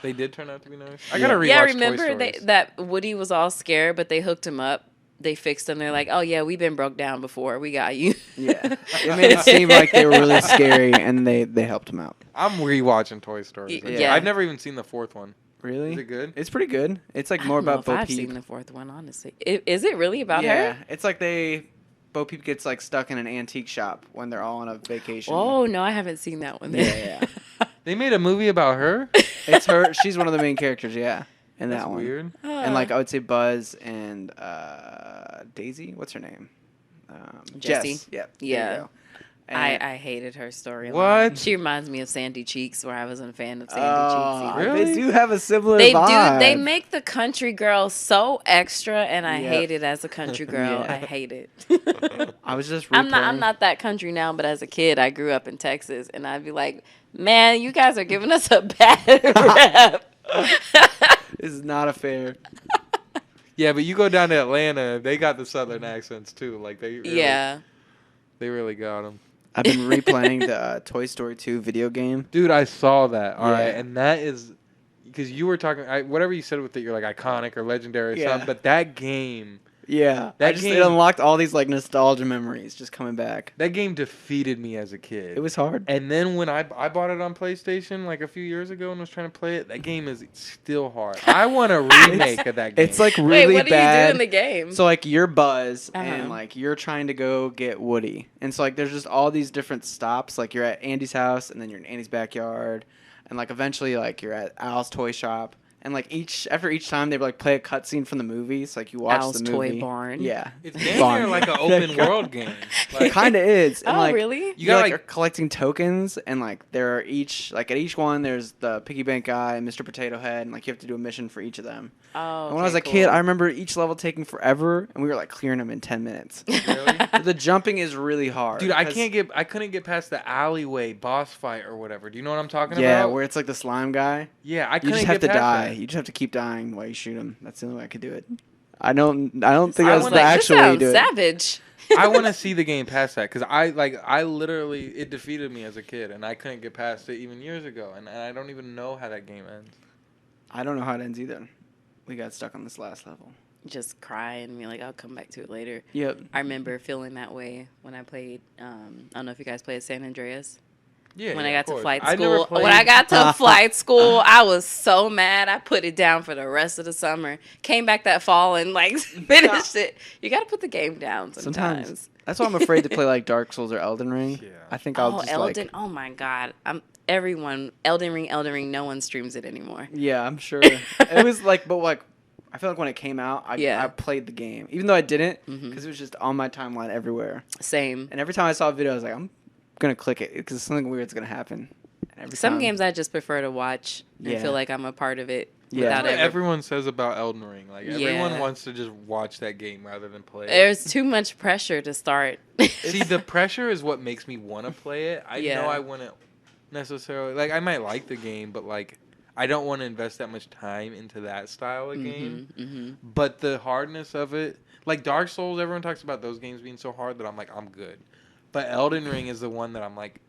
They did turn out to be nice. I gotta rewatch Yeah, Toy remember Stories. that Woody was all scared, but they hooked him up. They fixed him. They're like, oh, yeah, we've been broke down before. We got you. Yeah. It made it seem like they were really scary, and they helped him out. I'm rewatching Toy Story. Yeah. I've never even seen the fourth one. Really? Is it good? It's pretty good. It's like I more don't know about if Bo I've Peep. seen the fourth one, honestly. Is it really about Yeah. her? It's like Bo Peep gets like stuck in an antique shop when they're all on a vacation. Oh, no, I haven't seen that one. Yeah. They made a movie about her? It's her. She's one of the main characters, yeah. In That's that one. weird. And like I would say Buzz and Daisy. What's her name? Jessie? Jess. Yep. there Yeah. you go. And- I hated her story. What? She reminds me of Sandy Cheeks, where I wasn't a fan of Sandy Oh, Cheeks. Really? They do have a similar They vibe. do. They make the country girl so extra, and I Yep. hate it as a country girl. Yeah. I hate it. I was just I'm replaying. not that country now, but as a kid, I grew up in Texas, and I'd be like, man, you guys are giving us a bad rap. This is not a fair. Yeah, but you go down to Atlanta, they got the southern accents too. Like they really got them. I've been replaying the Toy Story 2 video game. Dude, I saw that. All right, Yeah. and that is because you were talking. Whatever you said with it, you're like iconic or legendary or Yeah. something. But that game, Yeah. It game- unlocked all these like nostalgia memories just coming back. that game defeated me as a kid. It was hard. And then when I bought it on PlayStation like a few years ago and was trying to play it, that game is still hard. I want a remake of that game. It's like really Wait, what bad. do you do in the game? So like you're Buzz Uh-huh. and like you're trying to go get Woody. And so like there's just all these different stops. Like you're at Andy's house and then you're in Andy's backyard. And like eventually like you're at Al's toy shop. And like after each time they like play a cutscene from the movie. So like you watch Al's the Toy movie. Barn. Yeah. It's damn Barn. near like an open world game. It Like, kind of is. And Oh, like, really? You You got gotta, like like- are collecting tokens, and like there are each like at each one there's the piggy bank guy and Mr. Potato Head, and like you have to do a mission for each of them. Oh, And when I was okay, a kid, cool. I remember each level taking forever, and we were like clearing them in 10 minutes. really? The jumping is really hard. Dude, I 'cause- couldn't get past the alleyway boss fight or whatever. Do you know what I'm talking Yeah, about? where it's like the slime guy. Yeah, I You couldn't just get have to past die. that. You just have to keep dying while you shoot him. That's the only way I could do it. I don't think I that's was the like, actual way you do this it. sounds savage. I want to see the game past that because I literally it defeated me as a kid and I couldn't get past it even years ago and I don't even know how that game ends. I don't know how it ends either. We got stuck on this last level. Just cry and be like, I'll come back to it later. Yep. I remember feeling that way when I played. I don't know if you guys played San Andreas. Yeah. When yeah, I got of to course. flight I never school. played- When I got to flight school, I was so mad. I put it down for the rest of the summer. Came back that fall and like finished it. You got to put the game down sometimes. That's why I'm afraid to play like Dark Souls or Elden Ring. Yeah. I think I'll Oh, just Elden! like. Oh my God! Elden Ring. No one streams it anymore. Yeah, I'm sure. It was like, but like, I feel like when it came out, Yeah. I played the game, even though I didn't, Mhm. because it was just on my timeline everywhere. Same. And every time I saw a video, I was like, I'm gonna click it because something weird's gonna happen. And every Some time- games I just prefer to watch and Yeah. feel like I'm a part of it. Yeah. Without That's what ever. everyone says about Elden Ring. Like everyone Yeah. wants to just watch that game rather than play it. There's too much pressure to start. See, the pressure is what makes me want to play it. I Yeah. know I wouldn't necessarily like. I might like the game, but like, I don't want to invest that much time into that style of game. Mm-hmm. But the hardness of it, like Dark Souls, everyone talks about those games being so hard that I'm like, I'm good. But Elden Ring is the one that I'm like,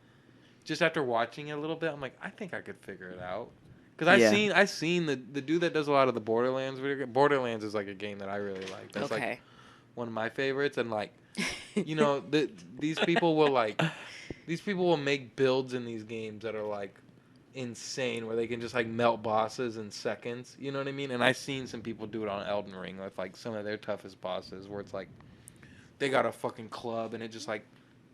just after watching it a little bit, I'm like, I think I could figure it out. Because Yeah. I seen the dude that does a lot of the Borderlands video game. Borderlands is like a game that I really like. That's Okay. like one of my favorites. And like, you know, these people will make builds in these games that are like insane, where they can just like melt bosses in seconds. You know what I mean? And I've seen some people do it on Elden Ring with like some of their toughest bosses, where it's like they got a fucking club and it just like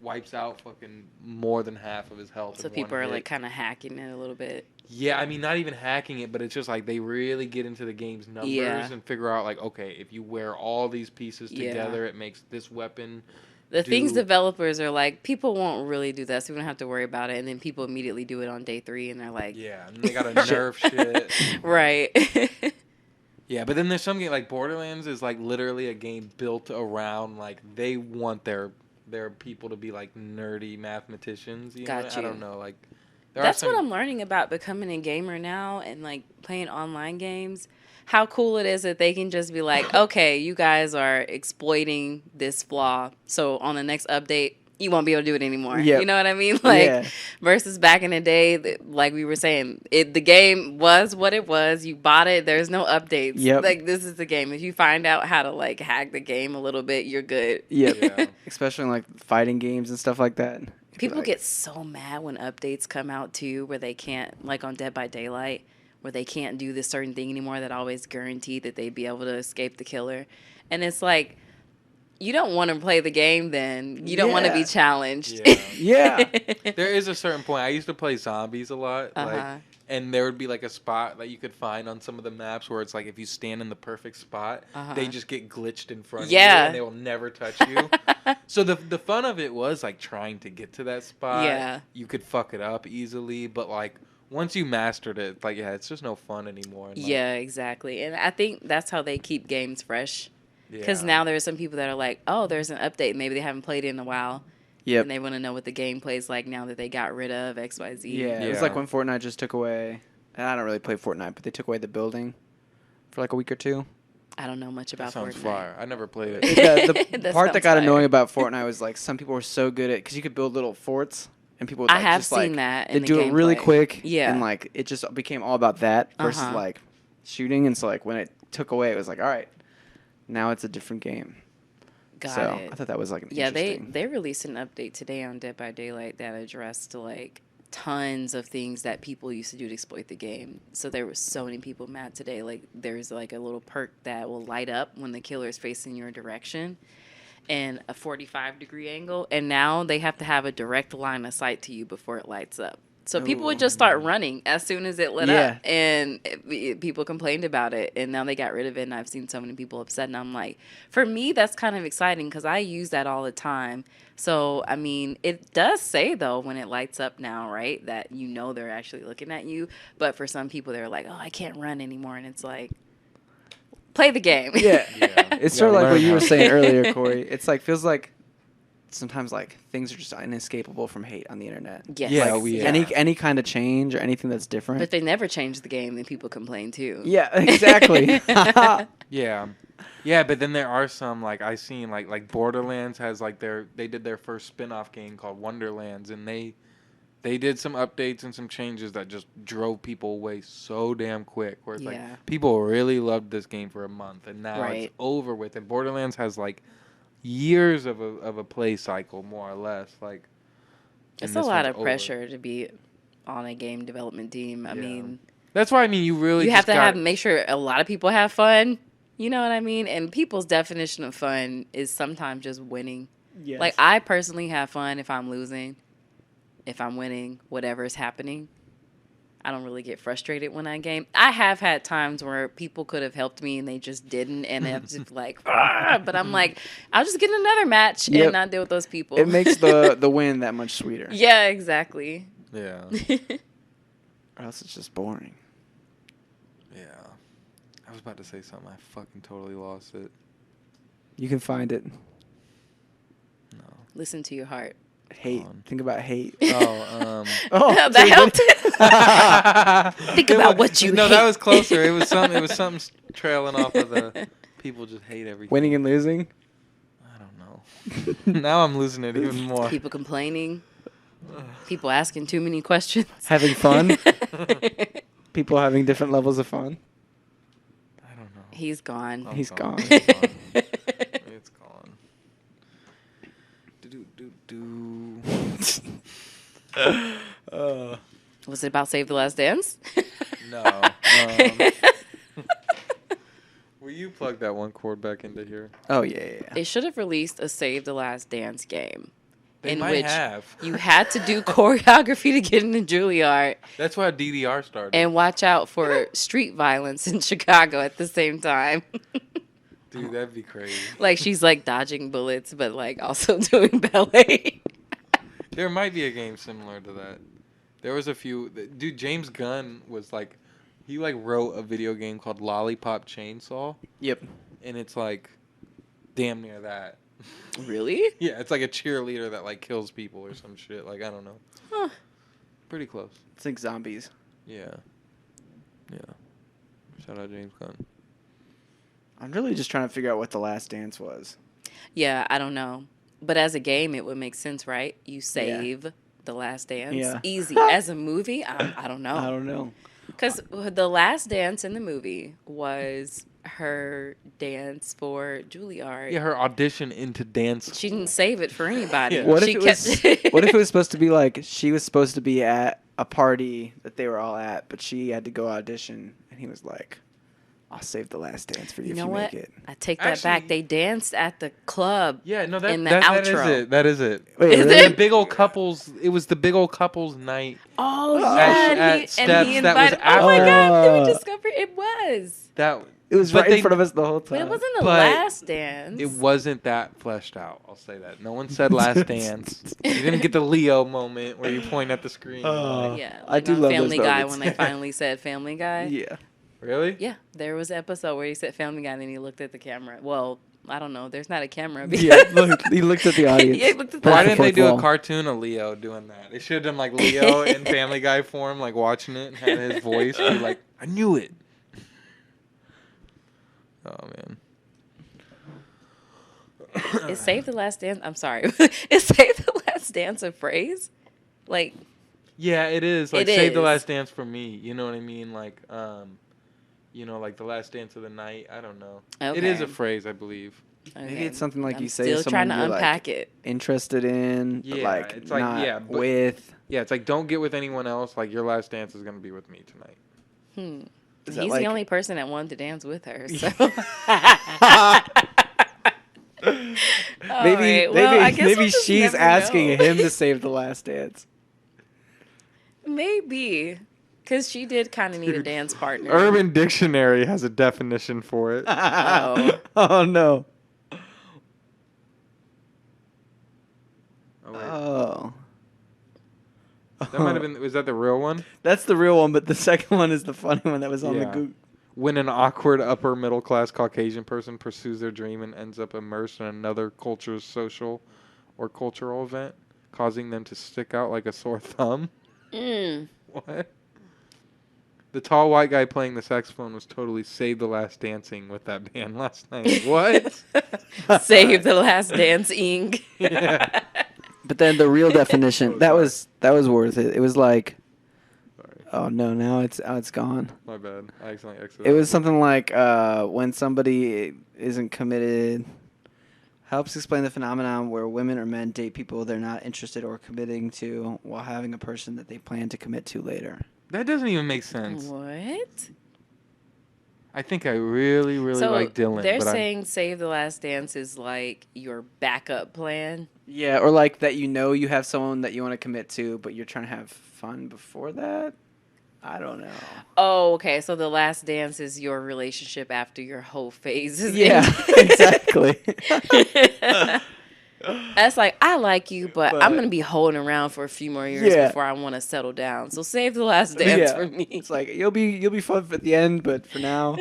wipes out fucking more than half of his health. So in people one are hit. like kind of hacking it a little bit. Yeah, I mean, not even hacking it, but it's just like they really get into the game's numbers Yeah. and figure out like, okay, if you wear all these pieces Yeah. together, it makes this weapon. The things do- developers are like, people won't really do that, so we don't have to worry about it. And then people immediately do it on day 3, and they're like, Yeah, and they got to nerf shit. right. Yeah, but then there's some game like Borderlands is like literally a game built around like they want their people to be like nerdy mathematicians. You know? Got I you. don't know, like there That's are some, what I'm learning about becoming a gamer now and like playing online games. How cool it is that they can just be like, okay, you guys are exploiting this flaw. So on the next update, you won't be able to do it anymore. Yep. You know what I mean? Like Yeah. versus back in the day, like we were saying, the game was what it was. You bought it. There's no updates. Yep. Like this is the game. If you find out how to like hack the game a little bit, you're good. Yep. Yeah. Especially in like fighting games and stuff like that. People Like, get so mad when updates come out too, where they can't, like on Dead by Daylight, where they can't do this certain thing anymore that always guaranteed that they'd be able to escape the killer. And it's like, you don't want to play the game then. You don't want to be Yeah. challenged. Yeah. Yeah. There is a certain point. I used to play zombies a lot, like, and there would be like a spot that you could find on some of the maps where it's like if you stand in the perfect spot, they just get glitched in front of you Yeah. and they will never touch you. So the fun of it was like trying to get to that spot. Yeah. You could fuck it up easily, but like once you mastered it, like it's just no fun anymore. And, like, Yeah, exactly. And I think that's how they keep games fresh. Because yeah. now there are some people that are like, oh, there's an update. Maybe they haven't played it in a while. Yep. And they want to know what the gameplay is like now that they got rid of XYZ. Yeah. It was Yeah. like when Fortnite just took away. And I don't really play Fortnite, but they took away the building for like a week or two. I don't know much That about sounds Fortnite. fire. I never played it. The That part that sounds got fire. annoying about Fortnite was like some people were so good at because you could build little forts and people would I like, have just, seen like, that in they the do it really gameplay. quick. Yeah. And like it just became all about that versus Uh-huh. like shooting. And so like when it took away, it was like, all right, now it's a different game. Got so it. I thought that was like Yeah, interesting. they released an update today on Dead by Daylight that addressed like tons of things that people used to do to exploit the game. So there were so many people mad today. Like there's like a little perk that will light up when the killer is facing your direction and a 45-degree angle. And now they have to have a direct line of sight to you before it lights up. So people would just start running as soon as it lit Yeah. up, and people complained about it, and now they got rid of it, and I've seen so many people upset, and I'm like, for me, that's kind of exciting, because I use that all the time. So, I mean, it does say, though, when it lights up now, right, that you know they're actually looking at you, but for some people, they're like, oh, I can't run anymore, and it's like, play the game. Yeah. Yeah. It's You sort of gotta like what learn you were how. saying earlier, Corey. It's like feels like sometimes like things are just inescapable from hate on the internet. Yes. Yeah, Like, we- any kind of change or anything that's different. But they never change the game, then people complain, too. Yeah, exactly. Yeah. Yeah, but then there are some like I seen like Borderlands has like they did their first spin-off game called Wonderlands, and they did some updates and some changes that just drove people away so damn quick. Where it's Yeah. like people really loved this game for a month, and now Right. it's over with. And Borderlands has like years of a play cycle, more or less. Like It's and a this lot one's of over. pressure to be on a game development team. I Yeah. mean, That's why I mean you really you have just to got, make sure a lot of people have fun. You know what I mean? And people's definition of fun is sometimes just winning. Yes. Like, I personally have fun if I'm losing, if I'm winning, whatever is happening. I don't really get frustrated when I game. I have had times where people could have helped me and they just didn't, and it's just like, "Argh," but I'm like, I'll just get another match Yep. and not deal with those people. It makes the win that much sweeter. Yeah, exactly. Yeah. Or else it's just boring. Yeah. I was about to say something. I fucking totally lost it. You can find it. No. Listen to your heart. Hate. on. Think about hate. Oh, Oh, that so you helped. Think about what you No, hate. that was closer. It was something. It was something trailing off of the. People just hate everything. Winning and losing. I don't know. Now I'm losing it even more. People complaining. People asking too many questions. Having fun. People having different levels of fun. I don't know. He's gone. I'm He's gone. It's gone. It's gone. Do. Was it about Save the Last Dance? No. Will you plug that one cord back into here? Oh yeah. They should have released a Save the Last Dance game. They in might which have. you had to do choreography to get into Juilliard That's why DDR started. and watch out for street violence in Chicago at the same time. Dude, that'd be crazy. Like she's like dodging bullets, but like also doing ballet. There might be a game similar to that. There was a few. Dude, James Gunn was like, he like wrote a video game called Lollipop Chainsaw, Yep. and it's like, damn near that. Really? Yeah, it's like a cheerleader that like kills people or some shit. Like I don't know. Huh. Pretty close. It's like zombies. Yeah. Yeah. Shout out James Gunn. I'm really just trying to figure out what The Last Dance was. Yeah, I don't know. But as a game, it would make sense, right? You save The Last Dance. Yeah. Easy. As a movie, I don't know. I don't know. Because The Last Dance in the movie was her dance for Juilliard. Yeah, her audition into dance. She didn't save it for anybody. Yeah. What She if it was supposed to be like she was supposed to be at a party that they were all at, but she had to go audition, and he was like, "I'll save The Last Dance for you, You if know you what? make it." I take that back. Actually- They danced at the club. Yeah, no, in the that outro. is it. That is it. Wait, Is really? it? The big old couples. It was the big old couples night. Oh, At- yeah. at And he Steps, that was invited. Oh, my after- God. Then we discovered it was. That It was but right they- in front of us the whole But time. it wasn't The But Last Dance. It wasn't that fleshed out. I'll say that. No one said Last Dance. You didn't get the Leo moment where you point at the screen. Yeah. I do on love Family those Guy moments. when they finally said Family Guy. Yeah. Really? Yeah, there was an episode where he said Family Guy and then he looked at the camera. Well, I don't know. There's not a camera. Yeah, look, he looked at the audience. Yeah, he looked at the Why Back and didn't they forth do a wall. cartoon of Leo doing that? They should have done like Leo in Family Guy form, like watching it and had his voice be like, I knew it. Oh, man. Is Save the Last Dance? I'm sorry. Is Save the Last Dance a phrase? Like, Yeah, it is. Like, It Save the is. Last Dance for me. You know what I mean? Like, like the last dance of the night. I don't know. It is a Okay. phrase, I believe. Maybe okay. it's something like I'm you say still to trying someone to you're, unpack like, it. interested in, but Yeah, like it's like, not yeah, but- with. Yeah, it's like, don't get with anyone else. Like, your last dance is going to be with me tonight. Is He's that like- the only person that wanted to dance with her. So. All Maybe right, well, I guess we'll maybe just she's never asking know. him to save The Last Dance. Maybe. Because she did kind of need a dance partner. Urban Dictionary has a definition for it. Oh. Oh no. Oh, wait. Oh. That might have been. Was that the real one? That's the real one, but the second one is the funny one that was on the Yeah. Google. When an awkward upper middle class Caucasian person pursues their dream and ends up immersed in another culture's social or cultural event, causing them to stick out like a sore thumb. What? The tall white guy playing the saxophone was totally Save the Last Dancing with that band last night. What? Save the Last Dance Inc. Yeah. But then the real definition that was worth it. It was like, Sorry, oh no, now it's gone. my bad. I accidentally exited. It was something like when somebody isn't committed. Helps explain the phenomenon where women or men date people they're not interested or committing to while having a person that they plan to commit to later. That doesn't even make sense. What? I think I really, really So like Dylan. they're but saying Save the Last Dance is like your backup plan. Yeah, or like that you have someone that you want to commit to, but you're trying to have fun before that. I don't know. Oh, okay. So the Last Dance is your relationship after your whole phase is Yeah, ended. exactly. That's like, I like you, but I'm But- going to be holding around for a few more years Yeah. before I want to settle down. So Save the Last Dance Yeah. for me. It's like you'll be fun at the end, but for now,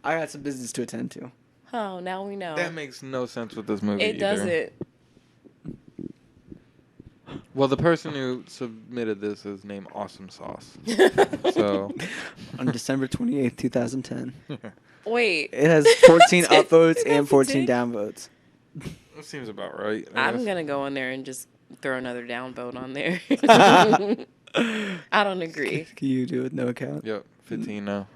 I got some business to attend to. Oh, now we know. that makes no sense with this movie. It either. doesn't. Well, the person who submitted this is named Awesome Sauce. So On December 28th, 2010. Wait. It has 14 upvotes and 14 2010? downvotes. that seems about right. I I'm guess. going to go in there and just throw another downvote on there. I don't agree. Can you do it with no account? Yep, 15 now.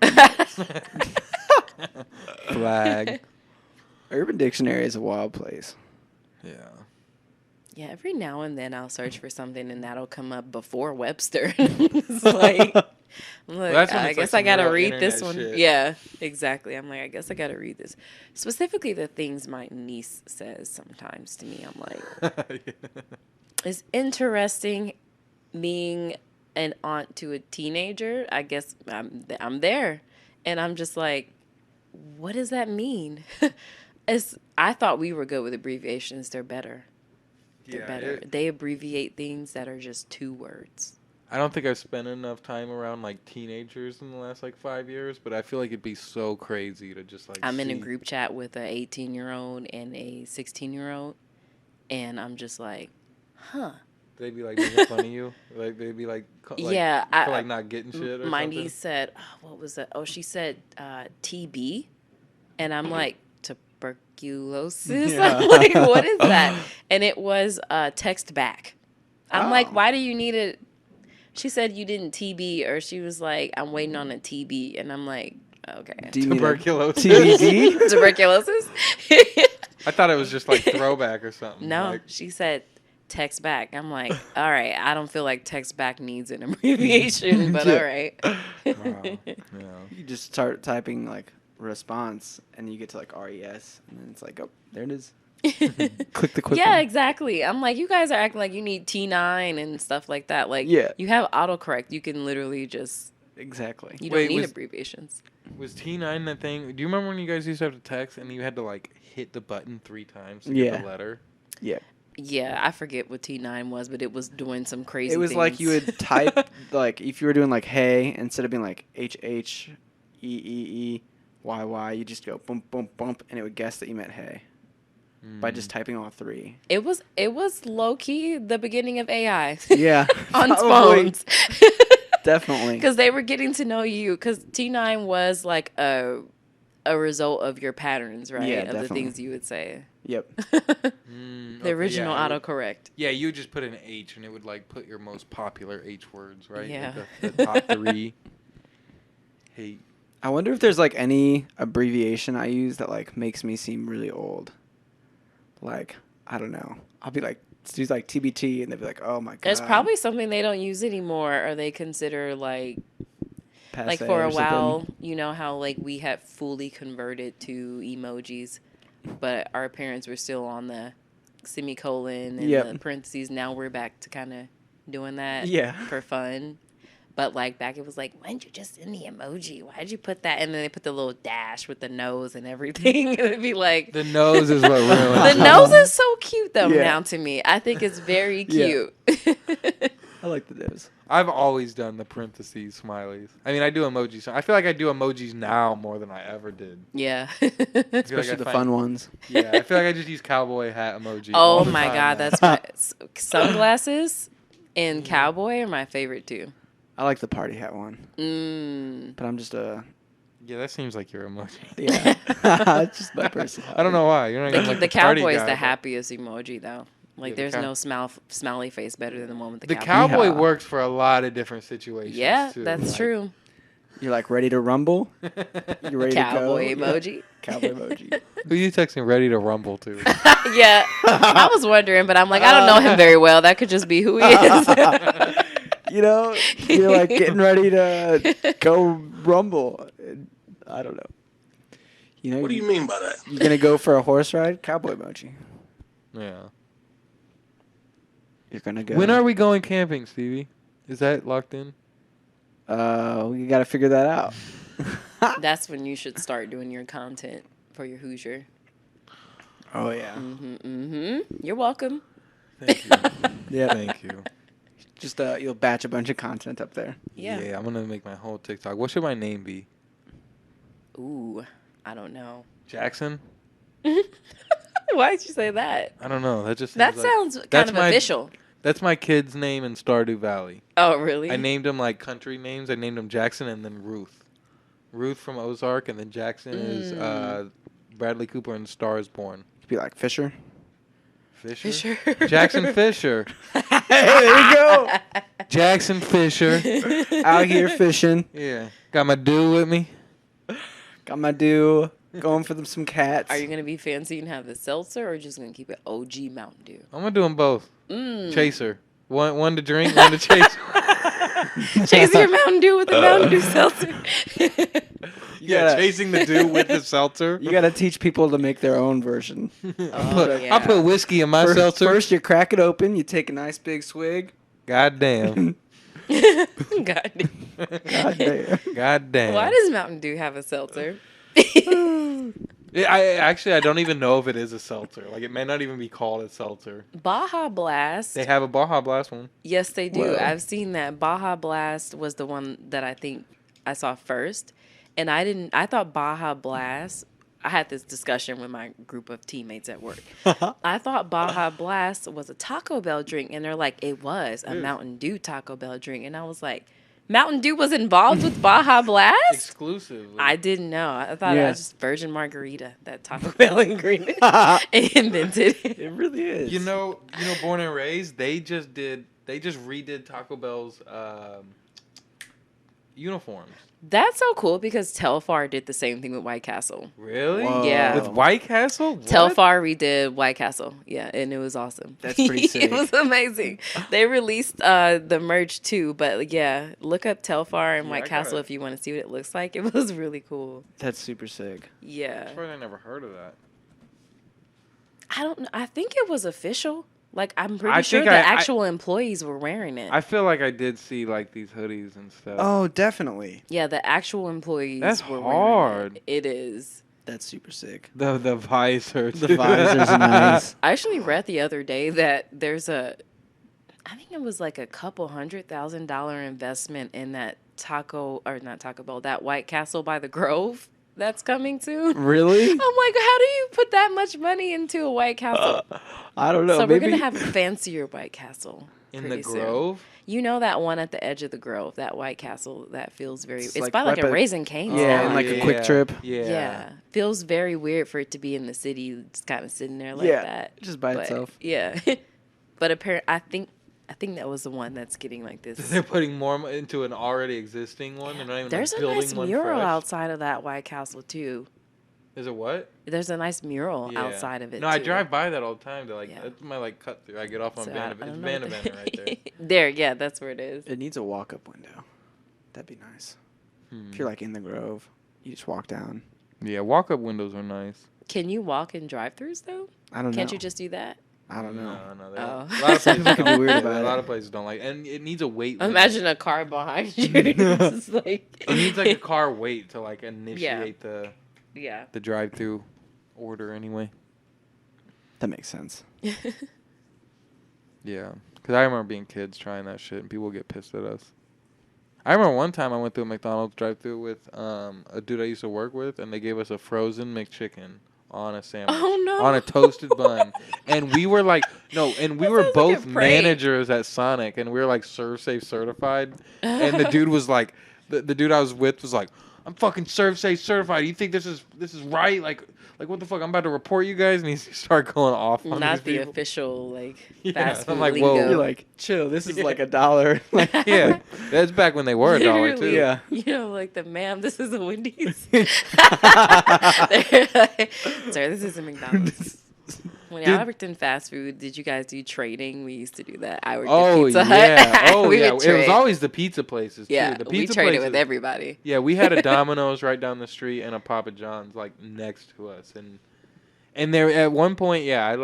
Flag. Urban Dictionary is a wild place. Yeah. Yeah, every now and then I'll search for something and that'll come up before Webster. It's like, I'm like, that's when I it's guess like I gotta some real read this internet one. shit. Yeah, exactly. I'm like, I guess I gotta read this. Specifically, the things my niece says sometimes to me. I'm like, it's interesting being an aunt to a teenager. I guess I'm there, and I'm just like, what does that mean? I thought we were good with abbreviations. They're better. They're better. They abbreviate things that are just 2 words. I don't think I've spent enough time around like teenagers in the last like 5 years, but I feel like it'd be so crazy to just like. I'm in a see- group chat with a 18-year-old and a 16-year-old, and I'm just like, huh. They'd be like making fun of you, like they'd be like, Yeah, for like not getting shit or My something. niece said, what was that? Oh, she said TB, and I'm like, tuberculosis. Yeah. I'm like, what is that? And it was text back. I'm Oh. like, why do you need it? She said you didn't TB, or she was like, I'm waiting on a TB. And I'm like, okay. Do you need a Tuberculosis. TBD? Tuberculosis? I thought it was just like throwback or something. No, Like, she said text back. I'm like, all right, I don't feel like text back needs an abbreviation, but Yeah. all right. wow. Yeah. You just start typing like response, and you get to like RES, and then it's like, oh, there it is. Click the quick Yeah, one. exactly. I'm like, you guys are acting like you need T9 and stuff like that. Like, Yeah. you have autocorrect. You can literally just, Exactly. you Wait, don't need was- abbreviations. Was T9 the thing? Do you remember when you guys used to have to text and you had to like hit the button 3 times to Yeah. get the letter? Yeah. Yeah, I forget what T9 was, but it was doing some crazy It was like things. you would type like if you were doing like hey, instead of being like HHEEEYY, you just go bump bump bump, and it would guess that you meant hey by just typing all 3. It was low key the beginning of AI Yeah. on Probably. phones. Definitely. Because they were getting to know you. Because T9 was like a result of your patterns, right? Yeah, of the definitely. things you would say. Yep. The original autocorrect. Yeah, you would just put an H and it would like put your most popular H words, right? Like Yeah. the top 3. Hey. I wonder if there's like any abbreviation I use that like makes me seem really old. Like, I don't know. I'll be like, use like TBT, and they'll be like, oh my god. There's probably something they don't use anymore, or they consider like Passe for a or something. while, you know how like we had fully converted to emojis, but our parents were still on the semicolon and Yep. the parentheses. Now we're back to kind of doing that Yeah. for fun. But like back, it was like, why didn't you just send the emoji? Why did you put that? And then they put the little dash with the nose and everything. And it'd be like, The nose is what ruins the it. nose is so cute though Yeah. now to me. I think it's very Yeah. cute. I like the nose. I've always done the parentheses smileys. I mean, I do emojis. I feel like I do emojis now more than I ever did. Yeah. I feel like Especially I the find- fun ones. Yeah, I feel like I just use cowboy hat emoji. Oh all the my time god, now. that's my sunglasses and cowboy are my favorite too. I like the party hat one, Mm. but I'm just Yeah, that seems like your emoji. yeah. It's just my personality. I don't know why. You're not even like The party cowboy is guy, the but- happiest emoji though. Like Yeah, the there's cow- no smiley face better than the one with the, The cowboy. cowboy Yeah. works for a lot of different situations. Yeah, too. that's Like- true. You're like ready to rumble. You ready Cowboy to go? emoji. Yeah. Cowboy emoji. Who you texting ready to rumble to? Yeah, I was wondering, but I'm like, I don't know him very well. That could just be who he is. You know, you're like getting ready to go rumble. I don't know. You know, What do you mean by that? you're gonna go for a horse ride? Cowboy emoji. Yeah. You're gonna go. When are we going camping, Stevie? Is that locked in? We gotta figure that out. That's when you should start doing your content for your Hoosier. Oh yeah. You're welcome. Thank you. Yeah. Thank you. Just you'll batch a bunch of content up there. Yeah. I'm gonna make my whole TikTok. What should my name be? Ooh, I don't know. Jackson? Why did you say that? I don't know. That just That seems like- sounds kind that's of my- official. That's my kid's name in Stardew Valley. Oh, really? I named him like country names. I named him Jackson and then Ruth. Ruth from Ozark, and then Jackson is Bradley Cooper in Star is Born. Be like Fisher. Fisher? Fisher. Jackson Fisher. Hey, there you go. Jackson Fisher. Out here fishing. Yeah. Got my dude with me. Got my due. Going for some cats. Are you gonna be fancy and have the seltzer, or just gonna keep it OG Mountain Dew? I'm gonna do them both. Mm. Chaser. One to drink, one to chase. Chase your Mountain Dew with the Mountain Dew seltzer. Yeah, gotta- chasing the dude with the seltzer. You gotta teach people to make their own version. yeah. I put whiskey in my seltzer. First, you crack it open. You take a nice big swig. God damn. God damn. God damn. God damn. Why does Mountain Dew have a seltzer? I don't even know if it is a seltzer. Like, it may not even be called a seltzer. Baja Blast. They have a Baja Blast one. Yes, they do. Well. I've seen that. Baja Blast was the one that I think I saw first. And I thought Baja Blast, I had this discussion with my group of teammates at work. I thought Baja Blast was a Taco Bell drink. And they're like, it was a Mountain Dew Taco Bell drink. And I was like, Mountain Dew was involved with Baja Blast? Exclusively. I didn't know. I thought it Yeah. was just Virgin Margarita that Taco Bell invented. It really is. You know, Born and Raised, they just redid Taco Bell's uniforms. That's so cool because Telfar did the same thing with White Castle. Really? Whoa. Yeah. With White Castle? What? Telfar redid White Castle. Yeah, and it was awesome. That's pretty sick. It was amazing. They released the merch too, but yeah, look up Telfar and Yeah, White I Castle got it. if you want to see what it looks like. It was really cool. That's super sick. Yeah. As far as I never heard of that. I don't know. I think it was official. Like, I'm pretty I sure think the I- actual employees were wearing it. I feel like I did see like these hoodies and stuff. Oh, definitely. Yeah, the actual employees That's were hard. wearing it. It is. That's super sick. The visor. The visor's nice. I actually read the other day that there's I think it was like a couple $100,000 investment in that not Taco Bell, that White Castle by the Grove that's coming soon. Really? I'm like, how do you put that much money into a White Castle? I don't know. So maybe we're gonna have a fancier White Castle In the pretty soon. Grove? You know that one at the edge of the Grove, that White Castle that feels very. It's like by like right a by- Raising Cane's. Yeah, now. and like a quick trip. Yeah. Yeah, feels very weird for it to be in the city, just kind of sitting there like Yeah, that, just by But, itself. Yeah, but apparently, I think that was the one that's getting like this. They're putting more into an already existing one. They're not even There's like, a building nice one mural fresh. outside of that White Castle too. Is it what? There's a nice mural Yeah. outside of it. No, I too. drive by that all the time. To like, Yeah. that's my like cut through. I get off on So Van I don't It's know Van what Event right there. There, yeah, that's where it is. It needs a walk-up window. That'd be nice. Hmm. If you're like in the Grove, you just walk down. Yeah, walk-up windows are nice. Can you walk in drive-throughs though? I don't know. Can't you just do that? I don't know. No, Oh. a lot of places Could be don't. weird A about lot it. of places don't like, and it needs a wait. limit. Imagine a car behind you. It's just like It needs like a car wait to like initiate the Yeah. drive-through order anyway. That makes sense. Yeah, because I remember being kids trying that shit, and people would get pissed at us. I remember one time I went through a McDonald's drive-through with a dude I used to work with, and they gave us a frozen McChicken on a sandwich. Oh, no. On a toasted bun. And we were like, no, and we That were sounds like both a prank. managers at Sonic, and we were like ServSafe certified. And the dude was like, the dude I was with was like, I'm fucking ServSafe certified. You think this is right? Like what the fuck? I'm about to report you guys, and he started going off on Not these the people. official like Yeah, fast food I'm like, lingo. whoa. You're like, chill. This is Yeah. like $1. Like, Yeah, that's back when they were $1 too. Literally, Yeah. You know, like the ma'am, this is a Wendy's. They're like, sir, this is a McDonald's. When Dude. I worked in fast food, did you guys do trading? We used to do that. I worked Oh at Pizza Hut. yeah, oh We yeah. would It was trade. always the pizza places too. Yeah, The we pizza traded places. with everybody. Yeah, we had a Domino's right down the street and a Papa John's like next to us, and there at one point, yeah,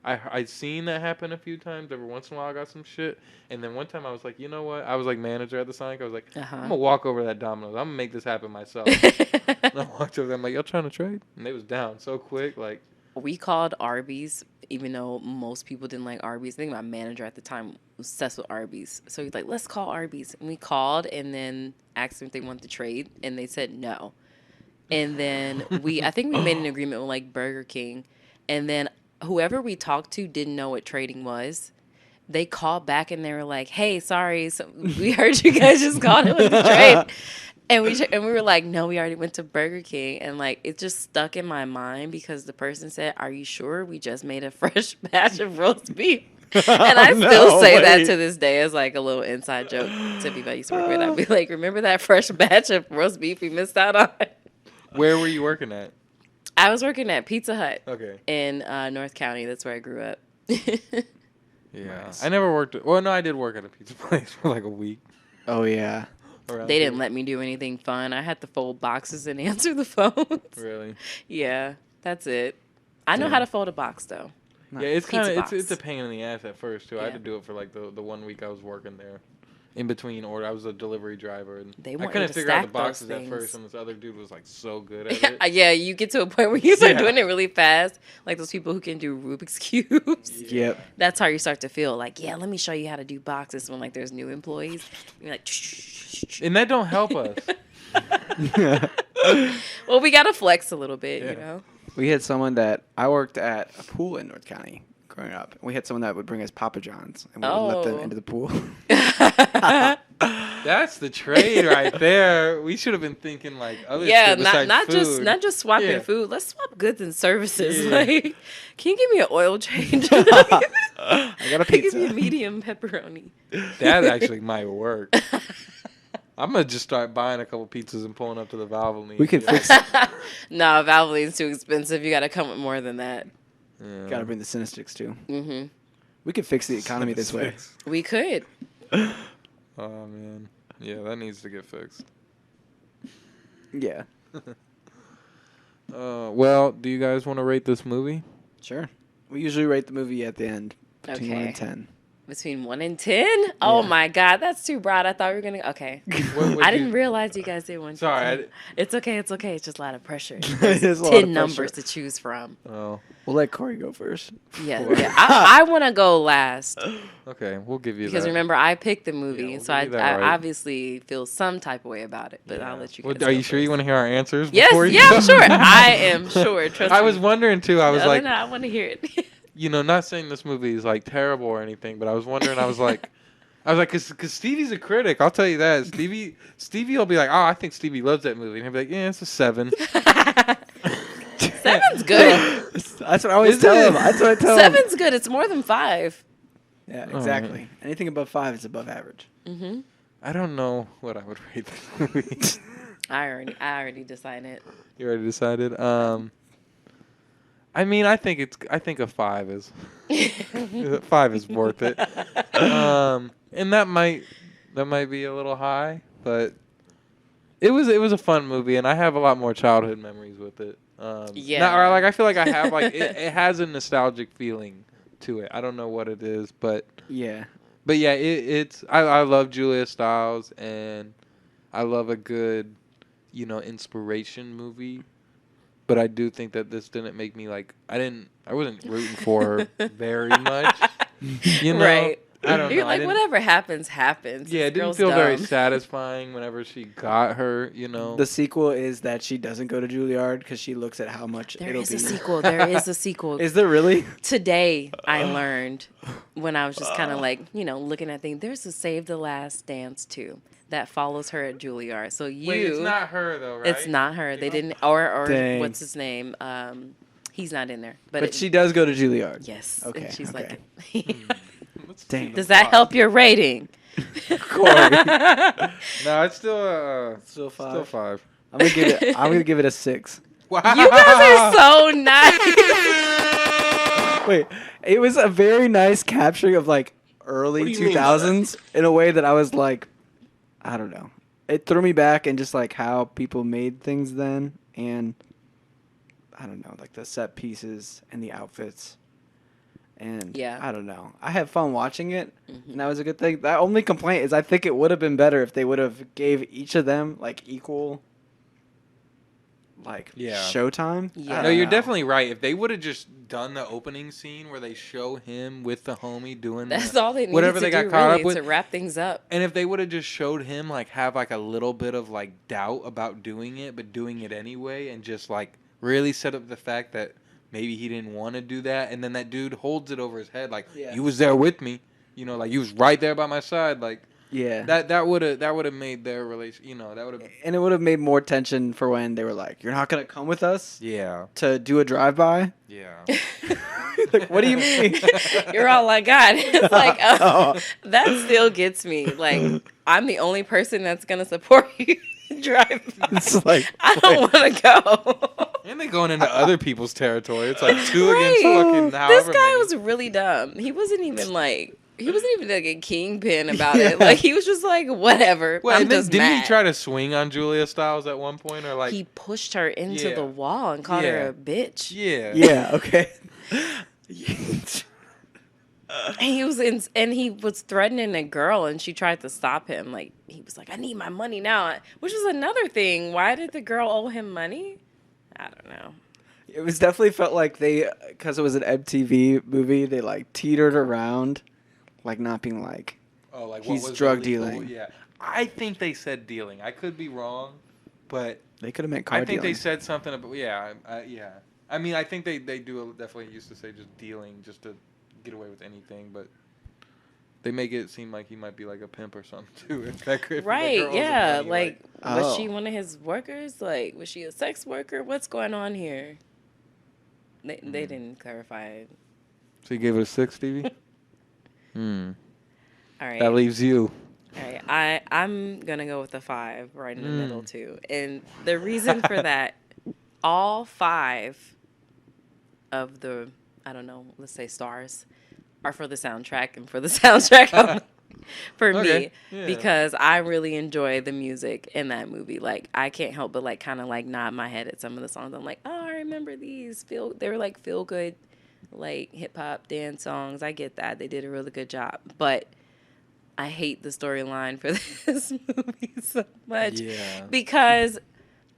I'd seen that happen a few times. Every once in a while, I got some shit, and then one time I was like, you know what? I was like manager at the Sonic. I was like, Uh-huh. I'm gonna walk over to that Domino's. I'm gonna make this happen myself. And I walked over there. I'm like, y'all trying to trade? And they was down so quick, like. We called Arby's, even though most people didn't like Arby's. I think my manager at the time was obsessed with Arby's. So he's like, let's call Arby's. And we called and then asked them if they wanted to trade. And they said no. And then I think we made an agreement with like Burger King. And then whoever we talked to didn't know what trading was. They called back and they were like, hey, sorry. So we heard you guys just called it with the trade. And we were like, no, we already went to Burger King. And, like, it just stuck in my mind because the person said, are you sure we just made a fresh batch of roast beef? And I still say that to this day as, like, a little inside joke to people I used to work with. I'd be like, remember that fresh batch of roast beef we missed out on? Where were you working at? I was working at Pizza Hut Okay. in North County. That's where I grew up. Yeah. Nice. I never worked. Well, no, I did work at a pizza place for like a week. oh, yeah. around They didn't here. let me do anything fun. I had to fold boxes and answer the phones. Really? Yeah, that's it. I know Yeah. how to fold a box, though. Yeah, it's Pizza kind of box. it's a pain in the ass at first too. I had Yeah. to do it for like the 1 week I was working there. In between order, I was a delivery driver, and They I want you couldn't to figure out the stack those boxes at things. first, and this other dude was like so good at it. Yeah, you get to a point where you start Yeah. doing it really fast. Like those people who can do Rubik's Cubes. Yep. That's how you start to feel like, yeah, let me show you how to do boxes when like there's new employees. You're like, And that don't help us. well, we got to flex a little bit, Yeah. you know? We had someone that I worked at a pool in North County growing up. We had someone that would bring us Papa John's, and we would let them Oh. into the pool. That's the trade right there. We should have been thinking like other Yeah, shit besides not food. just swapping Yeah. food. Let's swap goods and services. Yeah. Like, can you give me an oil change? I got a Give me a pizza. medium pepperoni. That actually might work. I'm gonna just start buying a couple pizzas and pulling up to the Valvoline. We could Yeah. fix it. No, Valvoline's too expensive. You got to come with more than that. Yeah. Got to bring the Cinesticks too. Hmm We could fix the economy this way. We could. Oh man, yeah, that needs to get fixed. Yeah. Well, do you guys want to rate this movie? Sure. We usually rate the movie at the end between 1 Okay. and 10. Between 1 and 10? Oh Yeah. my God, that's too broad. I thought we were gonna. Okay, What I you- didn't realize you guys did 1. Sorry. It's okay. It's okay. It's just a lot of pressure. It is a lot of 10 numbers pressure. to choose from. Oh, We'll let Corey go first. Yeah, yeah. I want to go last okay. We'll give you because that. remember I picked the movie, we'll so I give you that right. obviously feel some type of way about it. But I'll let you. Well, guys are go you sure you first. want to hear our answers? Yes. before you Yeah, go? I'm sure. I am sure. Trust I me. was wondering too. I was No, like, no, I want to hear it. you know, not saying this movie is like terrible or anything, but I was wondering. I was like, cause Stevie's a critic. I'll tell you that. Stevie will be like, oh, I think Stevie loves that movie, and he'll be like, yeah, it's a 7. 7's good. That's what I always Is tell it? him. That's what I tell him. 7's good. It's more than 5. Yeah, All exactly. right. Anything above 5 is above average. Mm-hmm. I don't know what I would rate this movie. I already decided. You already decided. I mean, I think a 5 is 5 is worth it. And that might be a little high, but it was a fun movie, and I have a lot more childhood memories with it. Yeah. Or like I feel like I have like it has a nostalgic feeling to it. I don't know what it is, but Yeah. yeah, it's I love Julia Stiles, and I love a good, inspiration movie. But I do think that this didn't make me like I wasn't rooting for her very much. Right. I don't You're know. I like, didn't- whatever happens, happens. Yeah, it This didn't girl's feel very dumb. satisfying whenever she got her. The sequel is that she doesn't go to Juilliard because she looks at how much There it'll is be. a sequel. There is a sequel. Is there really? Today I learned when I was just kind of like, looking at things. There's a Save the Last Dance too that follows her at Juilliard. So you, Wait, it's not her though, right? it's not her. They didn't, or Dang. what's his name? He's not in there. But she does go to Juilliard. yes. Okay, And she's okay. like, Dang. does that help your rating? Corey. No, it's still Still 5. still 5. I'm gonna give it a 6. Wow. You guys are so nice. Wait, it was a very nice capturing of like early What do you mean by 2000s in a way that I was like, I don't know. It threw me back and just like how people made things then, and I don't know, like the set pieces and the outfits. And Yeah. I don't know. I had fun watching it, and that was a good thing. The only complaint is I think it would have been better if they would have gave each of them like equal Yeah. showtime. Yeah. I No, don't you're know. definitely right. If they would have just done the opening scene where they show him with the homie doing That's all they needed whatever to they got do, caught really, up with, to wrap things up. and if they would have just showed him like have like a little bit of like doubt about doing it, but doing it anyway, and just like really set up the fact that maybe he didn't want to do that, and then that dude holds it over his head like Yeah. you was there with me, like you was right there by my side, like Yeah. that would have made their relation, that would have And it would have made more tension for when they were like, "You're not gonna come with us yeah to do a drive-by." yeah. Like, what do you mean? You're all I got. It's like, Oh. that still gets me. Like, I'm the only person that's going to support you drive by. It's like, I don't want to go. And they going into other people's territory. It's like 2 against Right. fucking This however guy many. was really dumb. He wasn't even like a kingpin about it. Like, he was just like, whatever. Wait, I'm and then just didn't mad. he try to swing on Julia Stiles at one point, or like He pushed her into Yeah. the wall and called Yeah. her a bitch. yeah yeah, okay. And he was threatening a girl, and she tried to stop him. Like, he was like, "I need my money now," which was another thing. Why did the girl owe him money? I don't know. It was definitely felt like because it was an MTV movie, they like teetered around, like not being like, Oh, like He's what was drug illegal? dealing. Yeah, I think they said dealing. I could be wrong, but they could have meant car I think dealing. they said something about yeah. I mean, I think they do definitely used to say just dealing, just to get away with anything, but they make it seem like he might be like a pimp or something too. If that girl Right, yeah. money, Like, was Oh. she one of his workers? Like, was she a sex worker? What's going on here? They didn't clarify it. So you gave it a 6, Stevie? All right. That leaves you. All right. I'm going to go with a 5 right in the middle, too. And the reason for that, all 5 of the, I don't know, let's say stars, are for the soundtrack and for the soundtrack for me Yeah. because I really enjoy the music in that movie. Like, I can't help but like kind of like nod my head at some of the songs. I'm like, oh, I remember these. They were like feel good, like hip hop dance songs. I get that. They did a really good job, but I hate the storyline for this movie so much because,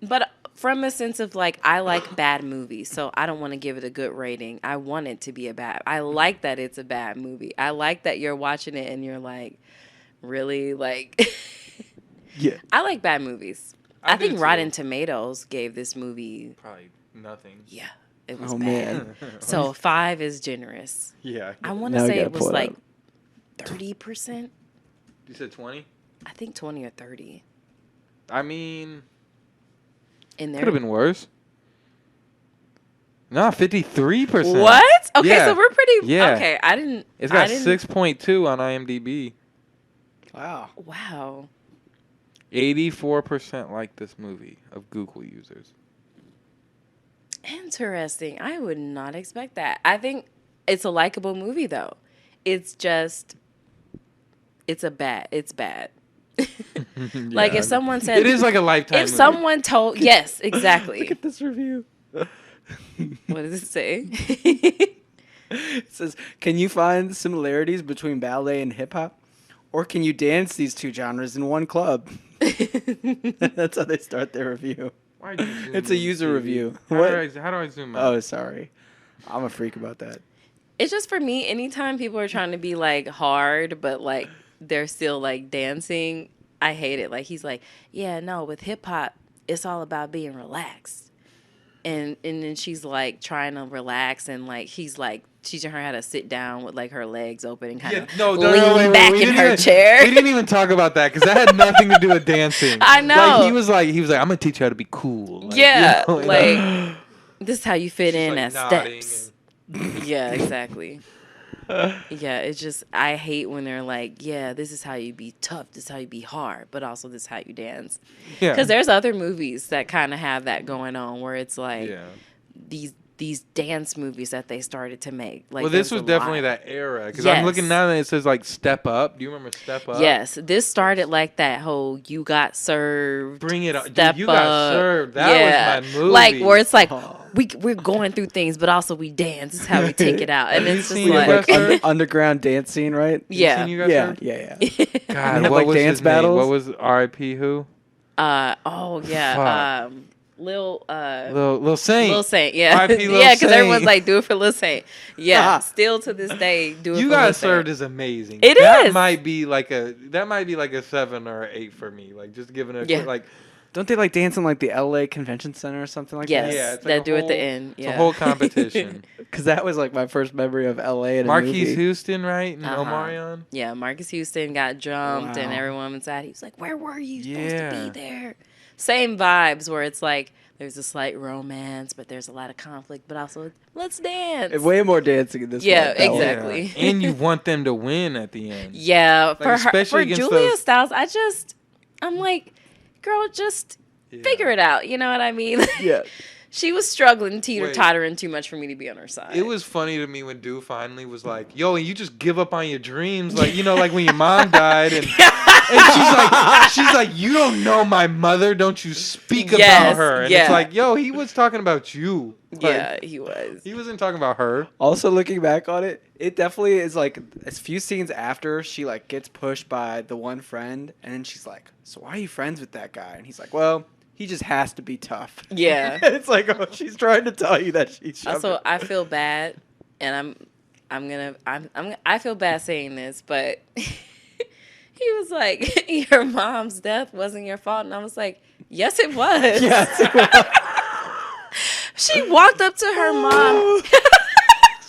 but from a sense of like, I like bad movies, so I don't want to give it a good rating. I want it to be I like that it's a bad movie. I like that you're watching it and you're like, really? Like, Yeah. I like bad movies. I I think do too. Rotten Tomatoes gave this movie, Probably nothing. yeah, it was Oh, bad. man. So 5 is generous. Yeah. I want to Now we say gotta it was pull it like up. 30%. You said 20? I think 20 or 30 I mean, in there. could have been worse. No, 53%. What? Okay, Yeah. so we're pretty. Yeah. Okay, I didn't. It's got I didn't, 6.2 on IMDb. Wow. Wow. 84% like this movie of Google users. Interesting. I would not expect that. I think it's a likable movie though. It's just it's bad. Like if someone said It is like a Lifetime if movie. someone told yes, exactly. Look at this review. What does it say? It says, can you find similarities between ballet and hip hop? Or can you dance these two genres in one club? That's how they start their review. Why'd you zoom It's a in, user Stevie? review. How What? do I zoom out? Oh, sorry. I'm a freak about that. It's just for me, anytime people are trying to be like hard, but like they're still like dancing, I hate it. Like he's like, yeah, no, with hip hop, it's all about being relaxed. And then she's like trying to relax and like he's like teaching her how to sit down with like her legs open and kind of lean back in her chair. We didn't even talk about that because that had nothing to do with dancing. I know. Like, he was like, I'm gonna teach you how to be cool. Like, Yeah, you know, like this is how you fit she's, in like, as nodding steps. Yeah, exactly. Yeah, it's just I hate when they're like, yeah, this is how you be tough, this is how you be hard, but also this is how you dance. Yeah. Because there's other movies that kind of have that going on where it's like Yeah. these dance movies that they started to make. Like, Well, this there's was a lot. definitely that era because I'm looking Yes. now and it says like Step Up. Do you remember Step Up? Yes, this started like that whole "you got served." Bring it up. Dude, Step you got Up. served. That was my movie. Like where it's like we're going through things, but also we dance. This is how we take it out, and Have it's you just seen like, Got Served? Underground dance scene, right? yeah, Seen You Got Yeah, Served? yeah. God, They have, what like, was dance his name? battles? What was R.I.P. Who? oh yeah, Lil Lil Saint. Lil Saint, yeah, R.I.P. Lil yeah, because everyone's Saint. like, do it for Lil Saint, yeah. Still to this day, do it. You for Got Lil Served Saint. is amazing. It That is. might be like a 7 or 8 for me. Like just giving it Yeah. like Don't they like dance in like the LA Convention Center or something like Yes, that? Yeah, it's like that a do at the whole- end. it's Yeah, a whole competition. Because that was like my first memory of LA in a Marquise movie. Houston, right? And Uh-huh. Omarion. Yeah, Marcus Houston got jumped and Wow. everyone was sad. He was like, where were you supposed to Yeah. be there? Same vibes where it's like there's a slight romance, but there's a lot of conflict, but also let's dance. Way more dancing in this Yeah, one. That one. exactly. Yeah. And you want them to win at the end. Yeah, for her, especially for against Julia those- Stiles, I'm like, girl, just figure it out. You know what I mean? Yeah. She was struggling, teeter-tottering too much for me to be on her side. It was funny to me when Dew finally was like, "Yo, you just give up on your dreams, like like when your mom died." And, and she's like, "You don't know my mother, don't you speak about Yes, her?" And yeah. it's like, "Yo, he was talking about you. Like, Yeah, he was. he wasn't talking about her." Also, looking back on it, it definitely is like a few scenes after she like gets pushed by the one friend, and then she's like, "So why are you friends with that guy?" And he's like, "Well, he just has to be tough." Yeah. It's like, oh, she's trying to tell you that she's. Also, I feel bad, and I feel bad saying this, but he was like, "Your mom's death wasn't your fault," and I was like, "Yes, it was." Yes. She walked up to her mom.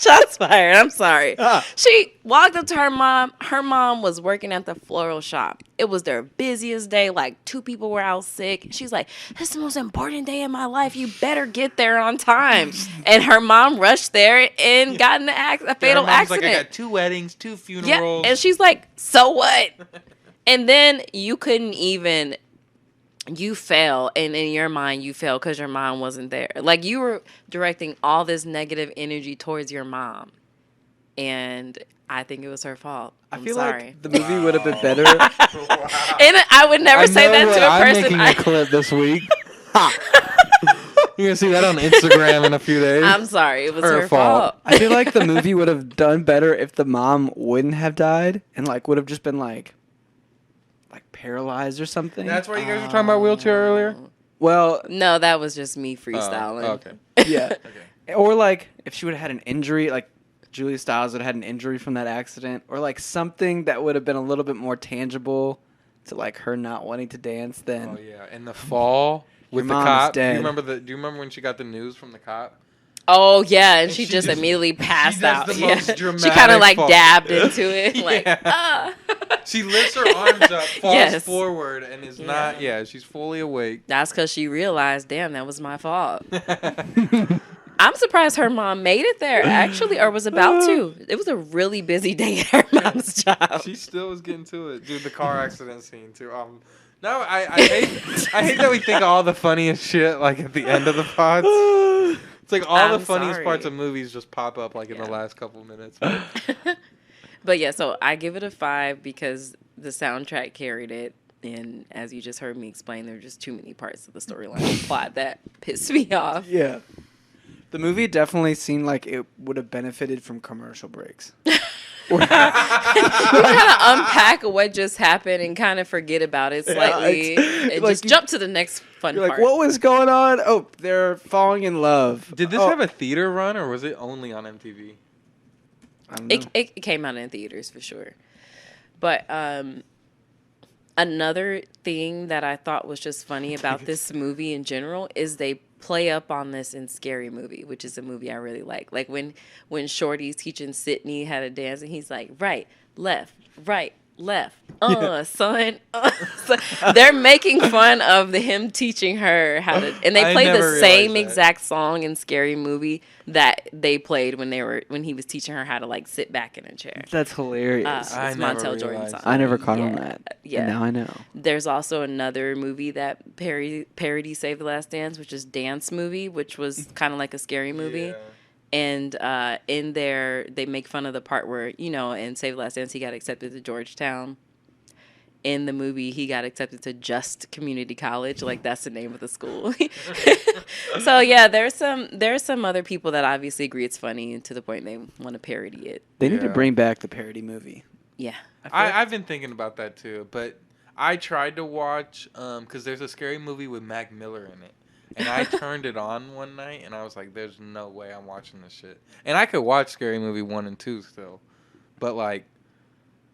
Shots fired. I'm sorry. She walked up to her mom. Her mom was working at the floral shop. It was their busiest day. Like 2 people were out sick. She's like, "This is the most important day in my life. You better get there on time." And her mom rushed there and got in a fatal accident. Like, I got 2 weddings, 2 funerals. Yeah, and she's like, "So what?" And then you couldn't even. You fell, and in your mind, you fell because your mom wasn't there. Like, you were directing all this negative energy towards your mom, and I think it was her fault. I I'm feel sorry. like the movie would have been better. And I would never say that to a I'm person. making a clip this week. You're gonna see that on Instagram in a few days. I'm sorry, it was her fault. I feel like the movie would have done better if the mom wouldn't have died and like would have just been like paralyzed or something. That's why you guys were talking about wheelchair earlier? Well, No, that was just me freestyling. Okay. yeah. Or like if she would have had an injury, like Julia Stiles would have had an injury from that accident, or like something that would have been a little bit more tangible to like her not wanting to dance. Then Oh yeah, and the fall with Your the mom's cop. dead. Do you remember when she got the news from the cop? Oh yeah, and she she just just- immediately passed out. the Yeah. most She dramatic kind of like fall. dabbed into it, like Yeah. She lifts her arms up, falls Yes. forward, and is not. Yeah, she's fully awake. That's because she realized, damn, that was my fault. I'm surprised her mom made it there, actually, or was about to. It was a really busy day at her mom's job. She still was getting to it, dude. The car accident scene too. No, I hate that we think all the funniest shit like at the end of the pods. It's like all the I'm funniest sorry. parts of movies just pop up like in the last couple minutes. But yeah, so I give it a 5 because the soundtrack carried it. And as you just heard me explain, there were just too many parts of the storyline and plot that pissed me off. yeah, the movie definitely seemed like it would have benefited from commercial breaks. You kind of unpack what just happened and kind of forget about it slightly and like just jump to the next fun You're part. like, what was going on? Oh, they're falling in love. Did this have a theater run or was it only on MTV? I don't know. It came out in theaters for sure. But another thing that I thought was just funny about this movie in general is they play up on this in Scary Movie, which is a movie I really like. Like when Shorty's teaching Sydney how to dance and he's like, right, left, son. So they're making fun of him teaching her how to, and they I play never the same realized that. exact song in Scary Movie that they played when he was teaching her how to like sit back in a chair. That's hilarious. I It's never Montel Jordan's realized song. that. I never caught on Yeah, that. yeah. And now I know. There's also another movie that parody Save the Last Dance, which is Dance Movie, which was kind of like a scary movie. Yeah. And in there, they make fun of the part where, in Save the Last Dance, he got accepted to Georgetown. In the movie, he got accepted to Just Community College. Like, that's the name of the school. So, yeah, there's some other people that obviously agree it's funny to the point they want to parody it. They need to Yeah. bring back the parody movie. Yeah. I've been thinking about that too, but I tried to watch because there's a scary movie with Mac Miller in it, and I turned it on one night and I was like, "There's no way I'm watching this shit." And I could watch Scary Movie 1 and 2 still, but like,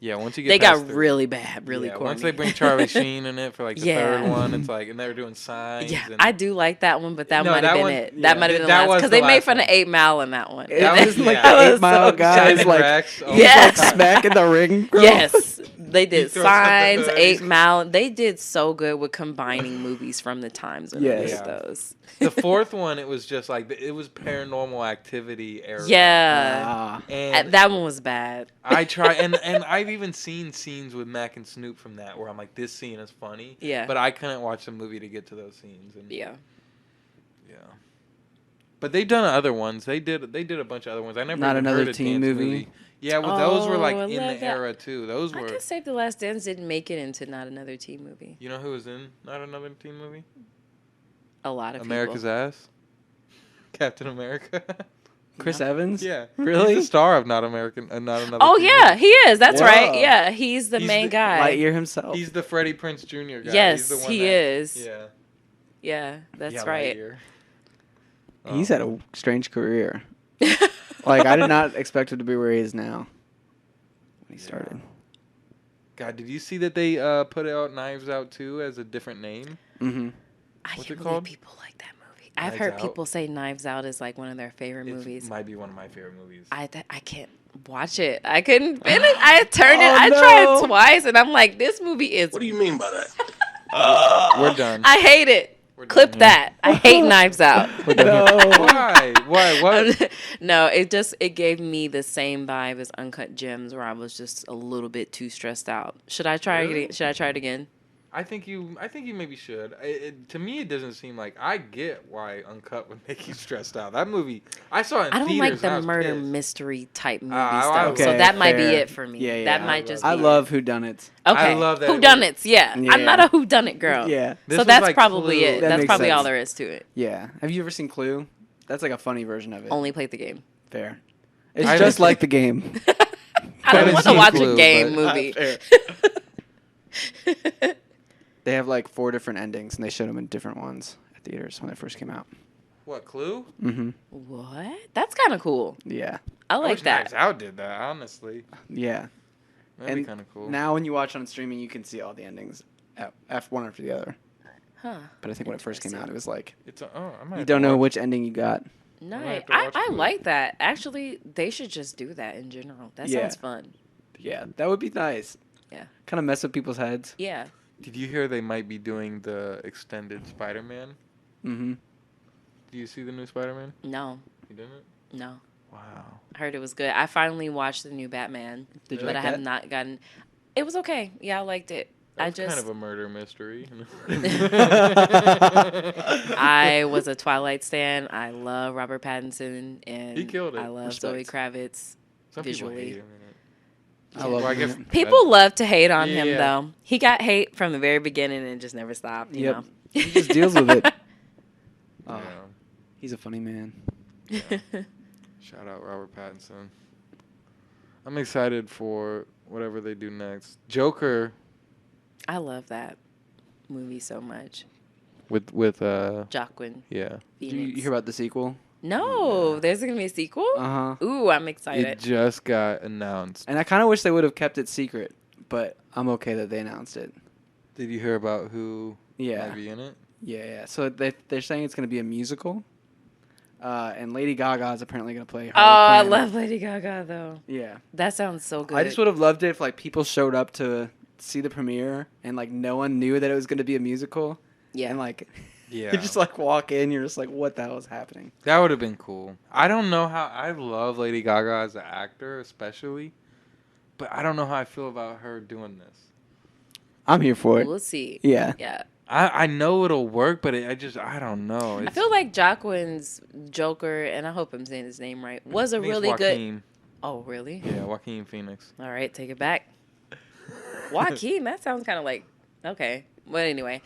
yeah, once you get They past got really bad, really yeah, corny. once they bring Charlie Sheen in it for like the Yeah. third one, it's like, and they were doing signs. Yeah, and I do like that one, but that No, might that have been one- it. yeah, That might have been the that last was because the they made last fun one. of 8 Mile in that one. That was like yeah. the 8 Mile guys, Shiny like, Rex, oh my Yes. God. smacking the ring. Girl. Yes, they did throws out the Signs, hoodies. 8 Mile. They did so good with combining movies from the times when they Yes. made Yeah. those. The fourth one, it was just like it was Paranormal Activity era. Yeah, Ah. and that one was bad. I try and I've even seen scenes with Mac and Snoop from that where I'm like, this scene is funny. Yeah. But I couldn't watch the movie to get to those scenes. And Yeah, yeah. But they've done other ones. They did a bunch of other ones. I never Not even Another heard of Teen Dance Movie? Yeah, well, those were like Oh, I in love the that. era too. Those I were. guess Save the Last Dance didn't make it into Not Another Teen Movie. You know who was in Not Another Teen Movie? A lot of America's people. Ass. Captain America. Chris Evans? Yeah. Really? He's the star of Not American. Not Another. Oh Teen yeah, he is. That's Wow. right. Yeah, he's the He's main the- guy. Lightyear himself. He's the Freddie Prinze Jr. guy. Yes, He's the one he that- is. Yeah. Yeah, that's Yeah, right. Lightyear. He's had a strange career. Like, I did not expect him to be where he is now when he started. God, did you see that they put out Knives Out 2 as a different name? Mm-hmm. I What's can't it believe called? people like that movie. I've Knives heard Out? people say Knives Out is like one of their favorite movies. Might be one of my favorite movies. I can't watch it. I couldn't finish. I turned it. Oh, I no. tried twice, and I'm like, this movie is. What do you mean by that? We're done. I hate it. We're Clip done here. that. I hate Knives Out. No. Why? Why? What? No, it gave me the same vibe as Uncut Gems, where I was just a little bit too stressed out. Should I try Really? it? Should I try it again? I think you maybe should. To me, it doesn't seem like I get why Uncut would make you stressed out. That movie, I saw it in I don't theaters. like and I the was murder pissed. mystery type movies, I- though. okay, So that might be fair. it for me. Yeah, yeah, that I might just. I be love whodunits. It. Okay. I love that. Whodunits. Yeah. Yeah. I'm not a whodunit girl. Yeah. This So was that's like probably Clue. it. That That's makes probably all sense. there is to it. Yeah. Have you ever seen Clue? That's like a funny version of it. Only played the game. Fair. It's I haven't just like the game. I don't haven't want to seen watch Clue, a game but- movie. Fair. They have like 4 different endings, and they showed them in different ones at theaters when they first came out. What, Clue? Mm-hmm. What? That's kind of cool. Yeah. I I like wish that. Knives Out did that, honestly. Yeah. That'd be And kind of cool. Now when you watch on streaming, you can see all the endings, one after the other. Huh. But I think when it first came out, it was like It's I might you have don't to know watch- which ending you got. Nice. have to I watch Clue. like that. Actually, they should just do that in general. That Yeah. sounds fun. Yeah, that would be nice. Yeah. Kind of mess with people's heads. Yeah. Did you hear they might be doing the extended Spider-Man? Mm-hmm. Do you see the new Spider-Man? No. You didn't? No. Wow. I heard it was good. I finally watched the new Batman, Did you but like I have that? not gotten. It was okay. Yeah, I liked it. That I was just kind of a murder mystery. I was a Twilight stan. I love Robert Pattinson, and He killed it. I love Zoe Respect. Kravitz. Some visually. people hate him in it. I love Well, I him guess in it. People love to hate on him, Yeah. though. He got hate from the very beginning and just never stopped. You Yep. know? He just deals with it. Oh, Yeah. he's a funny man. Shout out Robert Pattinson. I'm excited for whatever they do next. Joker I love that movie so much. with Jacqueline yeah. Did Phoenix. you hear about the sequel? No, there's gonna be a sequel. Uh huh. Ooh, I'm It excited. just got announced. And I kind of wish they would have kept it secret, but I'm okay that they announced it. Did you hear about who Yeah. might be in it? Yeah, yeah. So they're saying it's going to be a musical. And Lady Gaga is apparently going to play Oh, Harley I Quinn. love Lady Gaga though. Yeah. That sounds so good. I just would have loved it if like people showed up to see the premiere and like no one knew that it was going to be a musical. Yeah. And like Yeah. you just like walk in, you're just like, what the hell is happening? That would have been cool. I don't know how I love Lady Gaga as an actor, especially, but I don't know how I feel about her doing this. I'm here for it. We'll see. Yeah. Yeah. I know it'll work, but I don't know. I feel like Jacqueline's Joker, and I hope I'm saying his name right, was a I think it's really good. Joaquin. Oh, really? Yeah, Joaquin Phoenix. All right, take it back. Joaquin, that sounds kind of like okay. But anyway,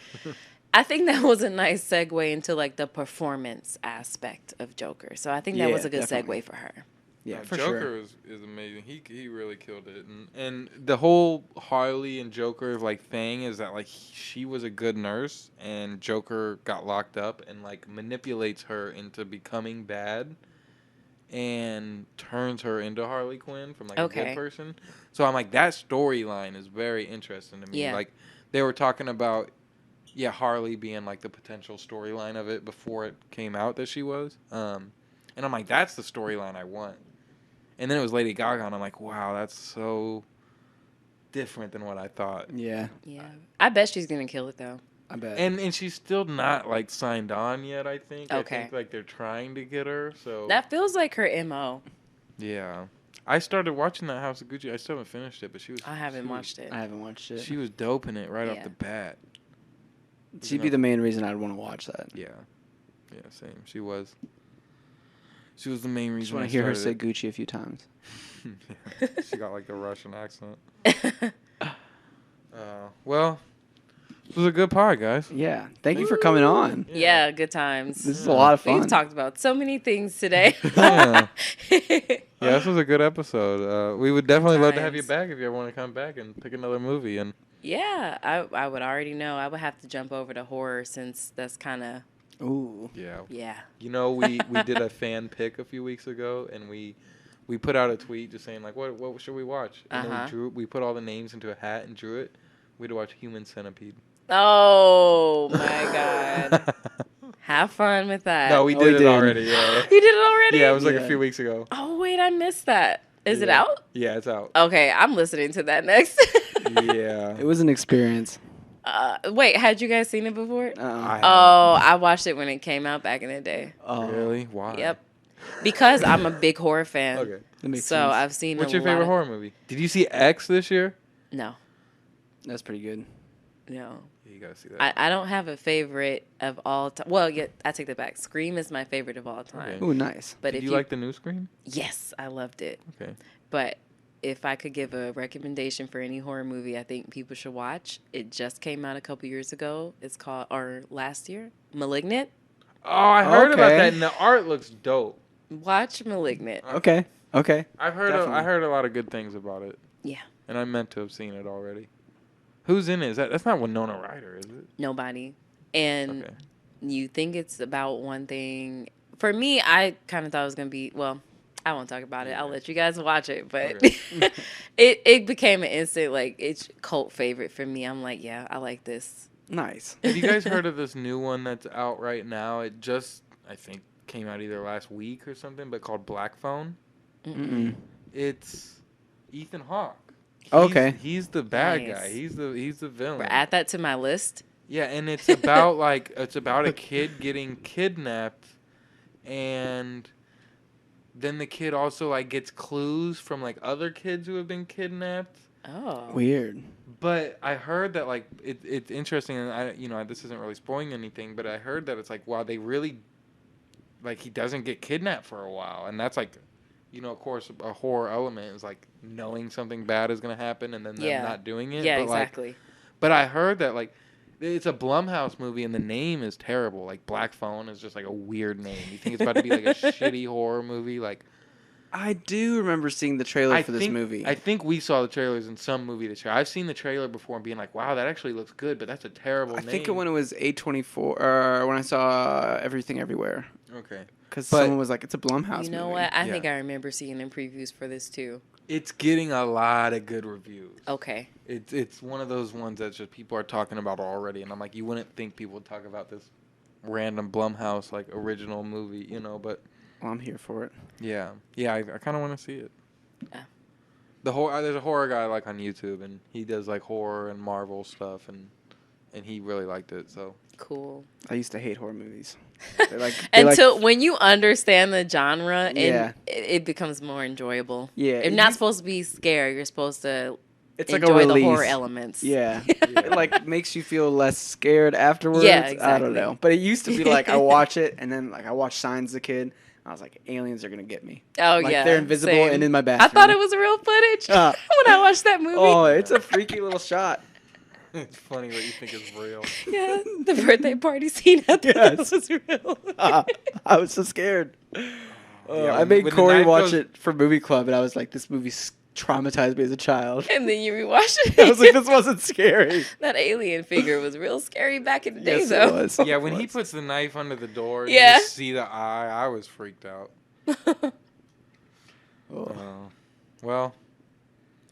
I think that was a nice segue into like the performance aspect of Joker. So I think that Yeah, was a good definitely. segue for her. Yeah, No, for Joker sure. is amazing. He really killed it, and the whole Harley and Joker like thing is that like she was a good nurse, and Joker got locked up and like manipulates her into becoming bad, and turns her into Harley Quinn from like a Okay. good person. So I'm like that storyline is very interesting to me. Yeah. Like they were talking about Harley being like the potential storyline of it before it came out that she was. And I'm like that's the storyline I want. And then it was Lady Gaga, and I'm like, wow, that's so different than what I thought. Yeah, Yeah, I bet she's gonna kill it though. I bet. And she's still not like signed on yet. I think. Okay. I think like they're trying to get her. So That feels like her mo. yeah, I started watching that House of Gucci. I still haven't finished it, but she was. I haven't watched it. I haven't watched it. She was dope in it right off Yeah. the bat. She'd be the main reason I'd want to watch that. Yeah, yeah, same. She was. She was the main I reason. just want I to hear her started say Gucci a few times. it. She got like the Russian accent. Well, it was a good pod, guys. Yeah, thank you for coming on. Yeah, good times. This is a lot of fun. We've talked about so many things today. Yeah. Yeah, this was a good episode. We would definitely love to have you times. back if you ever want to come back and pick another movie. And Yeah, I would already know. I would have to jump over to horror since that's kind of Ooh. yeah. you know, we did a fan pick a few weeks ago, and we put out a tweet just saying like, what should we watch? And Uh-huh. then we put all the names into a hat and drew it. We had to watch Human Centipede. Oh my god. Have fun with that. No, we Oh, we did it did. already. Yeah. You did it already? Yeah, it was like Yeah. a few weeks ago. Oh, wait, I missed that. Is it Yeah. out? Yeah, it's out. Okay, I'm listening to that next. Yeah. It was an experience. Wait, had you guys seen it before? I Oh, I watched it when it came out back in the day. Oh, Really? Why? Yep. Because I'm a big horror fan. Okay. that makes So sense. I've seen What's a your favorite lot horror movie? Did you see X this year? No. That's pretty good. No. You gotta see that. I don't have a favorite of all time. Well, yeah, I take that back. Scream is my favorite of all time. Okay. Ooh, nice. But Did if you like the new Scream? yes, I loved it. Okay. But if I could give a recommendation for any horror movie I think people should watch, it just came out a couple years ago. It's called, or last year, Malignant. Oh, I heard about Okay. that, and the art looks dope. Watch Malignant. Okay. Okay. I Definitely. heard a lot of good things about it, Yeah. and I meant to have seen it already. Who's in it? That's not Winona Ryder, is it? Nobody. And Okay. you think it's about one thing. For me, I kind of thought it was going to be, well, I won't talk about it. I'll let you guys watch it. But Okay. it became an instant, like, it's cult favorite for me. I'm like, yeah, I like this. Nice. Have you guys heard of this new one that's out right now? It just, I think, came out either last week or something, but called Black Phone. Mm-mm. It's Ethan Hawke. Okay. He's the bad Nice. guy. He's the villain. Add that to my list. Yeah, and it's about it's about a kid getting kidnapped, and then the kid also like gets clues from like other kids who have been kidnapped. Oh. Weird. But I heard that like it's interesting, and this isn't really spoiling anything, but I heard that it's like wow, they really like he doesn't get kidnapped for a while, and that's like. Of course, a horror element is like knowing something bad is gonna happen and then them Yeah. not doing it. Yeah, but, exactly. But I heard that like it's a Blumhouse movie and the name is terrible. Like Black Phone is just like a weird name. You think it's about to be like a shitty horror movie? Like I do remember seeing the trailer for this movie. I think we saw the trailers in some movie this year. I've seen the trailer before and being like, wow, that actually looks good, but that's a terrible name. I think when it was A24, or when I saw Everything Everywhere. Okay. Because But- someone was like, it's a Blumhouse movie. You know what? I Yeah. think I remember seeing the previews for this too. It's getting a lot of good reviews. Okay. It's one of those ones that just people are talking about already, and I'm like, you wouldn't think people would talk about this random Blumhouse like original movie, but Well, I'm here for it. yeah, I kind of want to see it. Yeah. There's a horror guy like on YouTube, and he does like horror and Marvel stuff, and he really liked it. So Cool. I used to hate horror movies. Until when you understand the genre and Yeah. it becomes more enjoyable. Yeah, You're not supposed to be scared. You're supposed to it's like a enjoy release. the horror elements. Yeah. It like makes you feel less scared afterwards. Yeah, I exactly. don't know. But it used to be like I watch it and then like I watched Signs as a kid. I was like, aliens are gonna get me. Oh, Like, yeah. they're invisible same. and in my bathroom. I thought it was real footage when I watched that movie. Oh, it's a freaky little shot. it's funny what you think is real. Yeah, the birthday party scene at the Yes. was real. I was so scared. Yeah, I when- made when the Corey knife watch goes- it for Movie Club, and I was like, this movie traumatized me as a child. And then you rewatched it. I was like, this wasn't scary. That alien figure was real scary back in the day, Yes, though. it was. Yeah, when he puts the knife under the door, and Yeah. you see the eye, I was freaked out. Well,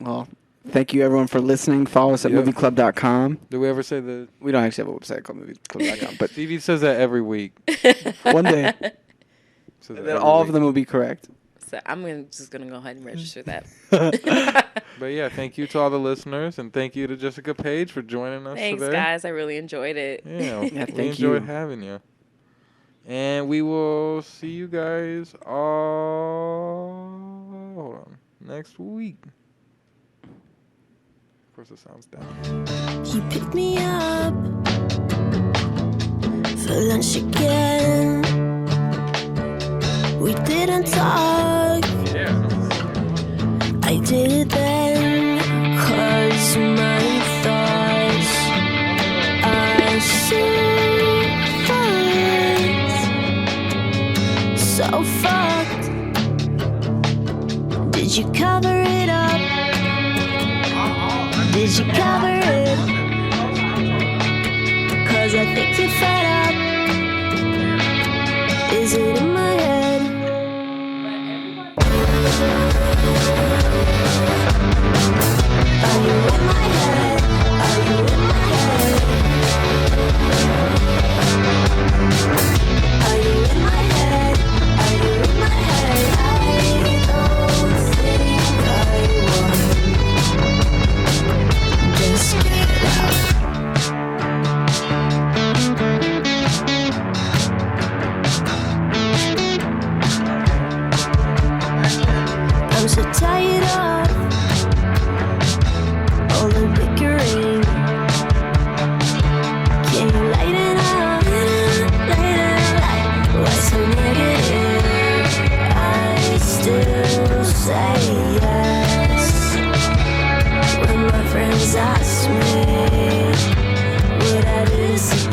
Well, thank you everyone for listening. Follow us at Yep. movieclub.com. did we ever say the? We don't actually have a website called movieclub.com, but Stevie says that every week. one day, Says that then every all of week. them will be correct. So just gonna go ahead and register that. But yeah, thank you to all the listeners, and thank you to Jessica Page for joining us Thanks, today. guys. I really enjoyed it. Yeah, Yeah, we thank enjoyed you. having you. And we will see you guys all hold on next week. Of course, it sounds down. You picked me up for lunch again. We didn't talk, Yeah. I did it then, 'cause my thoughts are so fucked. Did you cover it up? Did you cover it? 'Cause I think you're fed up. Is it in my head? Are you in my head? Are you in my head? lighting up, what's so negative? I still say yes when my friends ask me would I disappear.